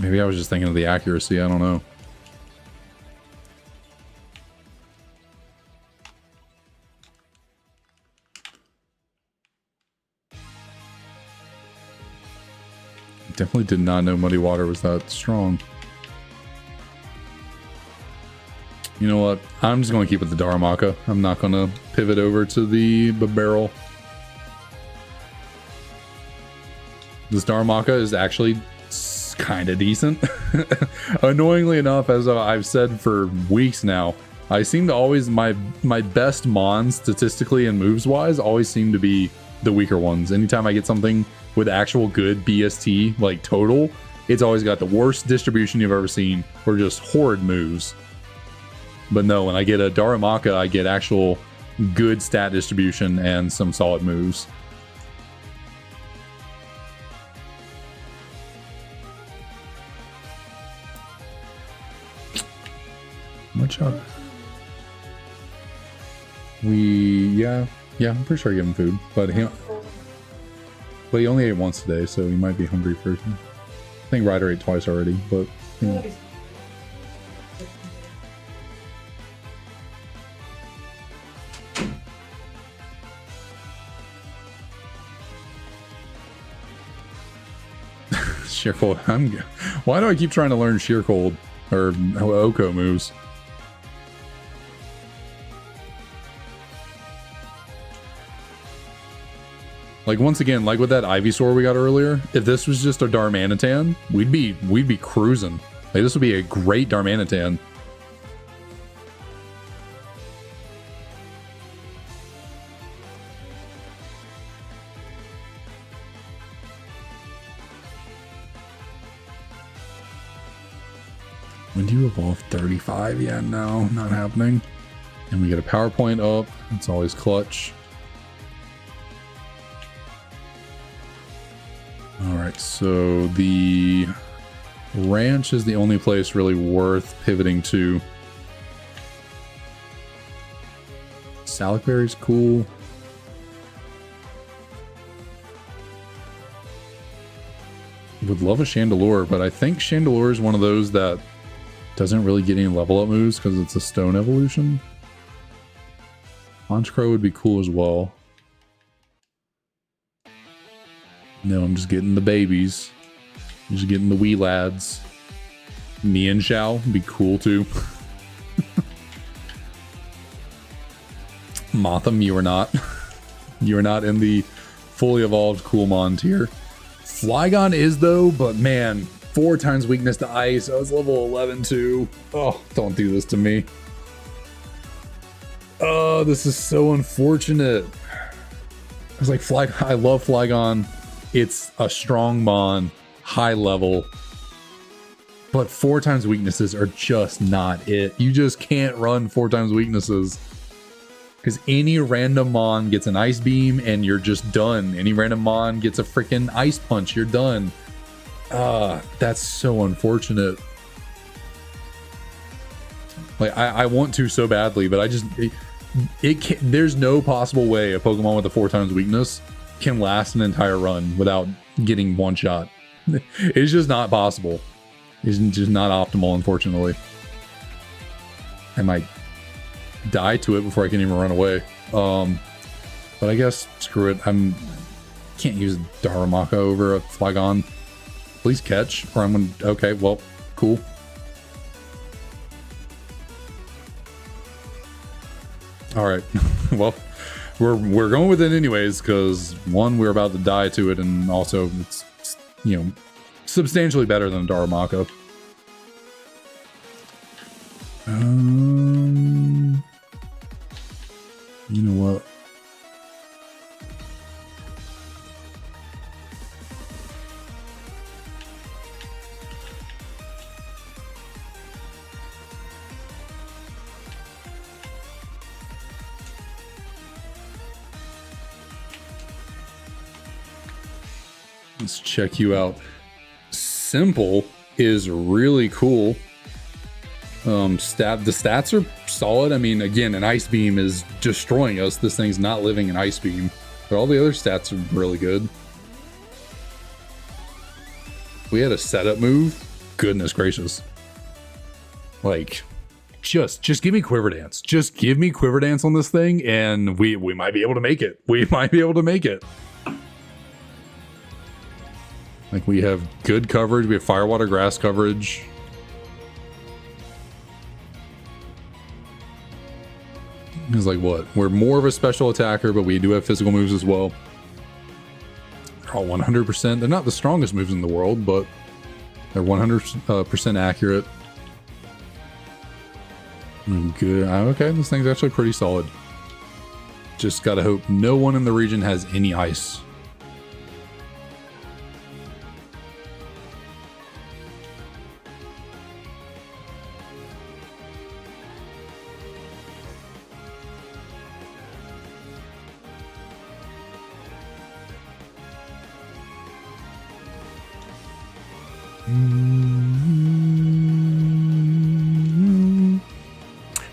Maybe I was just thinking of the accuracy. I don't know. Definitely did not know Muddy Water was that strong. You know what? I'm just going to keep it the Darumaka. I'm not going to pivot over to the barrel. This Darumaka is actually kind of decent. Annoyingly enough, as I've said for weeks now, I seem to always, my best mons statistically and moves wise always seem to be the weaker ones. Anytime I get something with actual good BST, like total, it's always got the worst distribution you've ever seen, or just horrid moves. But no, when I get a Darumaka, I get actual good stat distribution and some solid moves. Much up. Yeah, I'm pretty sure I give him food, but he only ate once today, so he might be hungry first. I think Ryder ate twice already, but you know. Sheer Cold. Why do I keep trying to learn Sheer Cold or Oko moves? Like, once again, like with that Ivysaur we got earlier, if this was just a Darmanitan, we'd be cruising. Like, this would be a great Darmanitan. When do you evolve 35? Yeah, no, not happening. And we get a power point up. It's always clutch. Alright, so the ranch is the only place really worth pivoting to. Salicberry's cool. Would love a Chandelure, but I think Chandelure is one of those that doesn't really get any level up moves because it's a stone evolution. Honchkrow would be cool as well. No, I'm just getting the babies. I'm just getting the wee lads. Mienshao would be cool too. Motham, you are not. You are not in the fully evolved Coolmon tier. Flygon is though, but man, 4 times weakness to ice. I was level 11 too. Oh, don't do this to me. Oh, this is so unfortunate. I was like, I love Flygon. It's a strong mon, high level, but 4 times weaknesses are just not it. You just can't run 4 times weaknesses because any random mon gets an ice beam and you're just done. Any random mon gets a freaking ice punch, you're done. That's so unfortunate. Like I want to so badly, but I just it can't. There's no possible way a Pokemon with a 4 times weakness can last an entire run without getting one shot. It's just not possible. It's just not optimal, unfortunately. I might die to it before I can even run away. But I guess screw it. Can't use Darumaka over a Flygon. Please catch, or I'm gonna. Okay, well, cool. All right, well. We're going with it anyways, because one, we're about to die to it, and also it's, you know, substantially better than Darumaka. You know what? Let's check you out. Simple is really cool. The stats are solid. I mean, again, an ice beam is destroying us. This thing's not living an ice beam. But all the other stats are really good. We had a setup move. Goodness gracious. Like, just give me Quiver Dance. Just give me Quiver Dance on this thing, and we might be able to make it. We might be able to make it. Like, we have good coverage. We have Fire, Water, Grass coverage. It's like, what? We're more of a special attacker, but we do have physical moves as well. They're all 100%. They're not the strongest moves in the world, but they're 100% accurate. Good. Okay, this thing's actually pretty solid. Just gotta hope no one in the region has any ice.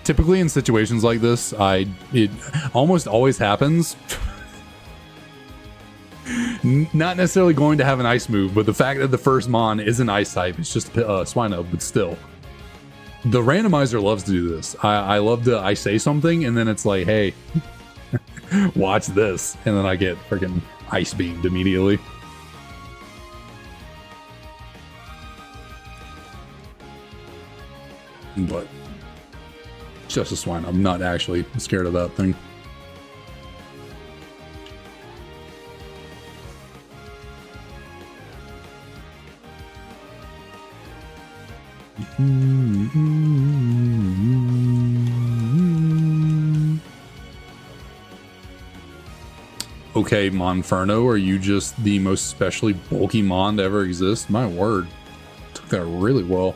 Typically in situations like this, it almost always happens. Not necessarily going to have an ice move, but the fact that the first Mon is an ice type, it's just Swinub, but still. The randomizer loves to do this. I love to, I say something and then it's like, hey, watch this. And then I get freaking ice beamed immediately. But just a swine. I'm not actually scared of that thing. Okay, Monferno, are you just the most specially bulky Mon to ever exist? My word. Took that really well.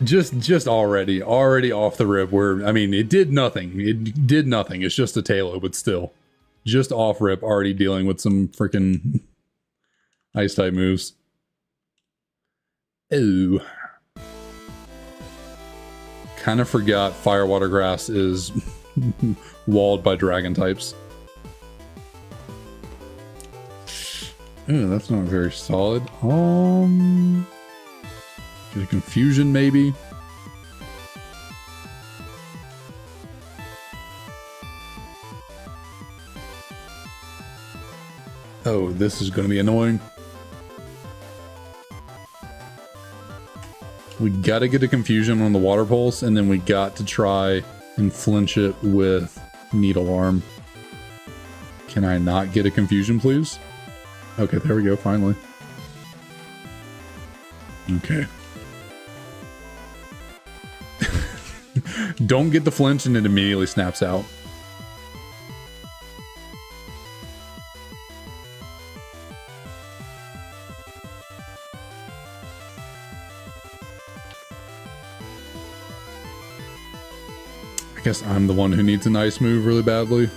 just already off the rip where, I mean, it did nothing. It's just a Tailo, but still. Just off rip, already dealing with some freaking ice type moves. Ooh. Kind of forgot Fire, Water, Grass is walled by dragon types. Ooh, that's not very solid. Get a confusion, maybe. Oh, this is going to be annoying. We got to get a confusion on the water pulse, and then we got to try and flinch it with needle arm. Can I not get a confusion, please? Okay, there we go, finally. Okay. Don't get the flinch and it immediately snaps out. I guess I'm the one who needs a nice move really badly.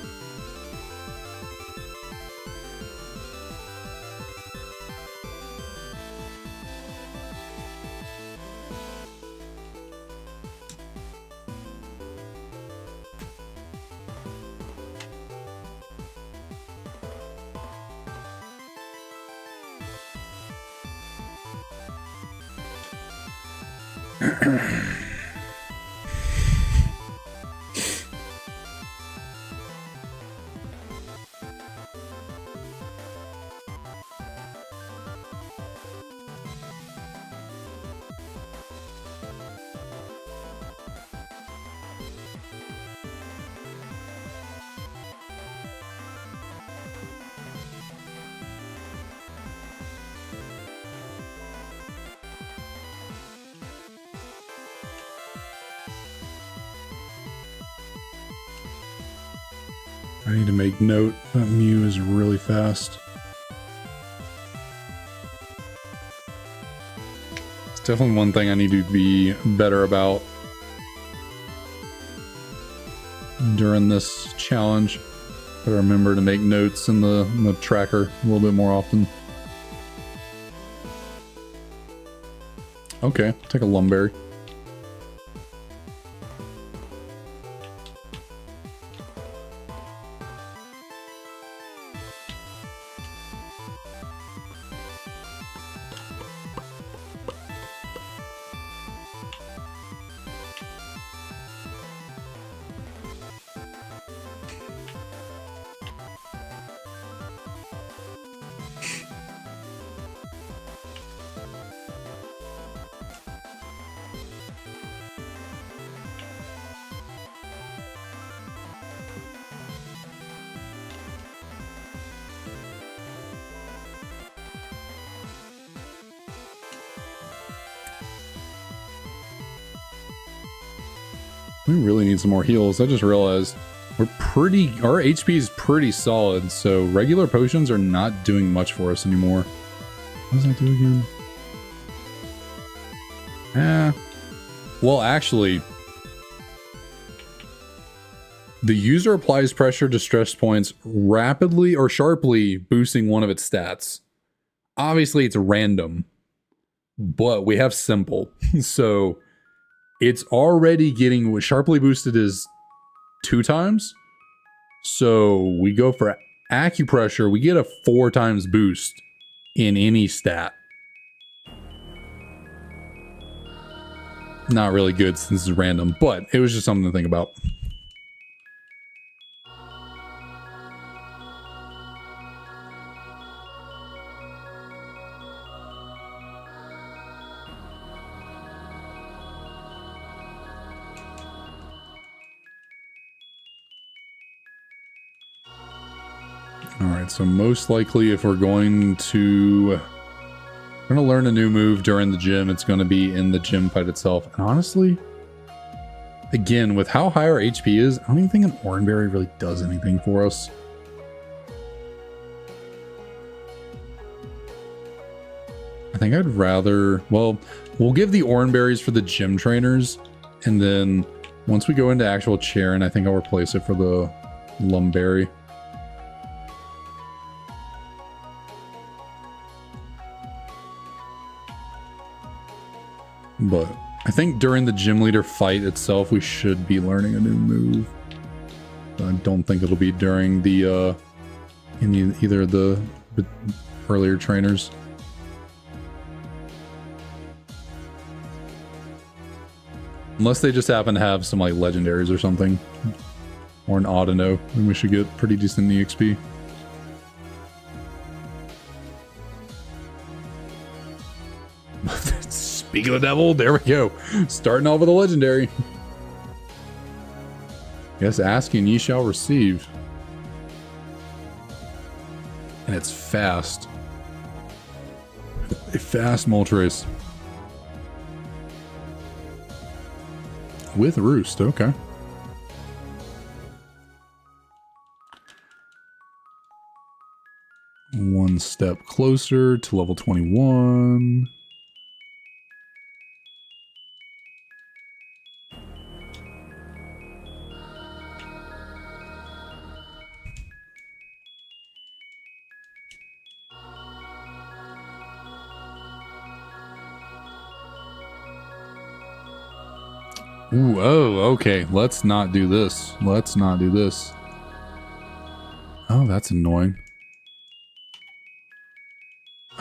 I need to make note that Mew is really fast. It's definitely one thing I need to be better about during this challenge. Gotta remember to make notes in the tracker a little bit more often. Okay, take a Lumberry. We really need some more heals. I just realized our HP is pretty solid, so regular potions are not doing much for us anymore. What does that do again? Well, actually, the user applies pressure to stress points rapidly or sharply boosting one of its stats. Obviously, it's random, but we have simple, so it's already getting sharply boosted is 2 times. So we go for acupressure, we get a 4 times boost in any stat. Not really good since it's random, but it was just something to think about. Alright, so most likely if we're going to learn a new move during the gym, it's going to be in the gym fight itself. And honestly, again, with how high our HP is, I don't even think an Oranberry really does anything for us. I think I'd rather, well, we'll give the Oranberries for the gym trainers, and then once we go into actual Charon, I think I'll replace it for the Lumberry. But I think during the gym leader fight itself, we should be learning a new move. I don't think it'll be during the either of the earlier trainers. Unless they just happen to have some like legendaries or something, or an Audino, then we should get pretty decent EXP. Speak of the devil, there we go. Starting off with a legendary. Yes, ask and ye shall receive. And it's fast. A fast Moltres. With Roost, okay. One step closer to level 21. Ooh, oh, okay. Let's not do this. Let's not do this. Oh, that's annoying.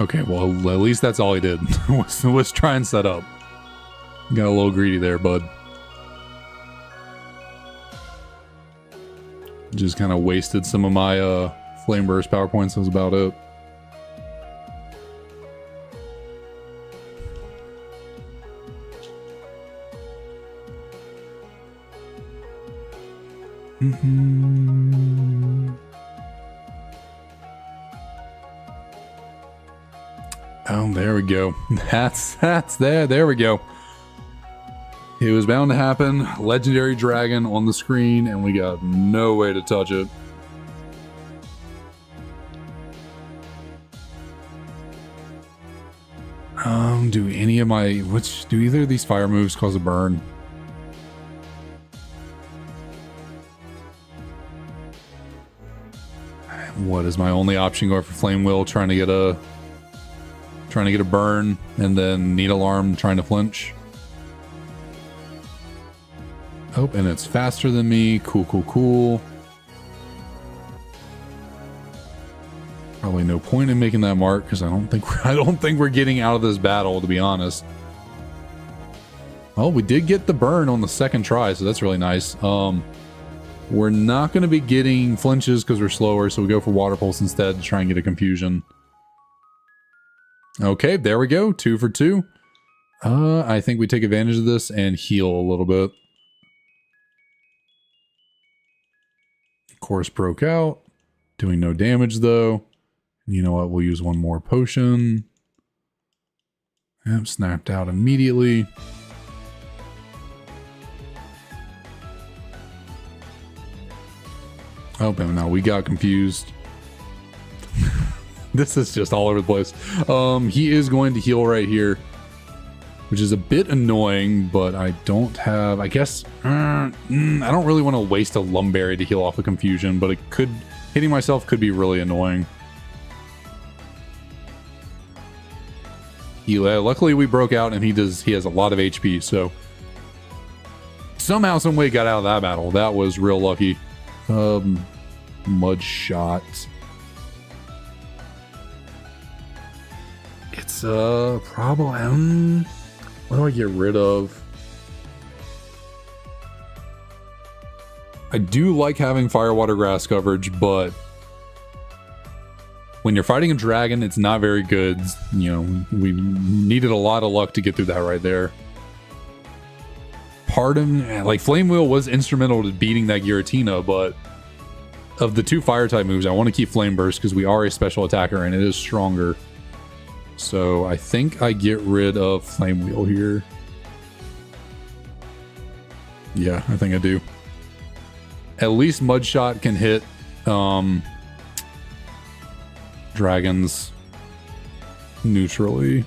Okay, well, at least that's all he did. was try and set up. Got a little greedy there, bud. Just kind of wasted some of my Flame Burst power points. That was about it. Oh, there we go. That's there we go. It was bound to happen. Legendary Dragon on the screen, and we got no way to touch it. Do any of my... do either of these fire moves cause a burn? What is my only option? Going for Flame Wheel, trying to get a burn, and then Needle Arm trying to flinch. Oh, and it's faster than me. Cool, cool, cool. Probably no point in making that mark because I don't think we're getting out of this battle, to be honest. Oh, we did get the burn on the second try, so that's really nice. We're not going to be getting flinches because we're slower, so we go for Water Pulse instead to try and get a confusion. Okay, there we go. 2 for 2. I think we take advantage of this and heal a little bit. Course broke out. Doing no damage, though. You know what? We'll use one more potion. Yep, snapped out immediately. Oh, and now we got confused. This is just all over the place. He is going to heal right here, which is a bit annoying, but I don't have... I guess... I don't really want to waste a Lumberry to heal off a confusion, but it could... Hitting myself could be really annoying. Luckily, we broke out, and he has a lot of HP, so... Somehow, some way got out of that battle. That was real lucky. Mud Shot. It's a problem. What do I get rid of? I do like having Fire, Water, Grass coverage, but when you're fighting a dragon, it's not very good. You know, we needed a lot of luck to get through that right there. Pardon, like Flame Wheel was instrumental to beating that Giratina, but of the 2 fire type moves, I want to keep Flame Burst because we are a special attacker and it is stronger. So I think I get rid of Flame Wheel here. Yeah, I think I do. At least Mud Shot can hit dragons neutrally.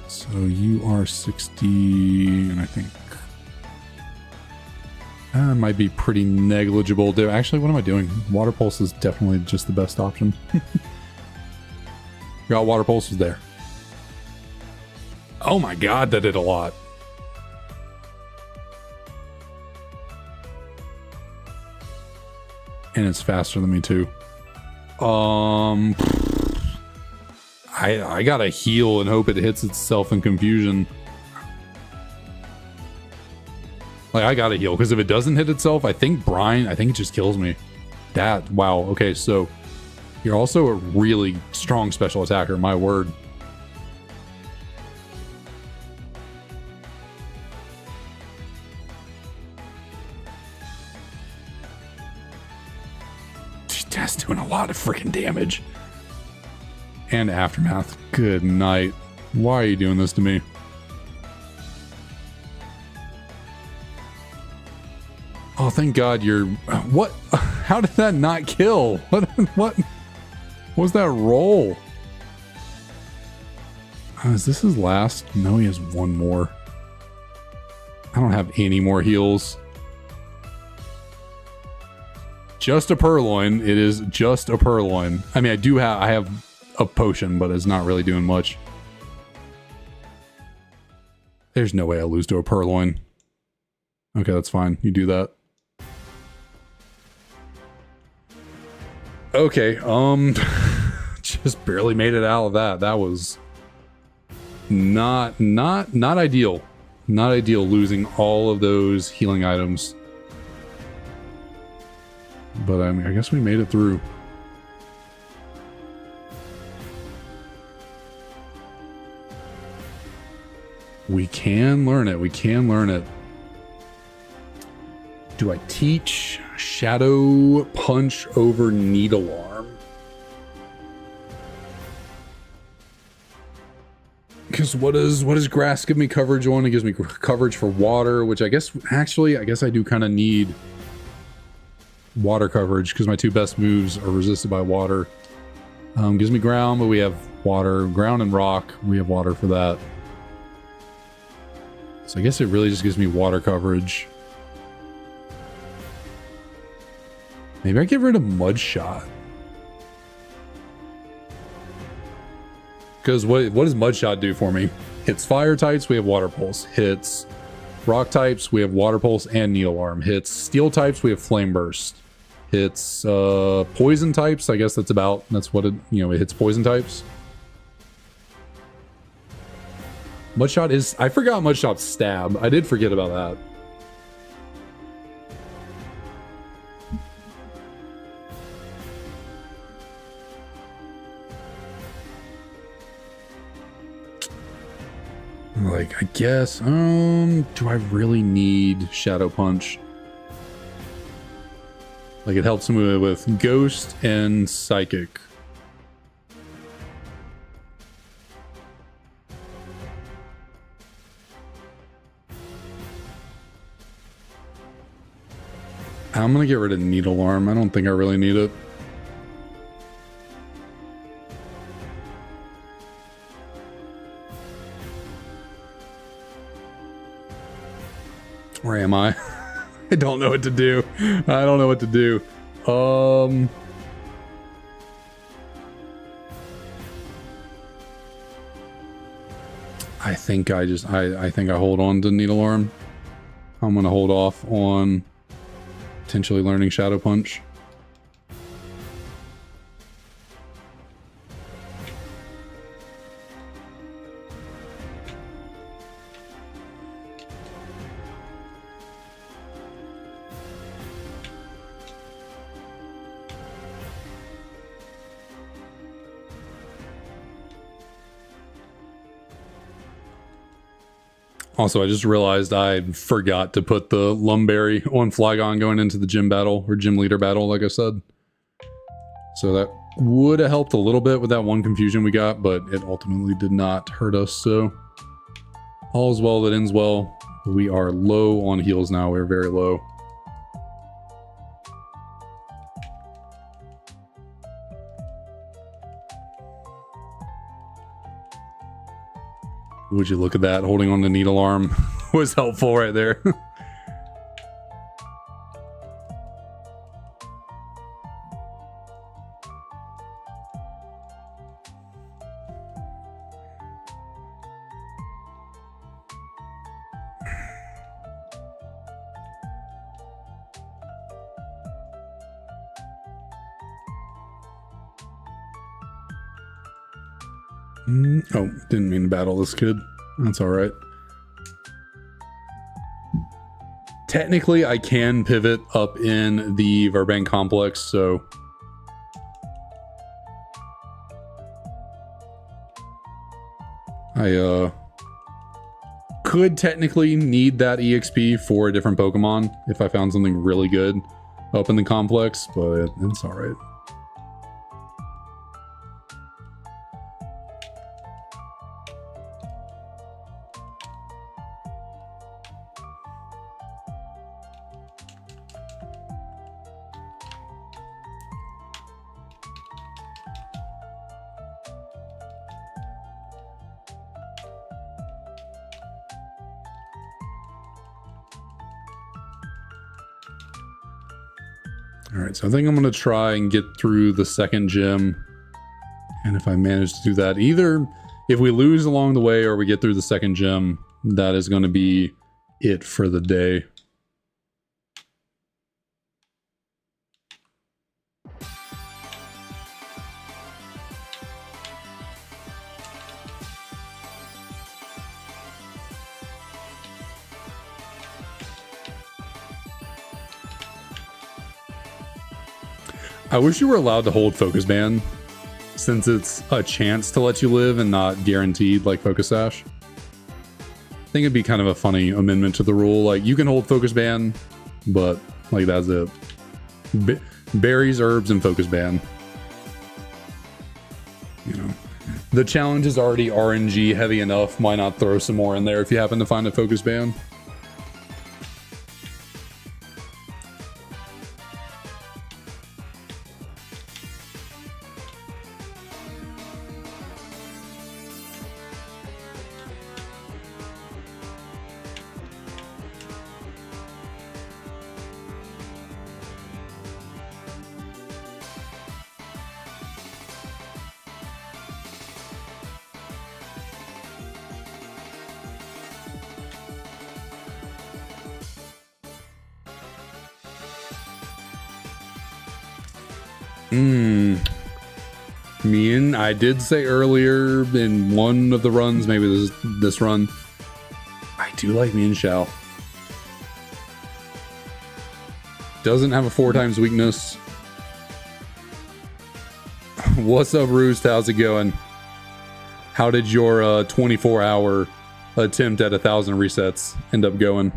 So you are 60, and I think that might be pretty negligible. Actually, what am I doing? Water Pulse is definitely just the best option. Got Water Pulses there. Oh my god, that did a lot. And it's faster than me too. I gotta heal and hope it hits itself in confusion. Like, I gotta heal, because if it doesn't hit itself, I think it just kills me. Wow, okay, so you're also a really strong special attacker, my word. That's doing a lot of freaking damage. And Aftermath. Good night. Why are you doing this to me? Oh, thank God you're... What? How did that not kill? What was that roll? Is this his last? No, he has one more. I don't have any more heals. Just a Purloin. It is just a Purloin. I mean, I have a potion, but it's not really doing much. There's no way I lose to a Purloin. Okay, that's fine. You do that. Okay, just barely made it out of that. That was not ideal. Not ideal losing all of those healing items. But I mean, I guess we made it through. We can learn it. We can learn it. Do I teach Shadow Punch over Needle Arm? Because what does Grass give me coverage on? It gives me coverage for water, which I guess I do kind of need water coverage because my 2 best moves are resisted by water. Gives me ground, but we have water. Ground and rock, we have water for that. So I guess it really just gives me water coverage. Maybe I get rid of Mud Shot. Because what does Mud Shot do for me? Hits fire types, we have Water Pulse. Hits rock types, we have Water Pulse and Needle Arm. Hits steel types, we have Flame Burst. Hits poison types, I guess that's what it, you know, it hits poison types. Mud Shot is, I forgot Mud Shot's stab. I did forget about that. Like, I guess, do I really need Shadow Punch? Like, it helps me with Ghost and Psychic. I'm gonna get rid of Needle Arm. I don't think I really need it. Where am I? I don't know what to do. I don't know what to do. I think I think I hold on to Needle Arm. I'm gonna hold off on potentially learning Shadow Punch. Also, I just realized I forgot to put the Lumberry on Flygon going into the gym battle, or gym leader battle, like I said. So that would have helped a little bit with that one confusion we got, but it ultimately did not hurt us, so... All's well that ends well. We are low on heals now, we're very low. Would you look at that? Holding on to Needle Arm was helpful right there. Oh, didn't mean to battle this kid. That's alright. Technically, I can pivot up in the Verbank complex, so... I, could technically need that EXP for a different Pokemon if I found something really good up in the complex, but it's alright. Alright, so I think I'm going to try and get through the second gym. And if I manage to do that, either if we lose along the way or we get through the second gym, that is going to be it for the day. I wish you were allowed to hold Focus Band, since it's a chance to let you live and not guaranteed like Focus Sash. I think it'd be kind of a funny amendment to the rule. Like, you can hold Focus Band, but like that's it. Berries, herbs, and Focus Band. You know, the challenge is already RNG heavy enough. Why not throw some more in there if you happen to find a Focus Band? I did say earlier in one of the runs, maybe this run, I do like Shao. Doesn't have a 4 times weakness. What's up, Roost? How's it going? How did your 24-hour attempt at 1,000 resets end up going?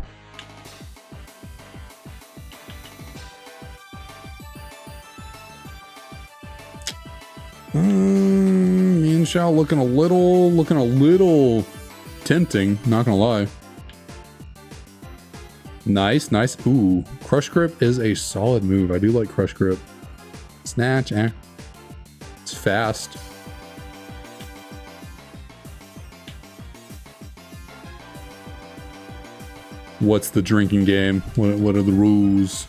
Shao looking a little tempting, not gonna lie. Nice. Ooh, Crush Grip is a solid move. I do like Crush Grip. Snatch, it's fast. What's the drinking game? What are the rules?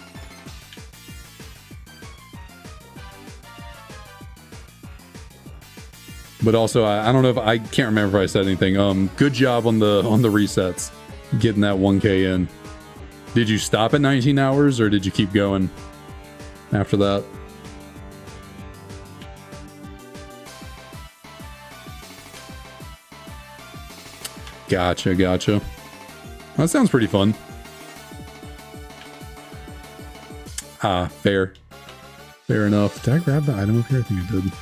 But also, I don't know if I can't remember if I said anything. Good job on the resets, getting that 1K in. Did you stop at 19 hours or did you keep going after that? Gotcha. That sounds pretty fun. Fair enough. Did I grab the item up here? I think I did.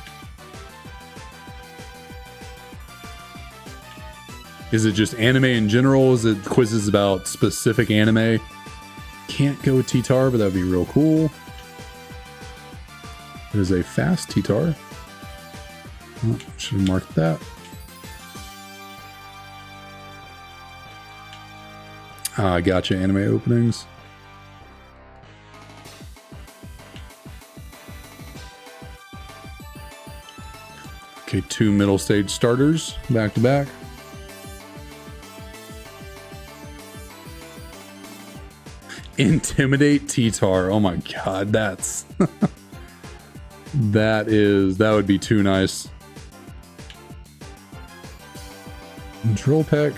Is it just anime in general? Is it quizzes about specific anime? Can't go with T-Tar, but that'd be real cool. It is a fast T-Tar. Oh, should have marked that. Gotcha. Anime openings. Okay, 2 middle stage starters back to back. Intimidate T-Tar. Oh my god, that's that would be too nice. Drill Peck.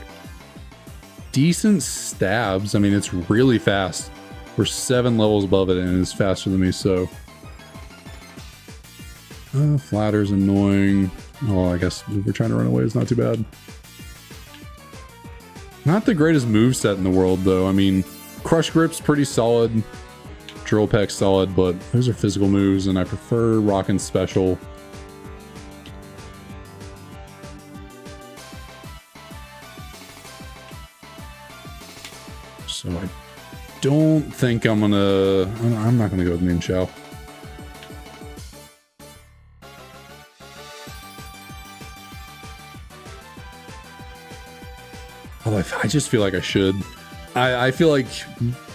Decent stabs. I mean, it's really fast. We're 7 levels above it and it's faster than me, so. Flatter's annoying. Oh, I guess if we're trying to run away, it's not too bad. Not the greatest moveset in the world, though. I mean, Crush Grip's pretty solid. Drill Peck's solid, but those are physical moves, and I prefer Rockin' Special. So I don't think I'm not gonna go with Min Shao. Although I just feel like I should. I feel like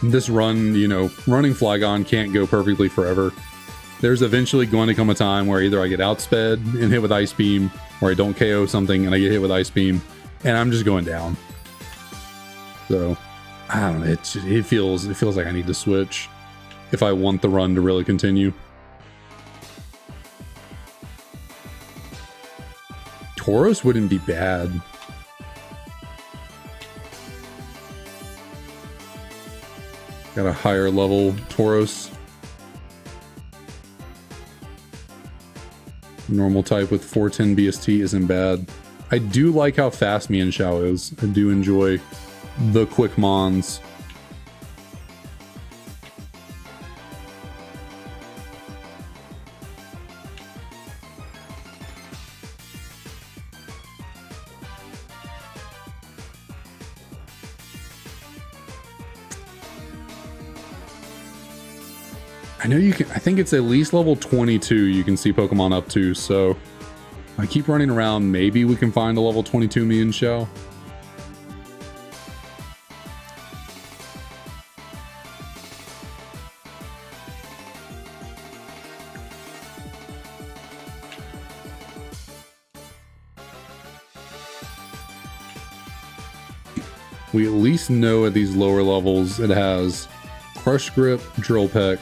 this run, you know, running Flygon can't go perfectly forever. There's eventually going to come a time where either I get outsped and hit with Ice Beam, or I don't KO something and I get hit with Ice Beam, and I'm just going down. So, I don't know, it feels like I need to switch if I want the run to really continue. Tauros wouldn't be bad. Got a higher level Tauros. Normal type with 410 BST isn't bad. I do like how fast Min Shao is. I do enjoy the quick mons. I know you can, I think it's at least level 22 you can see Pokemon up to, so I keep running around, maybe we can find a level 22 Min Shao. We at least know at these lower levels it has Crush Grip, Drill Peck,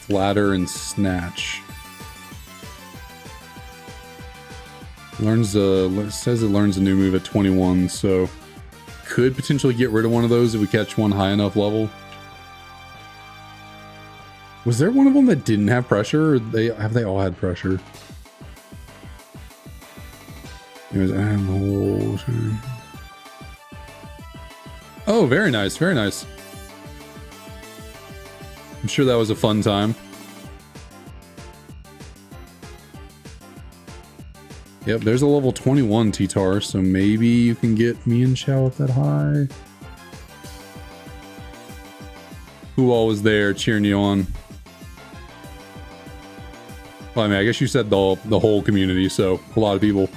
Flatter, and Snatch. Says it learns a new move at 21, so could potentially get rid of one of those if we catch one high enough level. Was there one of them that didn't have pressure? Or they all had pressure? It was animals. Oh, very nice, very nice. I'm sure that was a fun time. Yep, there's a level 21 T-Tar, so maybe you can get me and Chow up that high. Who all was there cheering you on? Well, I mean, I guess you said the whole community, so a lot of people.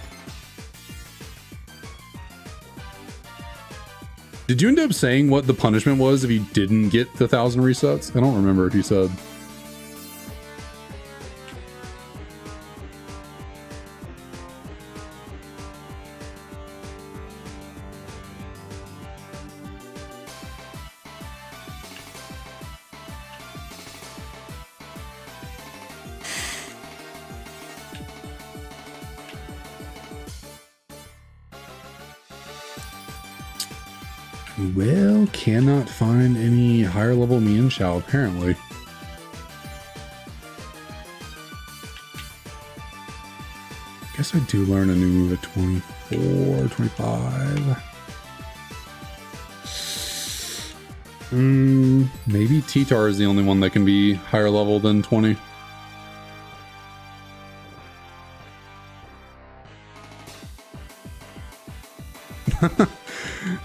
Did you end up saying what the punishment was if you didn't get the 1,000 resets? I don't remember if you said. Well, cannot find any higher level me and Shao, apparently. Guess I do learn a new move at 24, 25. Maybe T-Tar is the only one that can be higher level than 20.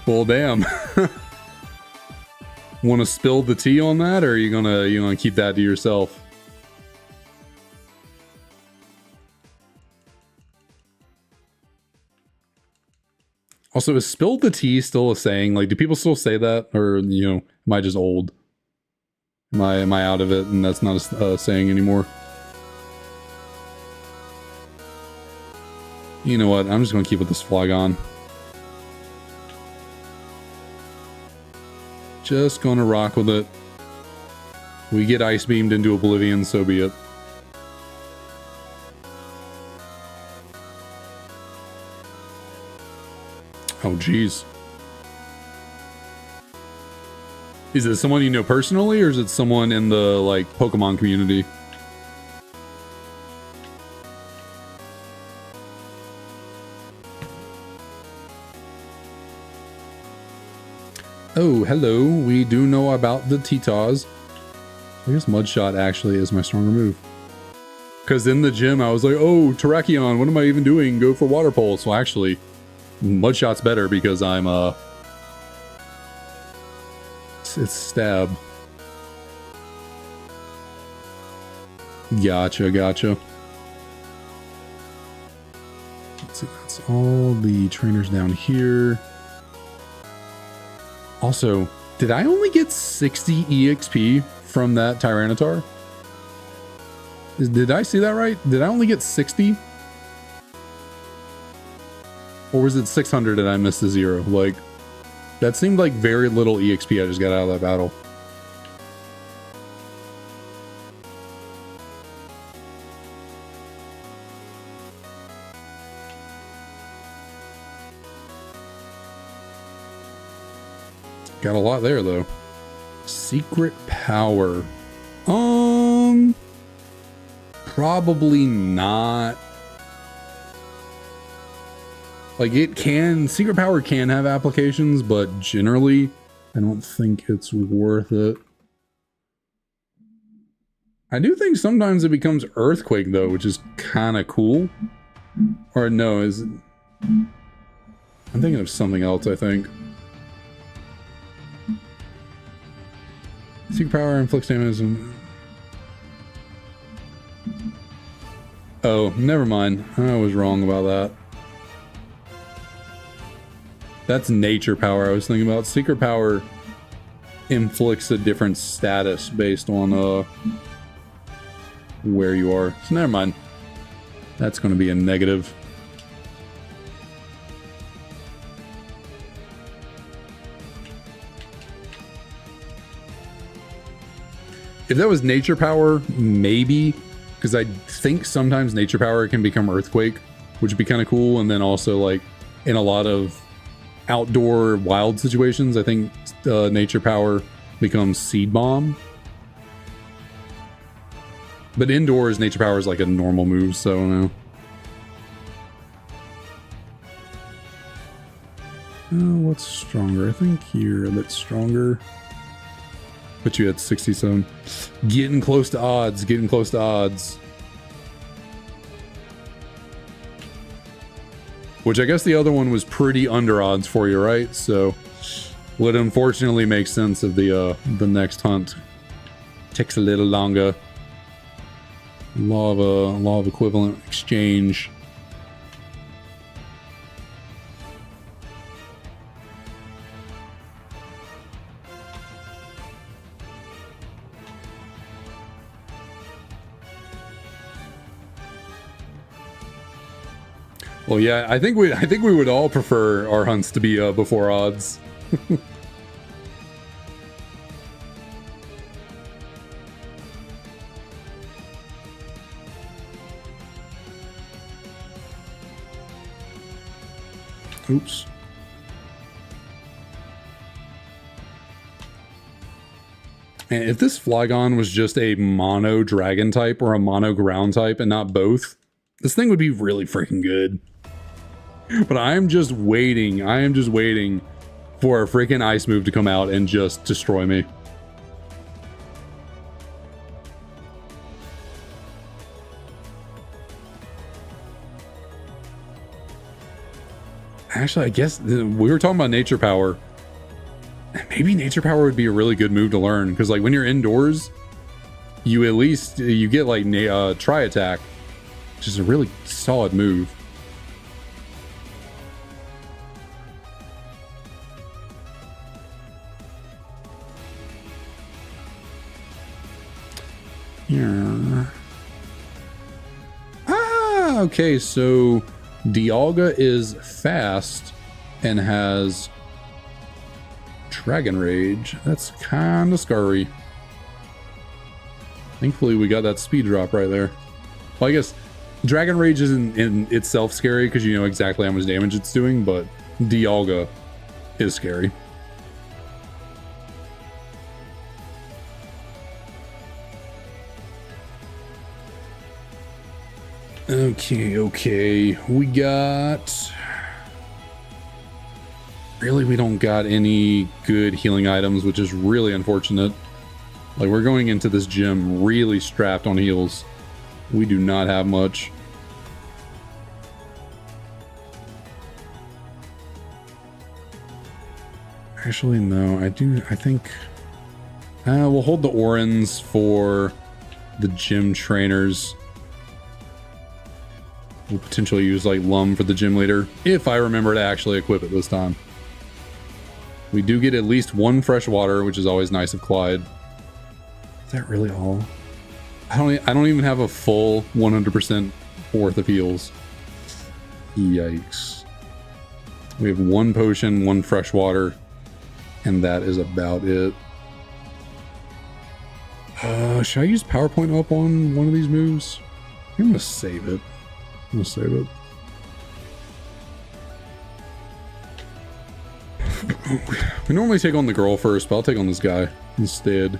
Well, damn. Want to spill the tea on that, or are you gonna keep that to yourself? Also, is spill the tea still a saying? Like, do people still say that, or am I just old? Am I out of it, and that's not a saying anymore? You know what? I'm just gonna keep with this Flygon. Just gonna rock with it. We get ice beamed into oblivion, so be it. Oh, geez. Is it someone you know personally, or is it someone in the, like, Pokemon community? Oh, hello. We do know about the T-Tars. I guess Mudshot actually is my stronger move. Because in the gym, I was like, oh, Terrakion, what am I even doing? Go for Water Pulse. Well, actually, Mudshot's better because I'm, it's Stab. Gotcha, gotcha. Let's see, that's all the trainers down here. Also, did I only get 60 EXP from that Tyranitar? Did I see that right? Did I only get 60? Or was it 600 and I missed a 0? Like, that seemed like very little EXP I just got out of that battle. Got a lot there, though. Secret power. Probably not. Like, it can... Secret power can have applications, but generally, I don't think it's worth it. I do think sometimes it becomes Earthquake, though, which is kind of cool. Or no, is it... I'm thinking of something else, I think. Secret power inflicts damage. Oh, never mind. I was wrong about that. That's nature power I was thinking about. Secret power inflicts a different status based on where you are. So never mind. That's going to be a negative. If that was nature power, maybe, because I think sometimes nature power can become Earthquake, which would be kind of cool. And then also, like, in a lot of outdoor wild situations, I think nature power becomes Seed Bomb. But indoors, Nature Power is like a normal move, so I don't know. What's stronger? I think here that's stronger. But you had 67. Getting close to odds. Getting close to odds. Which I guess the other one was pretty under odds for you, right? So would unfortunately make sense of the next hunt. Takes a little longer. Law of equivalent exchange. Well, yeah, I think we would all prefer our hunts to be before odds. Oops. And if this Flygon was just a mono dragon type or a mono ground type and not both, this thing would be really freaking good. But I am just waiting for a freaking ice move to come out and just destroy me. Actually, I guess we were talking about Nature Power. Maybe Nature Power would be a really good move to learn, because like when you're indoors, you at least you get like Tri Attack, which is a really solid move. Yeah. Ah, okay, so Dialga is fast and has Dragon Rage. That's kind of scary. Thankfully, we got that speed drop right there. Well, I guess Dragon Rage isn't in itself scary because you know exactly how much damage it's doing, but Dialga is scary. Okay. We got... Really, we don't got any good healing items, which is really unfortunate. Like, we're going into this gym really strapped on heals. We do not have much. Actually, no. I think... we'll hold the Orans for the gym trainers. We'll potentially use like Lum for the gym leader, if I remember to actually equip it this time. We do get at least one fresh water, which is always nice of Clyde. Is that really all? I don't even have a full 100% worth of heals. Yikes. We have one potion, one fresh water, and that is about it. Should I use PowerPoint up on one of these moves? I'm gonna save it. I'm gonna save it. We normally take on the girl first, but I'll take on this guy instead.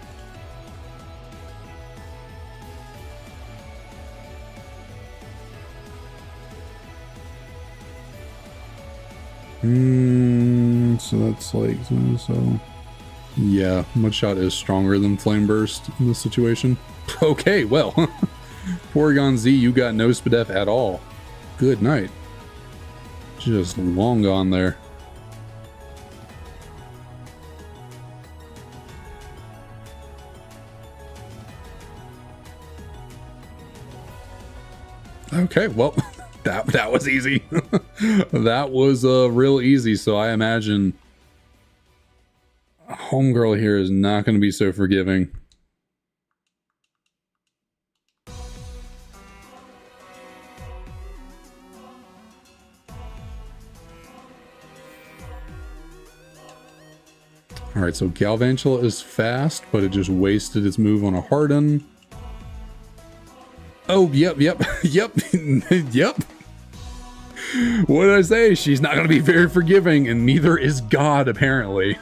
So that's like so. Yeah, Mudshot is stronger than Flame Burst in this situation. Okay, well, Porygon Z, you got no Spadef at all. Good night. Just long gone there. Okay, well, that was easy. That was real easy, so I imagine Homegirl here is not going to be so forgiving. Alright, so Galvantula is fast, but it just wasted its move on a Harden. Oh, yep. Yep. What did I say? She's not going to be very forgiving, and neither is God, apparently.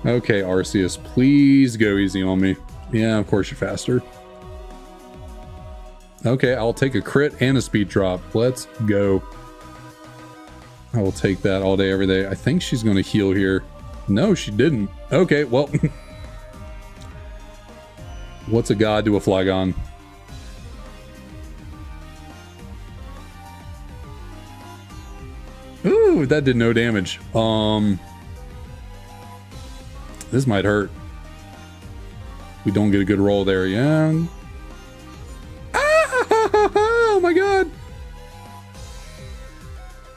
Okay, Arceus, please go easy on me. Yeah, of course you're faster. Okay, I'll take a crit and a speed drop. Let's go. I will take that all day, every day. I think she's going to heal here. No, she didn't. Okay, well. What's a god to a Flygon? Ooh, that did no damage. This might hurt. We don't get a good roll there, yeah. Ah, oh my god.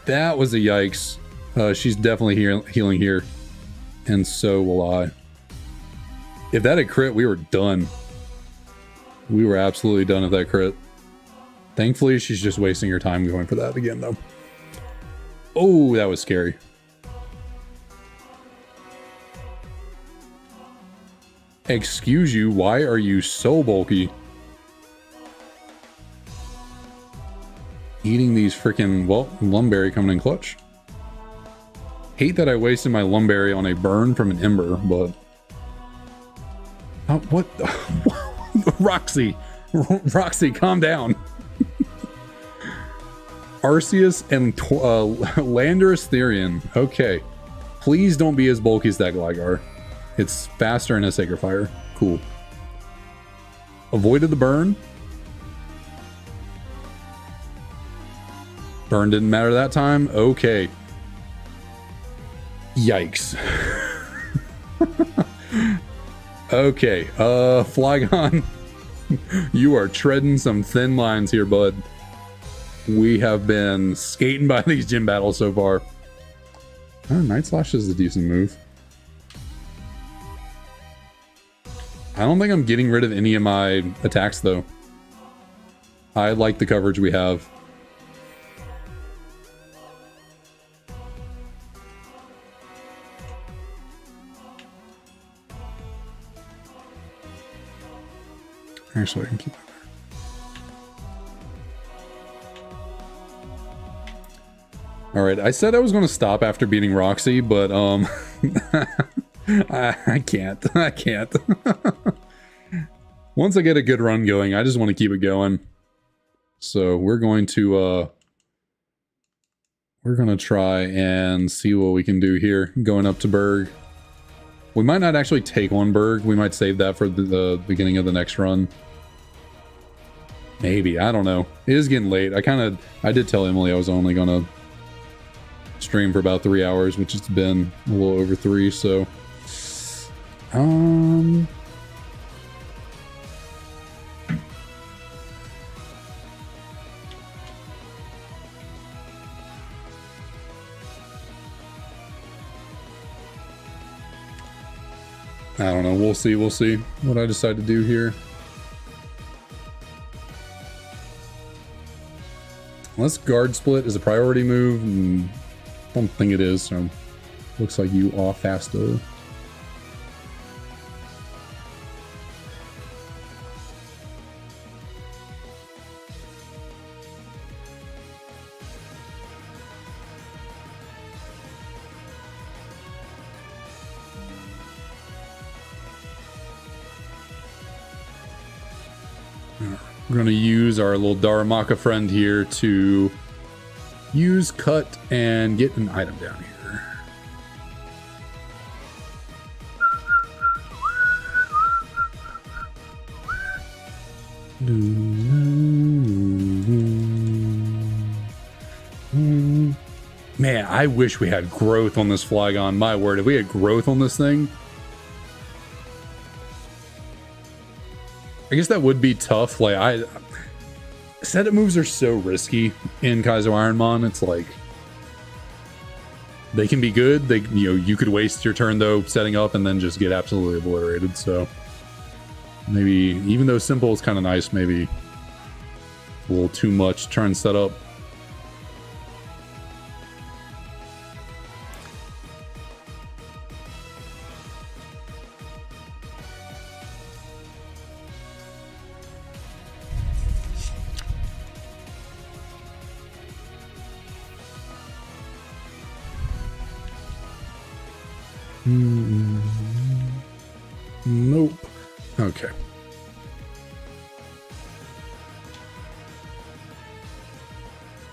That was a yikes. She's definitely healing here. And so will I. If that had crit, we were done. We were absolutely done if that crit. Thankfully, she's just wasting her time going for that again, though. Oh, that was scary. Excuse you, why are you so bulky? Eating these freaking, well, Lumberry coming in clutch. Hate that I wasted my Lumberry on a burn from an Ember, but... what? Roxy! Roxy, calm down. Arceus and Landorus Therian. Okay. Please don't be as bulky as that Gligar. It's faster in a Sacred Fire. Cool. Avoided the burn. Burn didn't matter that time. Okay. Yikes. Okay. Flygon. You are treading some thin lines here, bud. We have been skating by these gym battles so far. Oh, Night Slash is a decent move. I don't think I'm getting rid of any of my attacks, though. I like the coverage we have. Actually, I can keep that there. Alright, I said I was going to stop after beating Roxy, but, I can't. I can't. Once I get a good run going, I just want to keep it going. So we're going to try and see what we can do here. Going up to Berg. We might not actually take on Berg. We might save that for the beginning of the next run. Maybe, I don't know. It is getting late. I did tell Emily I was only gonna stream for about 3 hours, which has been a little over 3, so I don't know. We'll see what I decide to do here. Unless guard split is a priority move, don't think it is, so looks like you are faster. We're going to use our little Darumaka friend here to use cut and get an item down here. Man, I wish we had growth on this Flygon. My word, if we had growth on this thing, I guess that would be tough. Like, set-up moves are so risky in Kaizo IronMon. It's like they can be good. You could waste your turn though setting up and then just get absolutely obliterated. So maybe, even though simple is kind of nice, maybe a little too much trying to set up. Nope. Okay. Okay.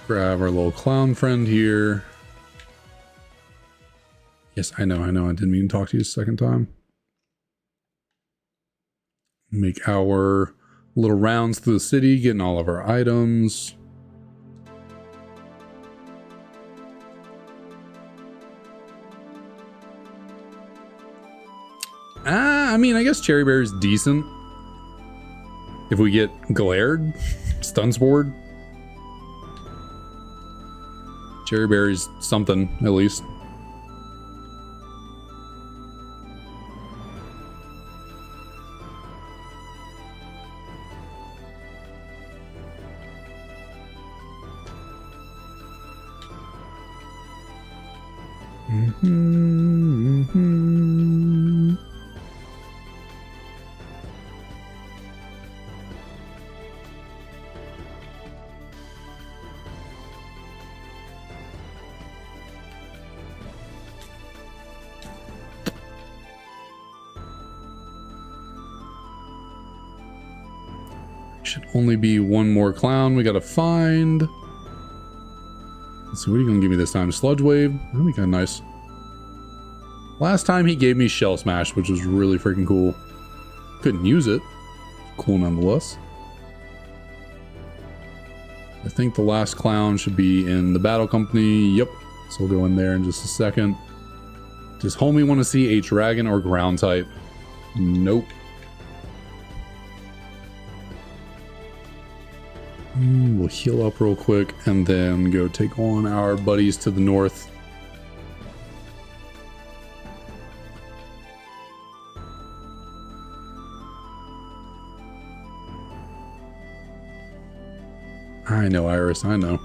Grab our little clown friend here. Yes, I know. I didn't mean to talk to you a second time. Make our little rounds through the city, getting all of our items. I mean, I guess Cherry Berry's decent. If we get glared, stun spored. Cherry Berry's something, at least. Should only be one more clown we gotta find. Let's see, what are you gonna give me this time? Sludge Wave? That'd be kind of nice. Last time he gave me Shell Smash, which was really freaking cool. Couldn't use it. Cool nonetheless. I think the last clown should be in the Battle Company. Yep. So we'll go in there in just a second. Does homie want to see a dragon or ground type? Nope. We'll heal up real quick and then go take on our buddies to the north. I know, Iris, I know.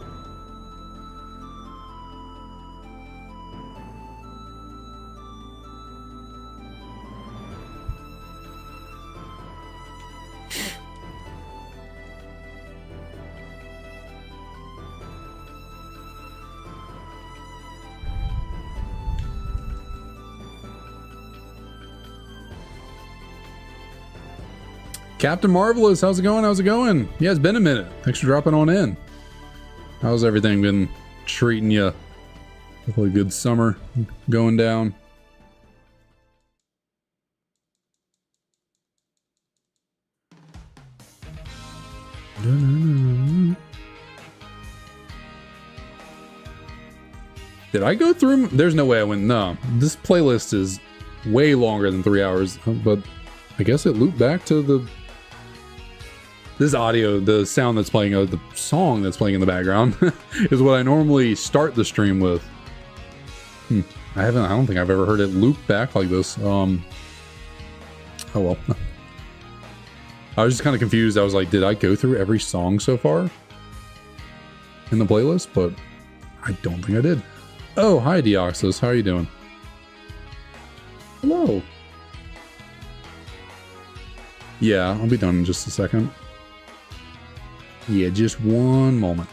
Captain Marvelous, how's it going? How's it going? Yeah, it's been a minute. Thanks for dropping on in. How's everything been treating you? Hopefully a good summer going down. Did I go through? There's no way I went. No, this playlist is way longer than 3 hours, but I guess it looped back to the... This audio, the sound that's playing, the song that's playing in the background, is what I normally start the stream with. I don't think I've ever heard it loop back like this. Oh well. I was just kind of confused. I was like, did I go through every song so far in the playlist? But I don't think I did. Oh, hi Deoxys, how are you doing? Hello. Yeah, I'll be done in just a second. Yeah, just one moment.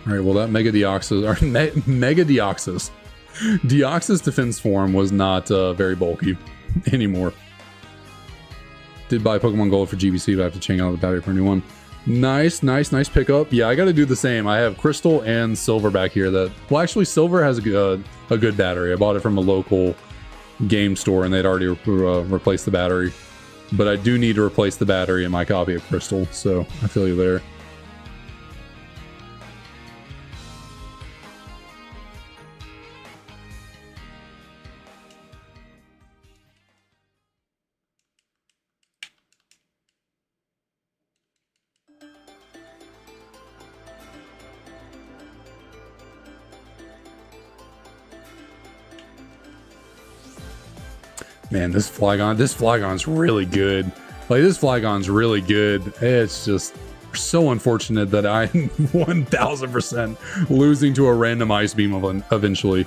Alright, well that Mega Deoxys, or Mega Deoxys. Deoxys defense form was not very bulky anymore. Did buy Pokemon Gold for GBC, but I have to change out the battery for a new one. Nice pickup. Yeah, I gotta do the same. I have Crystal and Silver back here that... Well, actually, Silver has a good battery. I bought it from a local game store, and they'd already replaced the battery. But I do need to replace the battery in my copy of Crystal, so I feel you there. Man, this Flygon's really good. Like, this Flygon's really good. It's just so unfortunate that I'm 1000% losing to a random Ice Beam eventually.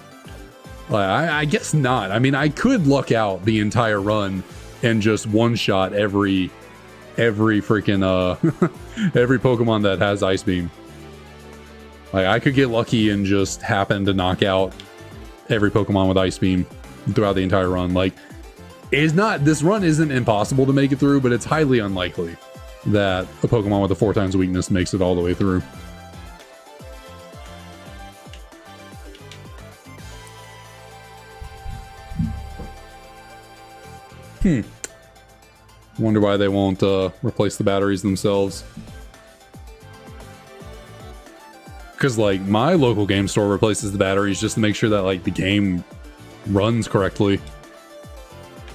I guess not. I mean, I could luck out the entire run and just one-shot every freaking every Pokemon that has Ice Beam. Like, I could get lucky and just happen to knock out every Pokemon with Ice Beam throughout the entire run. Like, this run isn't impossible to make it through, but it's highly unlikely that a Pokemon with a 4 times weakness makes it all the way through. Wonder why they won't replace the batteries themselves. Because, like, my local game store replaces the batteries just to make sure that, like, the game runs correctly.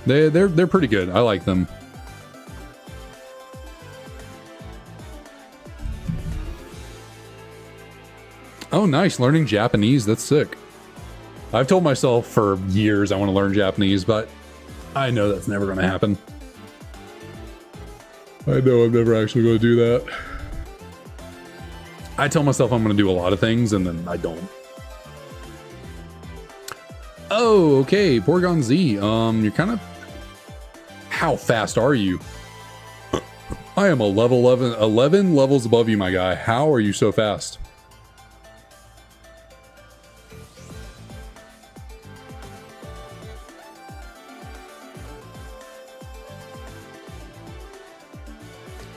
They're pretty good. I like them. Oh, nice. Learning Japanese. That's sick. I've told myself for years I want to learn Japanese, but I know that's never going to happen. I know I'm never actually going to do that. I tell myself I'm going to do a lot of things, and then I don't. Oh, okay. Porygon Z. You're kind of... How fast are you? I am a level 11 levels above you, my guy. How are you so fast?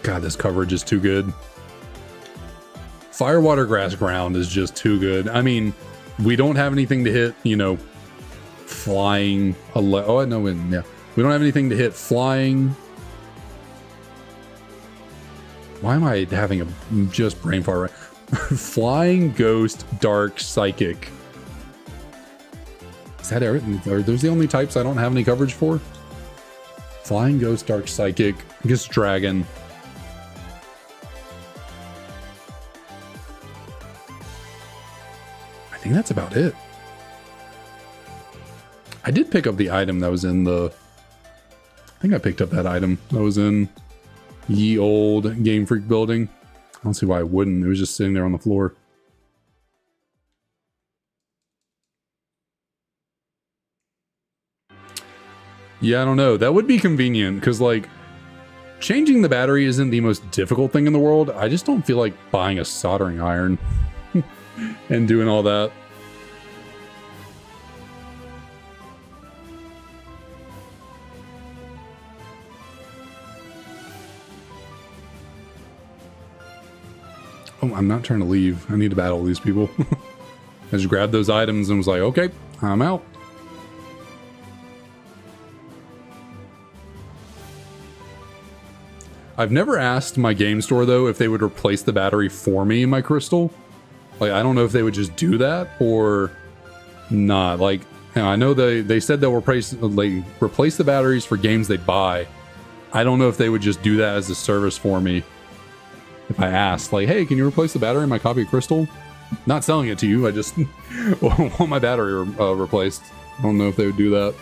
God, this coverage is too good. Fire, water, grass, ground is just too good. I mean, we don't have anything to hit, you know, flying. Oh, no, yeah. We don't have anything to hit flying. Why am I having a just brain fart? Right? Flying, ghost, dark, psychic. Is that everything? Are those the only types I don't have any coverage for? Flying, ghost, dark, psychic. I guess dragon. I think that's about it. I did pick up the item that was in the... I think I picked up that item that was in Ye Old Game Freak building. I don't see why I wouldn't. It was just sitting there on the floor. Yeah, I don't know. That would be convenient because, like, changing the battery isn't the most difficult thing in the world. I just don't feel like buying a soldering iron and doing all that. Oh, I'm not trying to leave. I need to battle these people. I just grabbed those items and was like, okay, I'm out. I've never asked my game store, though, if they would replace the battery for me in my crystal. Like, I don't know if they would just do that or not. Like, you know, I know they said they'll replace the batteries for games they buy. I don't know if they would just do that as a service for me. If I asked, like, hey, can you replace the battery in my copy of Crystal? Not selling it to you, I just want my battery replaced. I don't know if they would do that.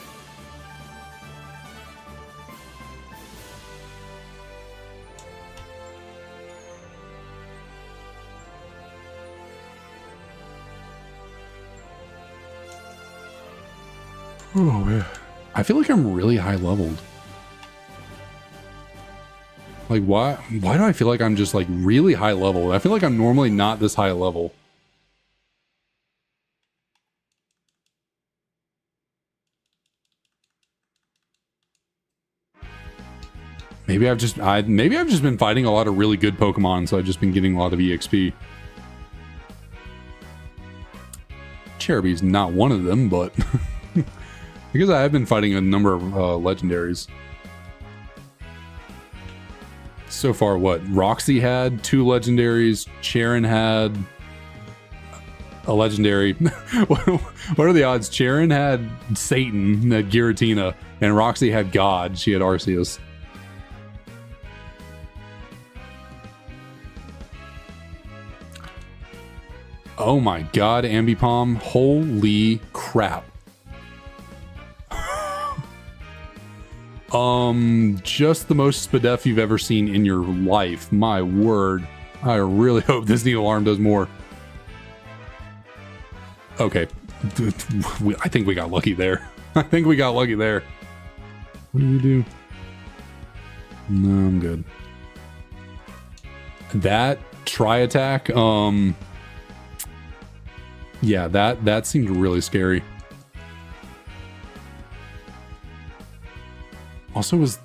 Oh, man. I feel like I'm really high leveled. Like, why do I feel like I'm just, like, really high level? I feel like I'm normally not this high level. Maybe I've just been fighting a lot of really good Pokemon, so I've just been getting a lot of EXP. Cherubi's not one of them, but because I have been fighting a number of legendaries. So far, what? Roxy had 2 legendaries. Charon had a legendary. What are the odds? Charon had Satan, had Giratina, and Roxy had God. She had Arceus. Oh my god, Ambipom. Holy crap. Just the most Spadef you've ever seen in your life. My word. I really hope this needle arm does more. Okay. I think we got lucky there. I think we got lucky there. What do you do? No, I'm good. That tri-attack, Yeah, that seemed really scary. Also was...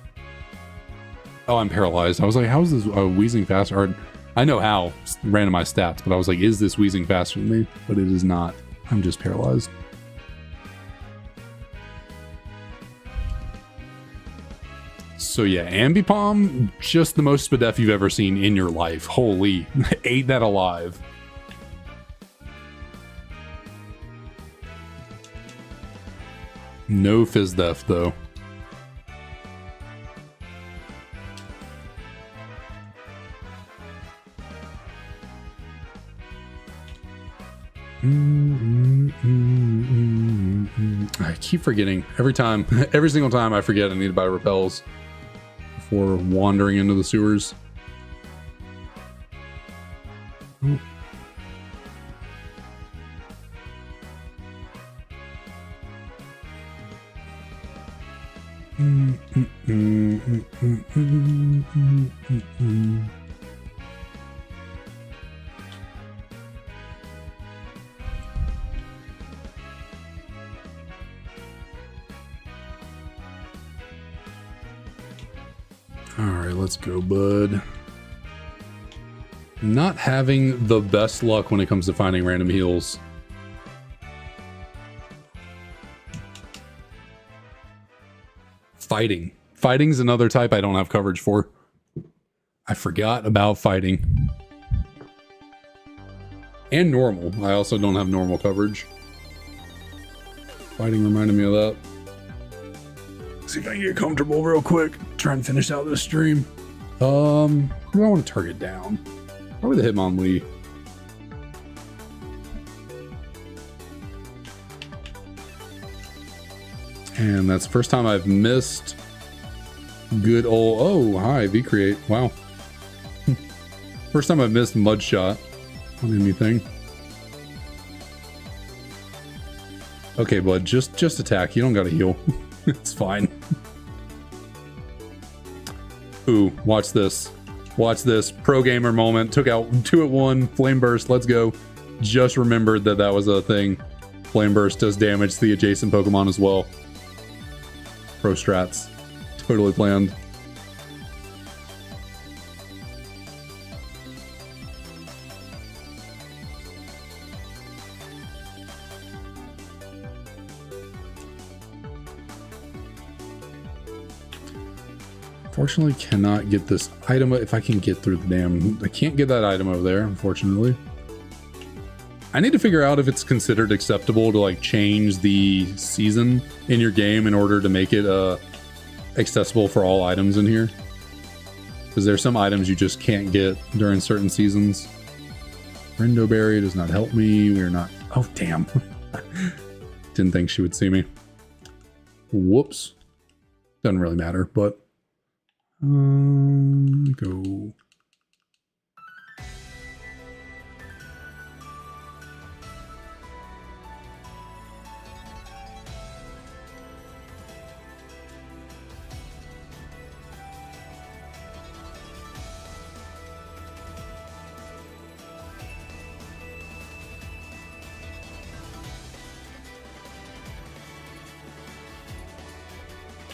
Oh, I'm paralyzed. I was like, how is this wheezing faster? Or, I know how, randomized stats, but I was like, is this wheezing faster than me? But it is not. I'm just paralyzed. So yeah, Ambipom, just the most Spadef you've ever seen in your life. Holy, ate that alive. No Fizdef though. I keep forgetting every time. Every single time I forget I need to buy repels before wandering into the sewers. Oh. Alright, let's go, bud. Not having the best luck when it comes to finding random heals. Fighting. Fighting's another type I don't have coverage for. I forgot about fighting. And normal. I also don't have normal coverage. Fighting reminded me of that. See if I can get comfortable real quick. Try and finish out this stream. Who do I want to target down? Probably the Hitmonlee. And that's the first time I've missed good old... Oh, hi, V-Create. Wow. First time I've missed Mud Shot on anything. Okay, bud, just attack. You don't gotta heal. It's fine. Ooh, watch this. Watch this. Pro gamer moment. Took out 2 at 1. Flame Burst. Let's go. Just remembered that that was a thing. Flame Burst does damage to the adjacent Pokemon as well. Pro strats. Totally planned. Unfortunately, cannot get this item if I can get through the damn... I can't get that item over there, unfortunately. I need to figure out if it's considered acceptable to like change the season in your game in order to make it accessible for all items in here. Because there's some items you just can't get during certain seasons. Rindo Berry does not help me. We're not... Oh, damn. Didn't think she would see me. Whoops. Doesn't really matter, but... go.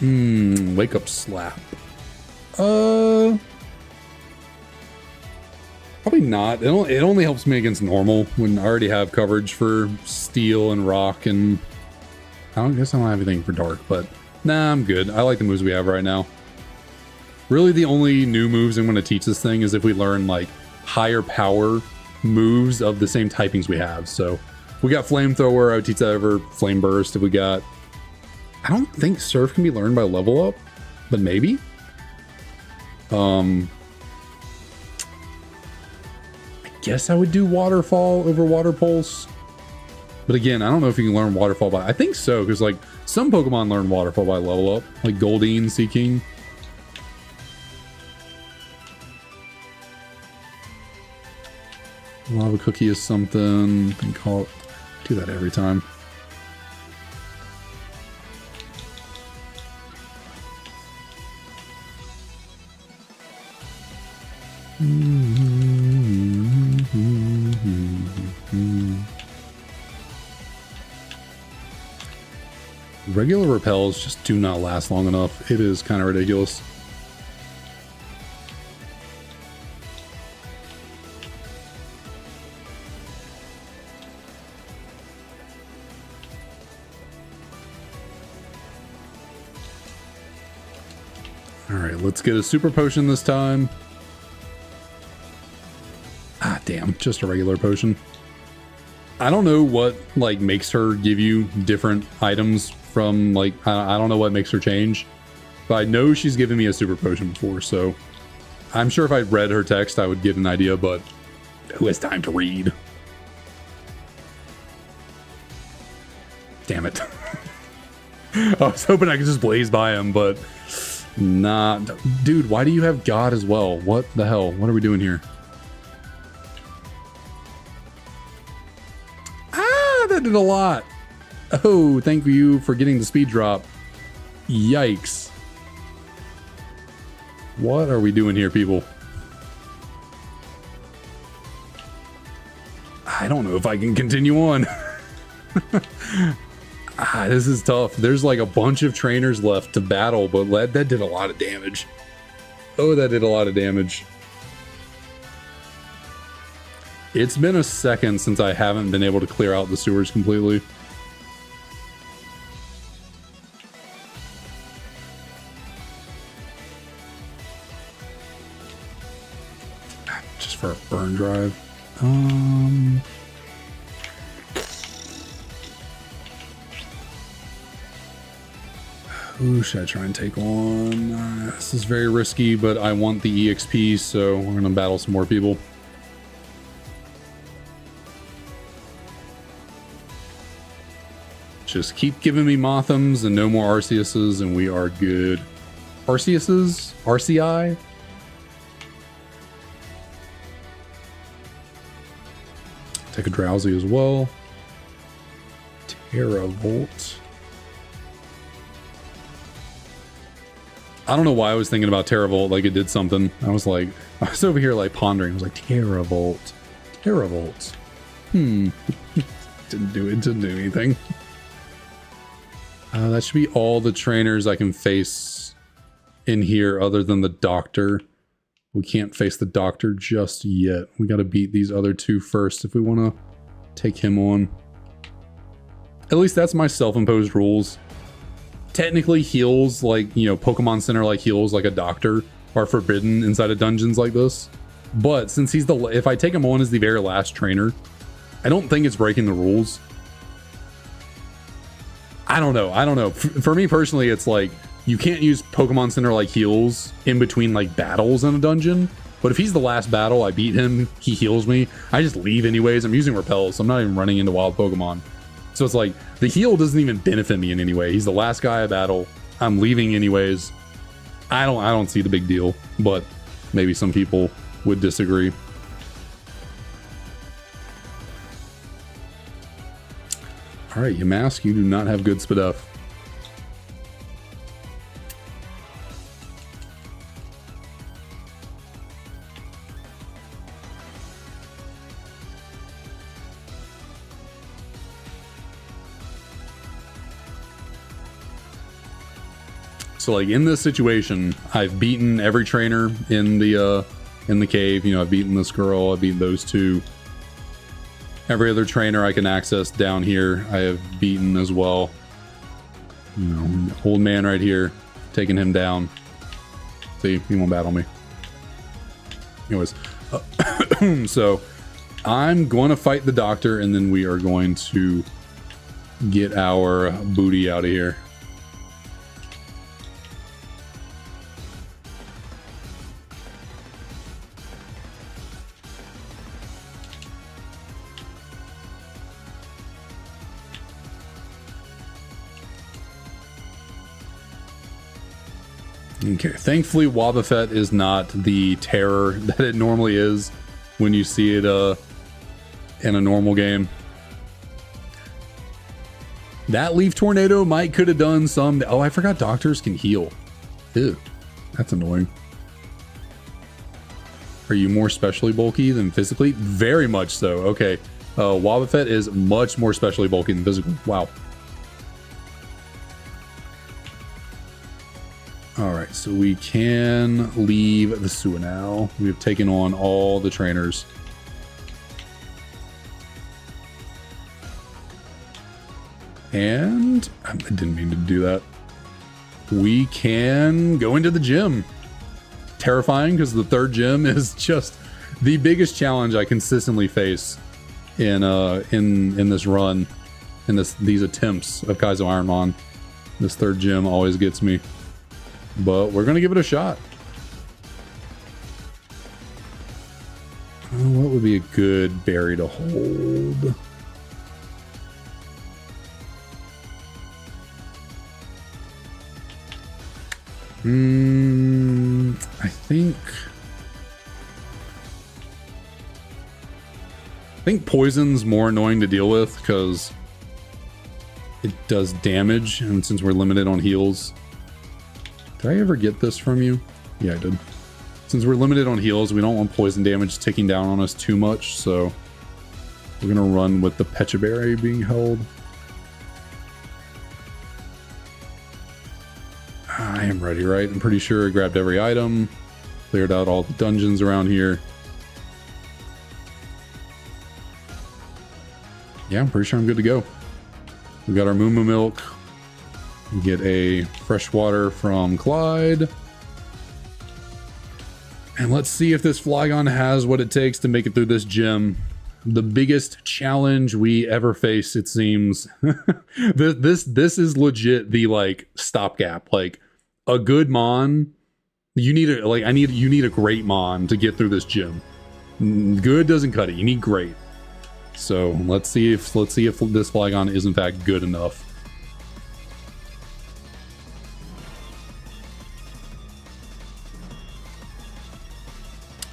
Wake up slap. Probably not. It only helps me against normal when I already have coverage for steel and rock, and I guess I don't have anything for dark, but nah, I'm good. I like the moves we have right now. Really, the only new moves I'm going to teach this thing is if we learn like higher power moves of the same typings we have. So if we got Flamethrower, I would teach that over Flame Burst. If we got... I don't think Surf can be learned by level up, but maybe. I guess I would do Waterfall over Water Pulse. But again, I don't know if you can learn Waterfall by... I think so, because like some Pokemon learn Waterfall by level up, like Goldeen, Seaking. Lava Cookie is something. I can call it... Do that every time. regular repels just do not last long enough. It is kind of ridiculous. All right, let's get a super potion this time. Ah, damn, just a regular potion. I don't know what like makes her give you different items from like, I don't know what makes her change, but I know she's given me a super potion before, so I'm sure if I read her text, I would get an idea, but who has time to read? Damn it. I was hoping I could just blaze by him, but nah. Dude, why do you have God as well? What the hell? What are we doing here? That did a lot. Oh, thank you for getting the speed drop. Yikes. What are we doing here, people? I don't know if I can continue on. This is tough. There's like a bunch of trainers left to battle, but that did a lot of damage. Oh, that did a lot of damage. It's been a second since I haven't been able to clear out the sewers completely. Just for a burn drive. Who should I try and take on? This is very risky, but I want the EXP, so we're going to battle some more people. Just keep giving me Mothams and no more Arceuses, and we are good. Arceuses? RCI? Take a Drowsy as well. Terravolt. I don't know why I was thinking about Terravolt like it did something. I was over here like pondering. I was like, Terravolt. Terravolt. Didn't do anything. That should be all the trainers I can face in here other than the doctor. We can't face the doctor just yet. We got to beat these other two first if we want to take him on. At least that's my self-imposed rules. Technically, heals like, you know, Pokemon Center like heals like a doctor are forbidden inside of dungeons like this. But since he's if I take him on as the very last trainer, I don't think it's breaking the rules. I don't know. For me personally, it's like you can't use Pokemon Center like heals in between like battles in a dungeon. But if he's the last battle, I beat him, he heals me, I just leave anyways. I'm using Repel, so I'm not even running into wild Pokemon. So it's like the heal doesn't even benefit me in any way. He's the last guy I battle. I'm leaving anyways. I don't see the big deal, but maybe some people would disagree. All right, Yamask, you do not have good Spadef. So like in this situation, I've beaten every trainer in the cave. You know, I've beaten this girl, I've beaten those two. Every other trainer I can access down here, I have beaten as well. You know, old man right here, taking him down. See, he won't battle me. Anyways, so I'm going to fight the doctor, and then we are going to get our booty out of here. Okay, thankfully Wobbuffet is not the terror that it normally is when you see it in a normal game. That Leaf Tornado could have done some... Oh, I forgot doctors can heal. Ew, that's annoying. Are you more specially bulky than physically? Very much so. Okay, Wobbuffet is much more specially bulky than physically. Wow. All right, so we can leave the sewer now. We have taken on all the trainers. And I didn't mean to do that. We can go into the gym. Terrifying because the third gym is just the biggest challenge I consistently face in this run, in these attempts of Kaizo IronMon. This third gym always gets me, but we're gonna give it a shot. What would be a good berry to hold? I think poison's more annoying to deal with because it does damage, and since we're limited on heals. Did I ever get this from you? Yeah, I did. Since we're limited on heals, we don't want poison damage ticking down on us too much, so we're gonna run with the Pecha Berry being held. I am ready, right? I'm pretty sure I grabbed every item, cleared out all the dungeons around here. Yeah, I'm pretty sure I'm good to go. We got our Moo Moo Milk. We get a fresh water from Clyde. And let's see if this Flygon has what it takes to make it through this gym. The biggest challenge we ever face, it seems. This is legit the like stopgap. Like a good Mon, you need a great Mon to get through this gym. Good doesn't cut it. You need great. So let's see if this Flygon is in fact good enough.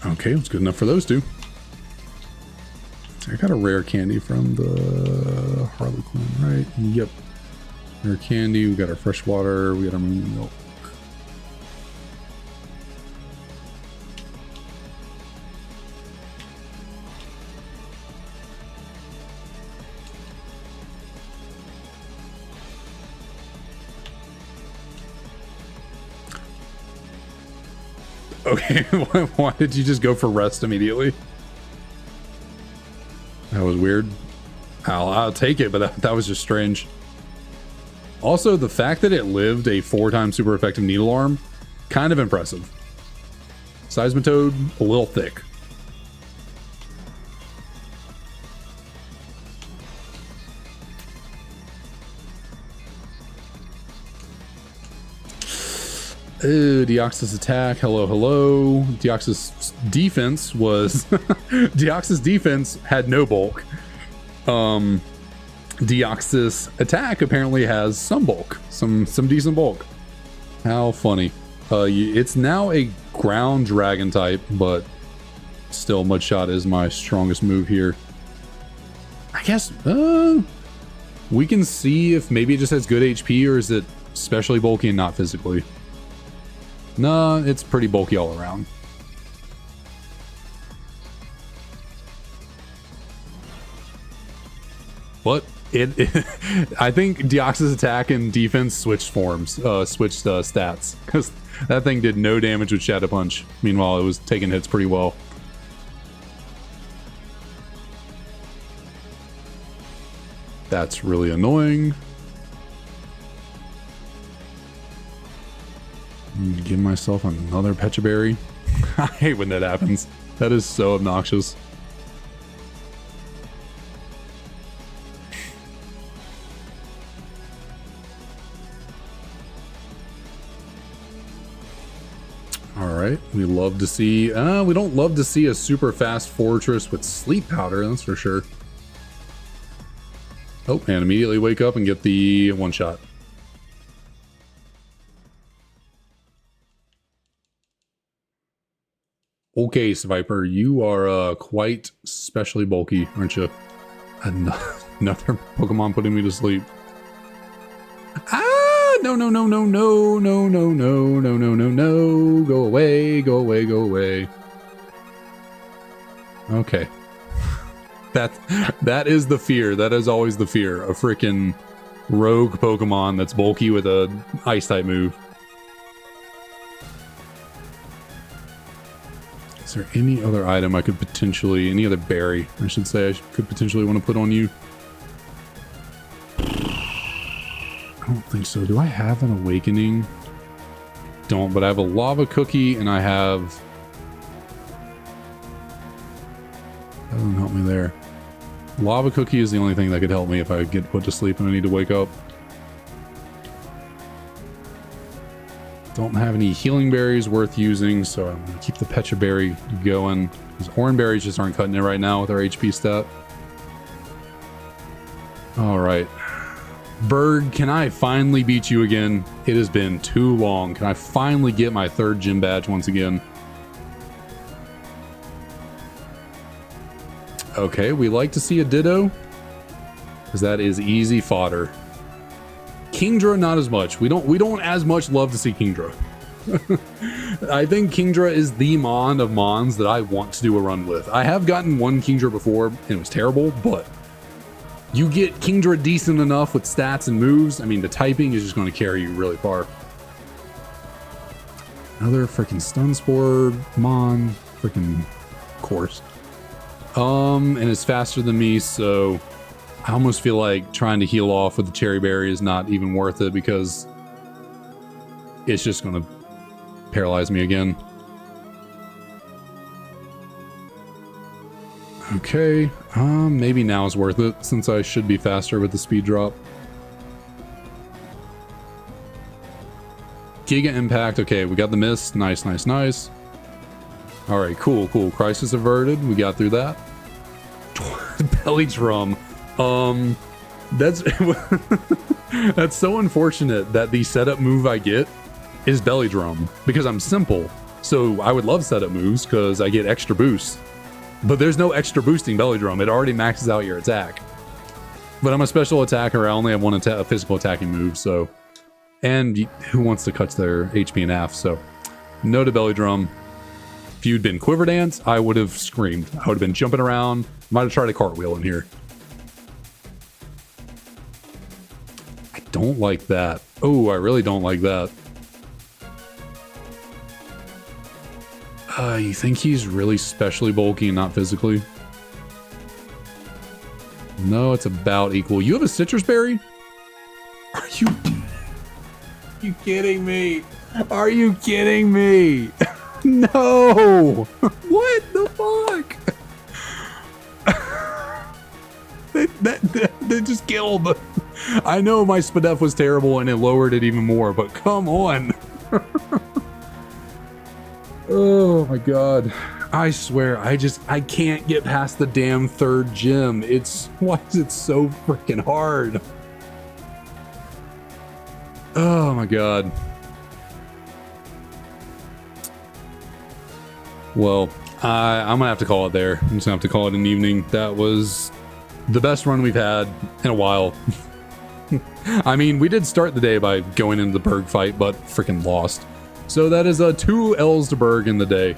Okay, it's good enough for those two. I got a rare candy from the Harlequin, right? Yep. Rare candy, we got our fresh water, we got our milk. Okay, why did you just go for rest immediately? That was weird. I'll take it, but that was just strange. Also, the fact that it lived a 4-time super effective Needle Arm, kind of impressive. Seismitoad, a little thick. Deoxys attack, hello. Deoxys defense was Deoxys defense had no bulk. Deoxys attack apparently has some bulk, some decent bulk. How funny. It's now a ground dragon type, but still Mudshot is my strongest move here. I guess we can see if maybe it just has good HP, or is it especially bulky and not physically? No, it's pretty bulky all around. What? I think Deoxys attack and defense switched forms, switched stats, because that thing did no damage with Shadow Punch. Meanwhile, it was taking hits pretty well. That's really annoying. Give myself another Pecha Berry. I hate when that happens. That is so obnoxious. All right, we love to see. We don't love to see a super fast fortress with sleep powder. That's for sure. Oh, and immediately wake up and get the one shot. Okay, Sviper, you are quite specially bulky, aren't you? Another Pokemon putting me to sleep. Ah! No! Go away! Okay. That is the fear. That is always the fear. A freaking rogue Pokemon that's bulky with a Ice type move. there any other item I could potentially, any other berry, I should say, I could potentially want to put on you? I don't think so. Do I have an awakening? Don't, but I have a lava cookie and I have... That doesn't help me there. Lava cookie is the only thing that could help me if I get put to sleep and I need to wake up. Don't have any healing berries worth using, so I'm going to keep the Pecha berry going. Because orange berries just aren't cutting it right now with our HP stat. Alright. Berg, can I finally beat you again? It has been too long. Can I finally get my 3rd gym badge once again? Okay, we like to see a Ditto. Because that is easy fodder. Kingdra, not as much. We don't as much love to see Kingdra. I think Kingdra is the Mon of Mons that I want to do a run with. I have gotten one Kingdra before, and it was terrible, but you get Kingdra decent enough with stats and moves. I mean, the typing is just going to carry you really far. Another freaking Stun Spore Mon, freaking course. And it's faster than me, so I almost feel like trying to heal off with the Cherry Berry is not even worth it because it's just going to paralyze me again. Okay, maybe now is worth it since I should be faster with the speed drop. Giga Impact, okay, we got the miss. Nice, nice, nice. Alright, cool, cool. Crisis averted. We got through that. Belly Drum. That's that's so unfortunate that the setup move I get is Belly Drum because I'm simple. So I would love setup moves because I get extra boosts. But there's no extra boosting Belly Drum. It already maxes out your attack. But I'm a special attacker. I only have one a physical attacking move, so... And who wants to cut their HP in half, so... No to Belly Drum. If you'd been Quiver Dance, I would have screamed. I would have been jumping around. Might have tried a cartwheel in here. I don't like that. Oh, I really don't like that. You think he's really specially bulky and not physically? No, it's about equal. You have a citrus berry? Are you kidding me? Are you kidding me? No! What the fuck? They just killed. I know my Spadef was terrible and it lowered it even more, but come on. Oh my god. I swear, I can't get past the damn 3rd gym. Why is it so freaking hard? Oh my god. Well, I'm gonna have to call it there. I'm just gonna have to call it an evening. That was the best run we've had in a while. I mean, we did start the day by going into the Berg fight, but freaking lost. So that is 2 L's to Berg in the day.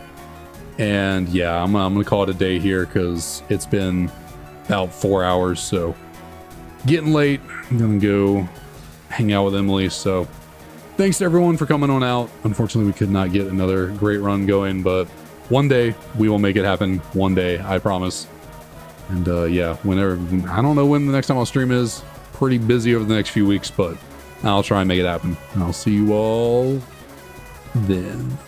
And yeah, I'm gonna call it a day here because it's been about 4 hours. So getting late. I'm gonna go hang out with Emily. So thanks to everyone for coming on out. Unfortunately, we could not get another great run going, but one day we will make it happen. One day, I promise. And yeah, whenever, I don't know when the next time I'll stream is. Pretty busy over the next few weeks, but I'll try and make it happen. And I'll see you all then.